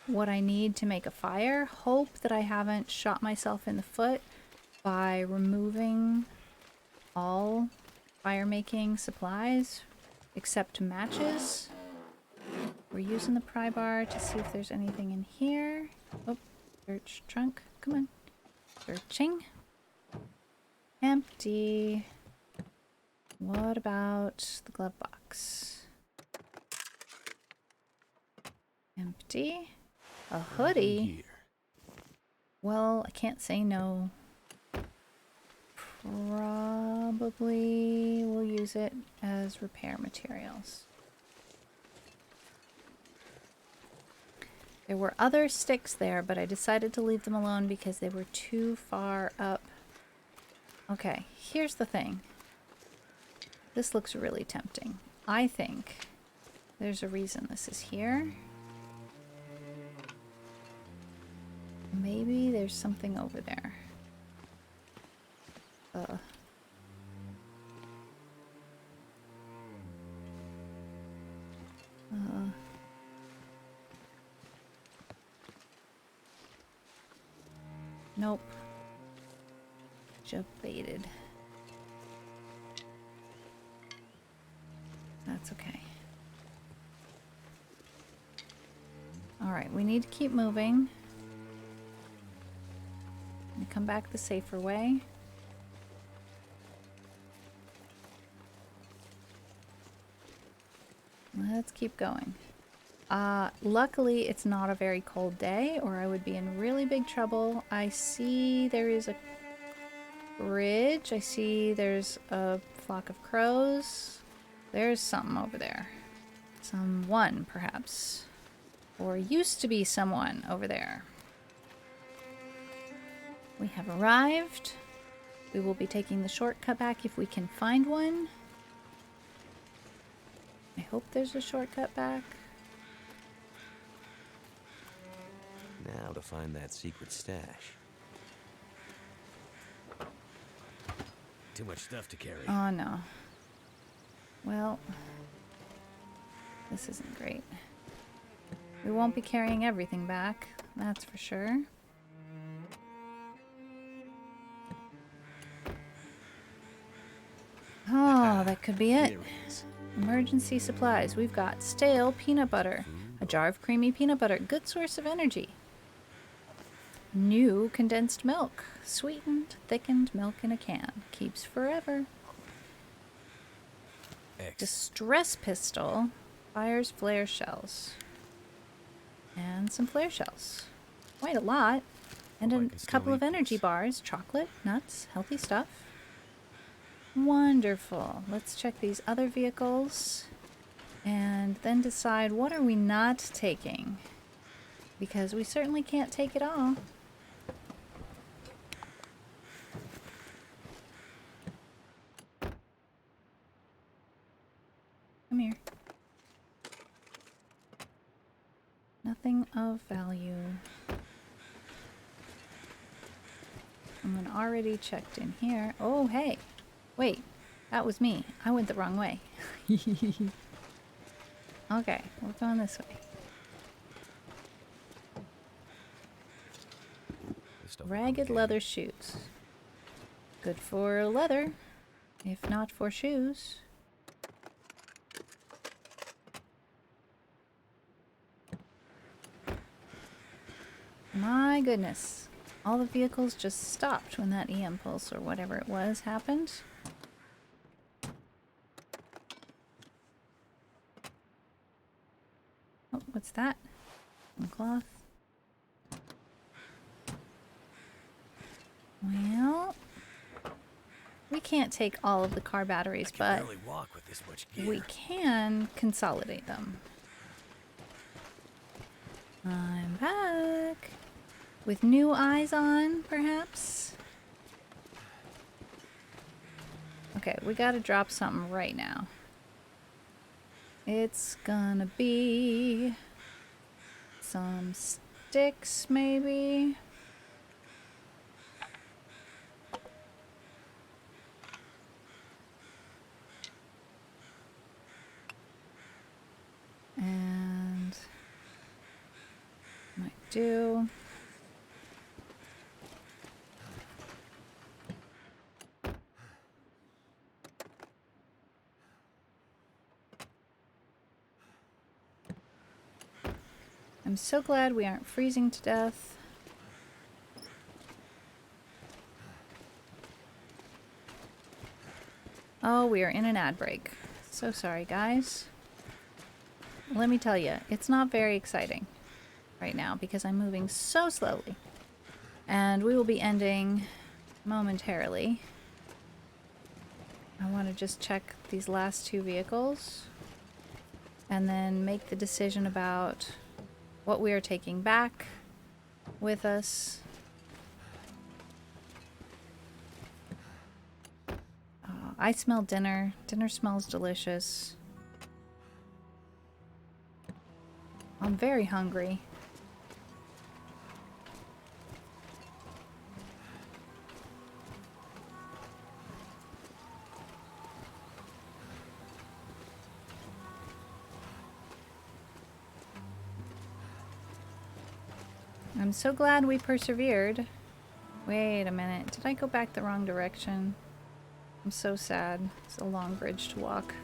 what I need to make a fire. Hope that I haven't shot myself in the foot by removing all fire-making supplies except matches. We're using the pry bar to see if there's anything in here. Oh, search trunk. Come on. Searching. Empty. What about the glove box? Empty. A hoodie. Well, I can't say no. Probably will use it as repair materials. There were other sticks there, but I decided to leave them alone because they were too far up. Okay, here's the thing. This looks really tempting. I think there's a reason this is here. Maybe there's something over there. Nope. Debated. That's okay. Alright, we need to keep moving. And come back the safer way. Let's keep going. Luckily, it's not a very cold day, or I would be in really big trouble. I see there is a bridge. I see there's a flock of crows. There's something over there. Someone, perhaps. Or used to be someone over there. We have arrived. We will be taking the shortcut back if we can find one. I hope there's a shortcut back. Now to find that secret stash. Too much stuff to carry. Oh no. Well, this isn't great. We won't be carrying everything back, that's for sure. Oh, that could be it. Here it is. Emergency supplies. We've got stale peanut butter, a jar of creamy peanut butter, good source of energy. New condensed milk, sweetened, thickened milk in a can, keeps forever. Distress pistol, fires flare shells. And some flare shells. Quite a lot. And a couple of energy bars, chocolate, nuts, healthy stuff. Wonderful. Let's check these other vehicles and then decide what are we not taking. Because we certainly can't take it all. Come here. Nothing of value. Someone already checked in here. Oh, hey. Wait, that was me. I went the wrong way. Okay, we're going this way. Ragged leather shoes. Good for leather, if not for shoes. My goodness. All the vehicles just stopped when that EM pulse or whatever it was happened. Oh, what's that? Some cloth. Well, we can't take all of the car batteries, but barely walk with this much gear. we can consolidate them. I'm back. With new eyes on, perhaps? Okay, we gotta drop something right now. It's gonna be some sticks, maybe? And might do. I'm so glad we aren't freezing to death. Oh, we are in an ad break. So sorry, guys. Let me tell you, it's not very exciting right now because I'm moving so slowly. And we will be ending momentarily. I want to just check these last two vehicles and then make the decision about what we are taking back with us. I smell dinner. Dinner smells delicious. I'm very hungry. I'm so glad we persevered. Wait a minute. Did I go back the wrong direction? I'm so sad. It's a long bridge to walk.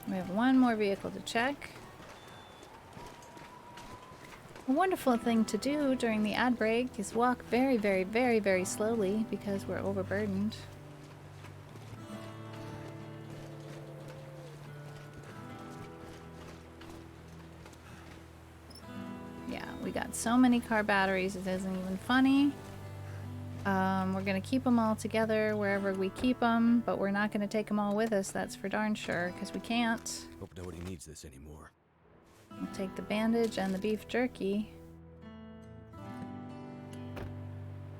We have one more vehicle to check. A wonderful thing to do during the ad break is walk very, very, very, very slowly because we're overburdened. Yeah, we got so many car batteries it isn't even funny. We're gonna keep them all together wherever we keep them, but we're not gonna take them all with us, that's for darn sure, because we can't. Hope nobody needs this anymore. We'll take the bandage and the beef jerky.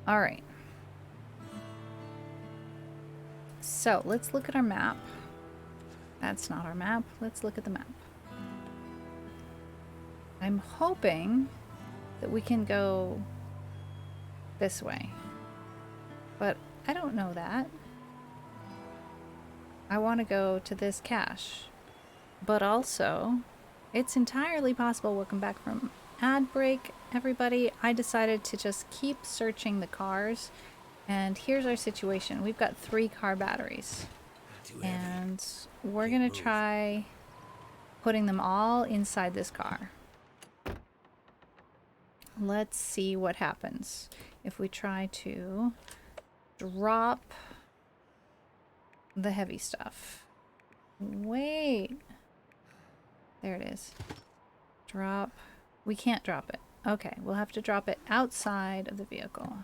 Alright. So, let's look at our map. That's not our map. Let's look at the map. I'm hoping that we can go this way. But I don't know that. I want to go to this cache. But also, it's entirely possible. Welcome back from ad break, everybody. I decided to just keep searching the cars. And here's our situation. We've got 3 car batteries. And we're going to try putting them all inside this car. Let's see what happens if we try to drop the heavy stuff. Wait. There it is. Drop. We can't drop it. Okay, we'll have to drop it outside of the vehicle.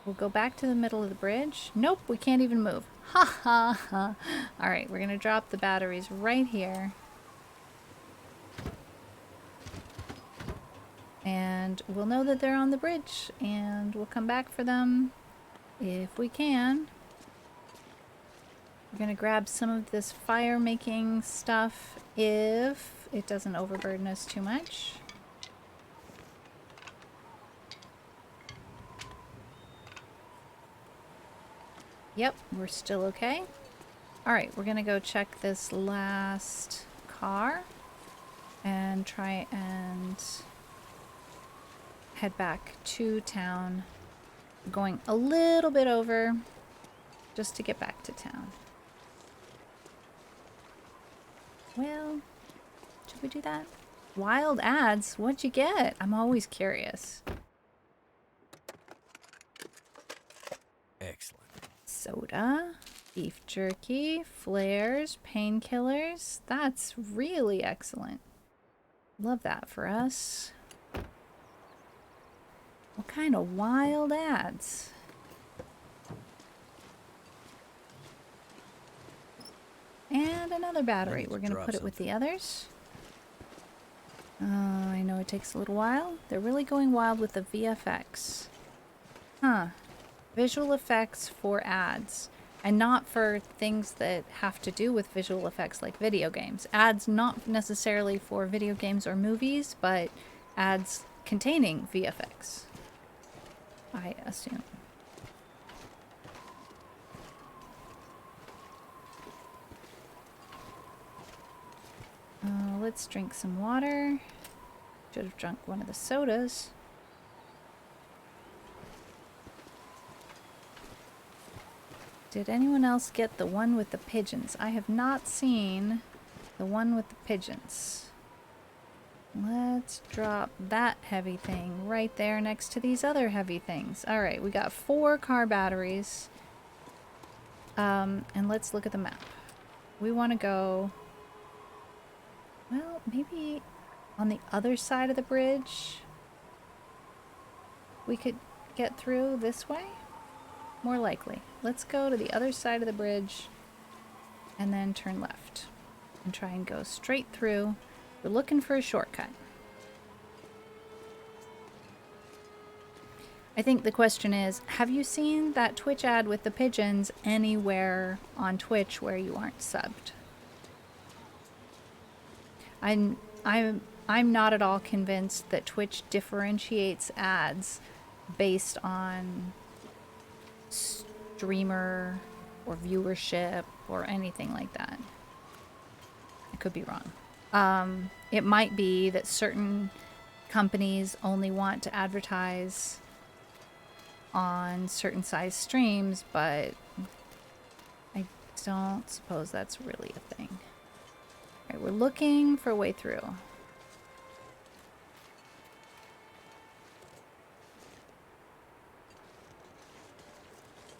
We'll go back to the middle of the bridge. Nope, we can't even move. Ha ha ha. Alright, we're gonna drop the batteries right here. And we'll know that they're on the bridge, and we'll come back for them if we can. We're gonna grab some of this fire making stuff if it doesn't overburden us too much. Yep, we're still okay. Alright, we're gonna go check this last car and try and head back to town. Going a little bit over just to get back to town. Well, should we do that? Wild ads? What'd you get? I'm always curious. Excellent. Soda, beef jerky, flares, painkillers. That's really excellent. Love that for us. What kind of wild ads? And another battery. We're going to put it with the others. I know it takes a little while. They're really going wild with the VFX. Huh. Visual effects for ads. And not for things that have to do with visual effects like video games. Ads not necessarily for video games or movies, but ads containing VFX, I assume. Let's drink some water. Should have drunk one of the sodas. Did anyone else get the one with the pigeons? I have not seen the one with the pigeons. Let's drop that heavy thing right there next to these other heavy things. Alright, we got 4 car batteries. And let's look at the map. We want to go... Well, maybe on the other side of the bridge we could get through this way? More likely. Let's go to the other side of the bridge and then turn left and try and go straight through. We're looking for a shortcut. I think the question is, have you seen that Twitch ad with the pigeons anywhere on Twitch where you aren't subbed? I'm not at all convinced that Twitch differentiates ads based on streamer or viewership or anything like that. I could be wrong. It might be that certain companies only want to advertise on certain size streams, but I don't suppose that's really a thing. Alright, we're looking for a way through.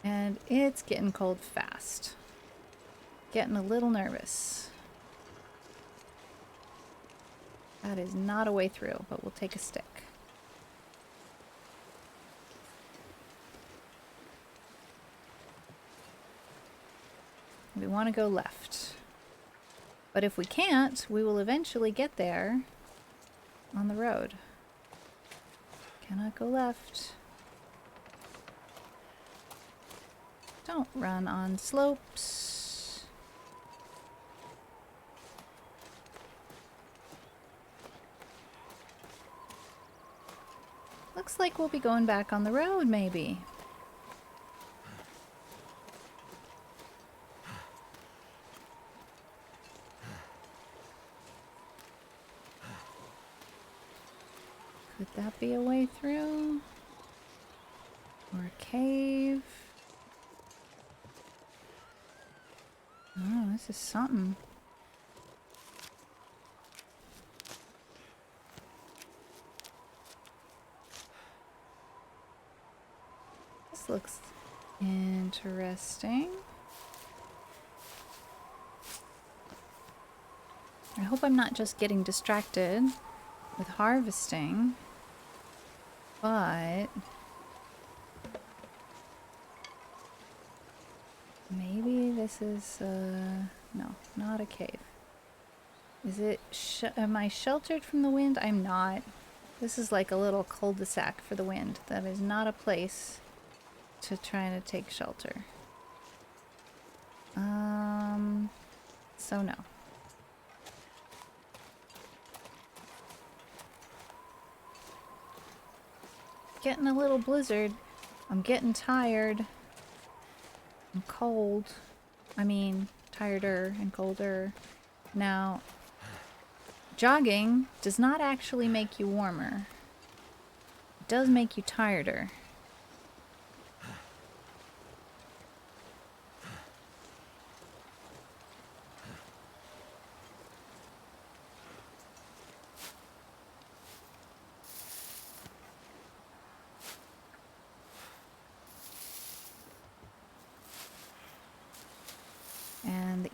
And it's getting cold fast. Getting a little nervous. That is not a way through, but we'll take a stick. We want to go left. But if we can't, we will eventually get there on the road. Cannot go left. Don't run on slopes. Looks like we'll be going back on the road, maybe. Could that be a way through? Or a cave? Oh, this is something. This looks interesting. I hope I'm not just getting distracted with harvesting, but maybe this is, no, not a cave. Is it, am I sheltered from the wind? I'm not. This is like a little cul-de-sac for the wind. That is not a place to try to take shelter. So no. Getting a little blizzard. I'm getting tired. I'm cold. I mean, tireder and colder. Now, jogging does not actually make you warmer. It does make you tireder.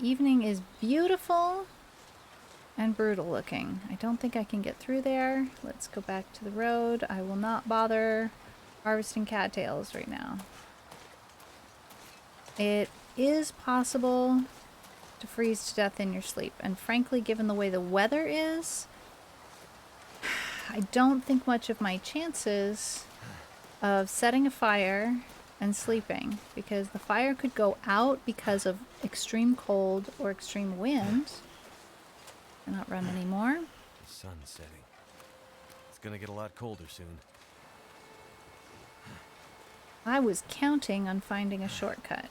evening is beautiful and brutal looking. I don't think I can get through there. Let's go back to the road. I will not bother harvesting cattails right now. It is possible to freeze to death in your sleep, and frankly, given the way the weather is, I don't think much of my chances of setting a fire and sleeping, because the fire could go out because of extreme cold or extreme wind. Cannot run anymore. The sun's setting. It's gonna get a lot colder soon. I was counting on finding a shortcut,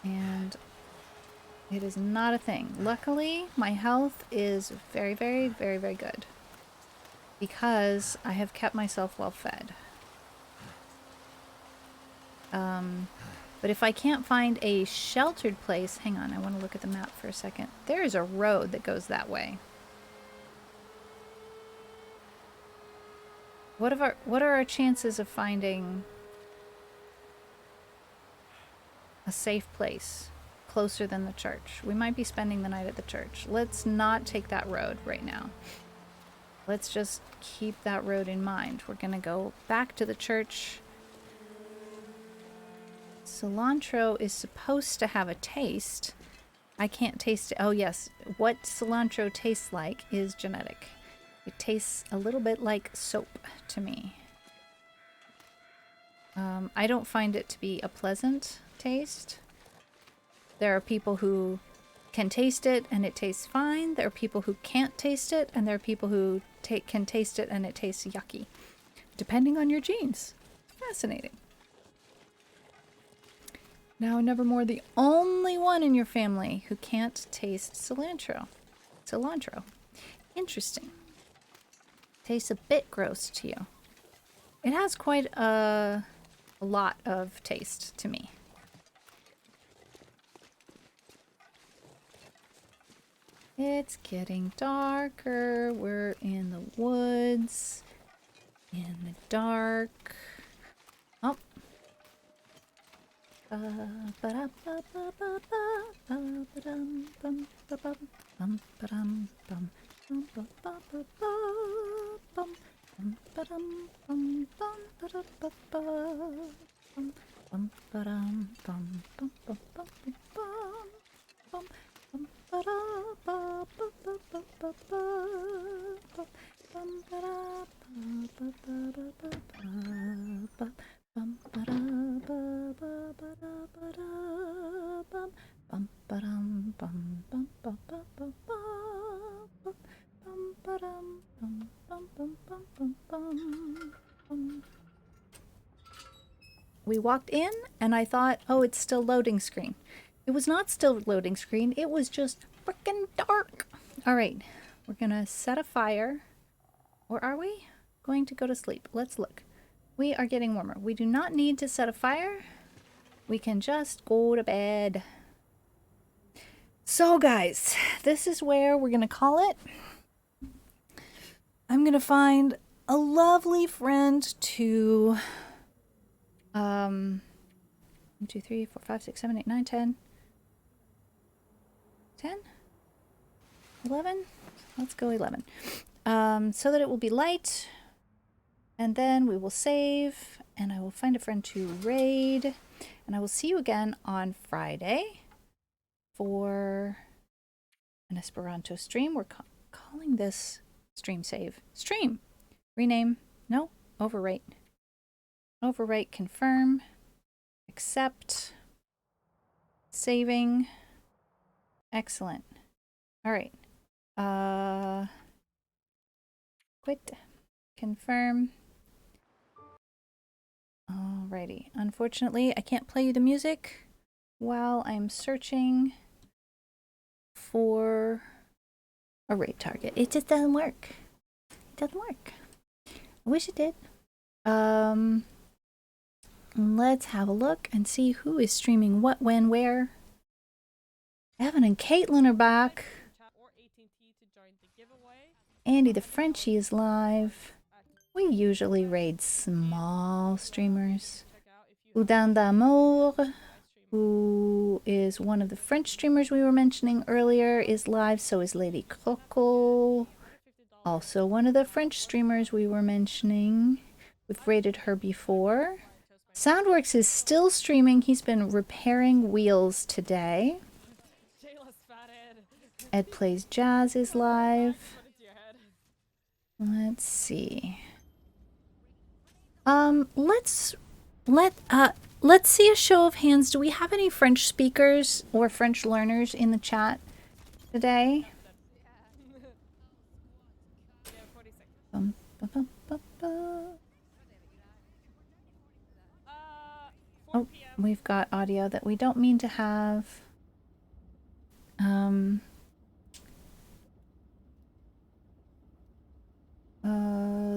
and it is not a thing. Luckily, my health is very, very, very, very good because I have kept myself well fed. But if I can't find a sheltered place, hang on, I want to look at the map for a second. There is a road that goes that way. What are our chances of finding a safe place closer than the church? We might be spending the night at the church. Let's not take that road right now. Let's just keep that road in mind. We're gonna go back to the church. Cilantro is supposed to have a taste. I can't taste it. Oh yes, what cilantro tastes like is genetic. It tastes a little bit like soap to me. I don't find it to be a pleasant taste. There are people who can taste it and it tastes fine. There are people who can't taste it, and there are people who can taste it and it tastes yucky. Depending on your genes. Fascinating. Now, Nevermore, the only one in your family who can't taste cilantro. Cilantro. Interesting. Tastes a bit gross to you. It has quite a lot of taste to me. It's getting darker. We're in the woods. In the dark. Oh. We walked in and I thought, oh, it's still loading screen. It was not still loading screen. It was just freaking dark. All right, we're gonna set a fire. Or are we going to go to sleep? Let's look. We are getting warmer. We do not need to set a fire. We can just go to bed. So guys, this is where we're gonna call it. I'm gonna find a lovely friend to 1, 2, 3, 4, 5, 6, 7, 8, 9, 10. 10? 11? Let's go 11. So that it will be light. And then we will save. And I will find a friend to raid. And I will see you again on Friday for an Esperanto stream. We're calling this stream save. Stream. Rename. No. Overwrite. Overwrite. Confirm. Accept. Saving. Excellent. All right. Quit. Confirm. Alrighty. Unfortunately, I can't play you the music while I'm searching for a raid target. It just doesn't work. It doesn't work. I wish it did. Let's have a look and see who is streaming what, when, where. Evan and Caitlin are back. Andy the Frenchie is live. We usually raid small streamers. Udin d'Amour. who is one of the French streamers we were mentioning earlier, is live. So is Lady Coco. Also one of the French streamers we were mentioning. We've rated her before. Soundworks is still streaming. He's been repairing wheels today. Ed Plays Jazz is live. Let's see. Let's see a show of hands. Do we have any French speakers or French learners in the chat today? Bum, ba, ba, ba, ba. Oh, we've got audio that we don't mean to have.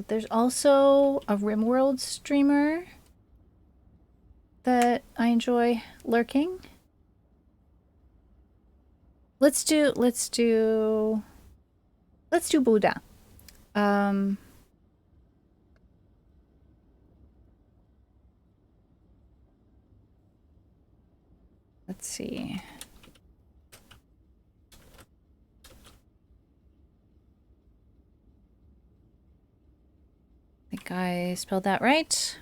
There's also a RimWorld streamer that I enjoy lurking. Let's do Buddha. Let's see. I think I spelled that right.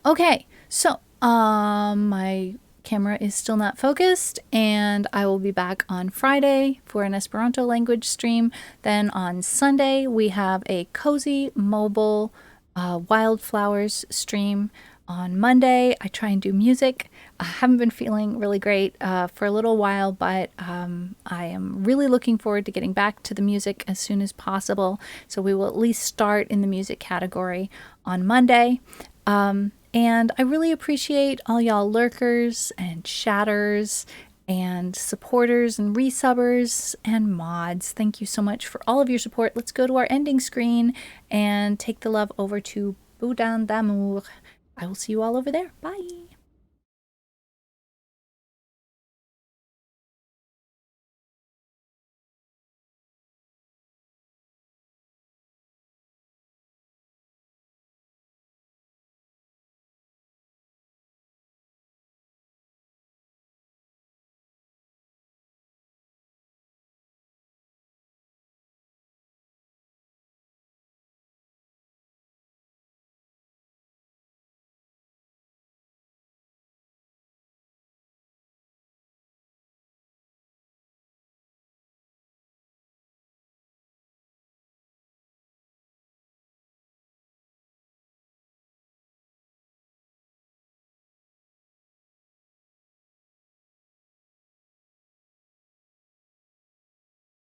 Okay, so my camera is still not focused, and I will be back on Friday for an Esperanto language stream. Then on Sunday we have a cozy mobile wildflowers stream. On Monday I try and do music. I haven't been feeling really great for a little while, but I am really looking forward to getting back to the music as soon as possible. So we will at least start in the music category on Monday. And I really appreciate all y'all lurkers and chatters and supporters and resubbers and mods. Thank you so much for all of your support. Let's go to our ending screen and take the love over to Boudin d'Amour. I will see you all over there. Bye.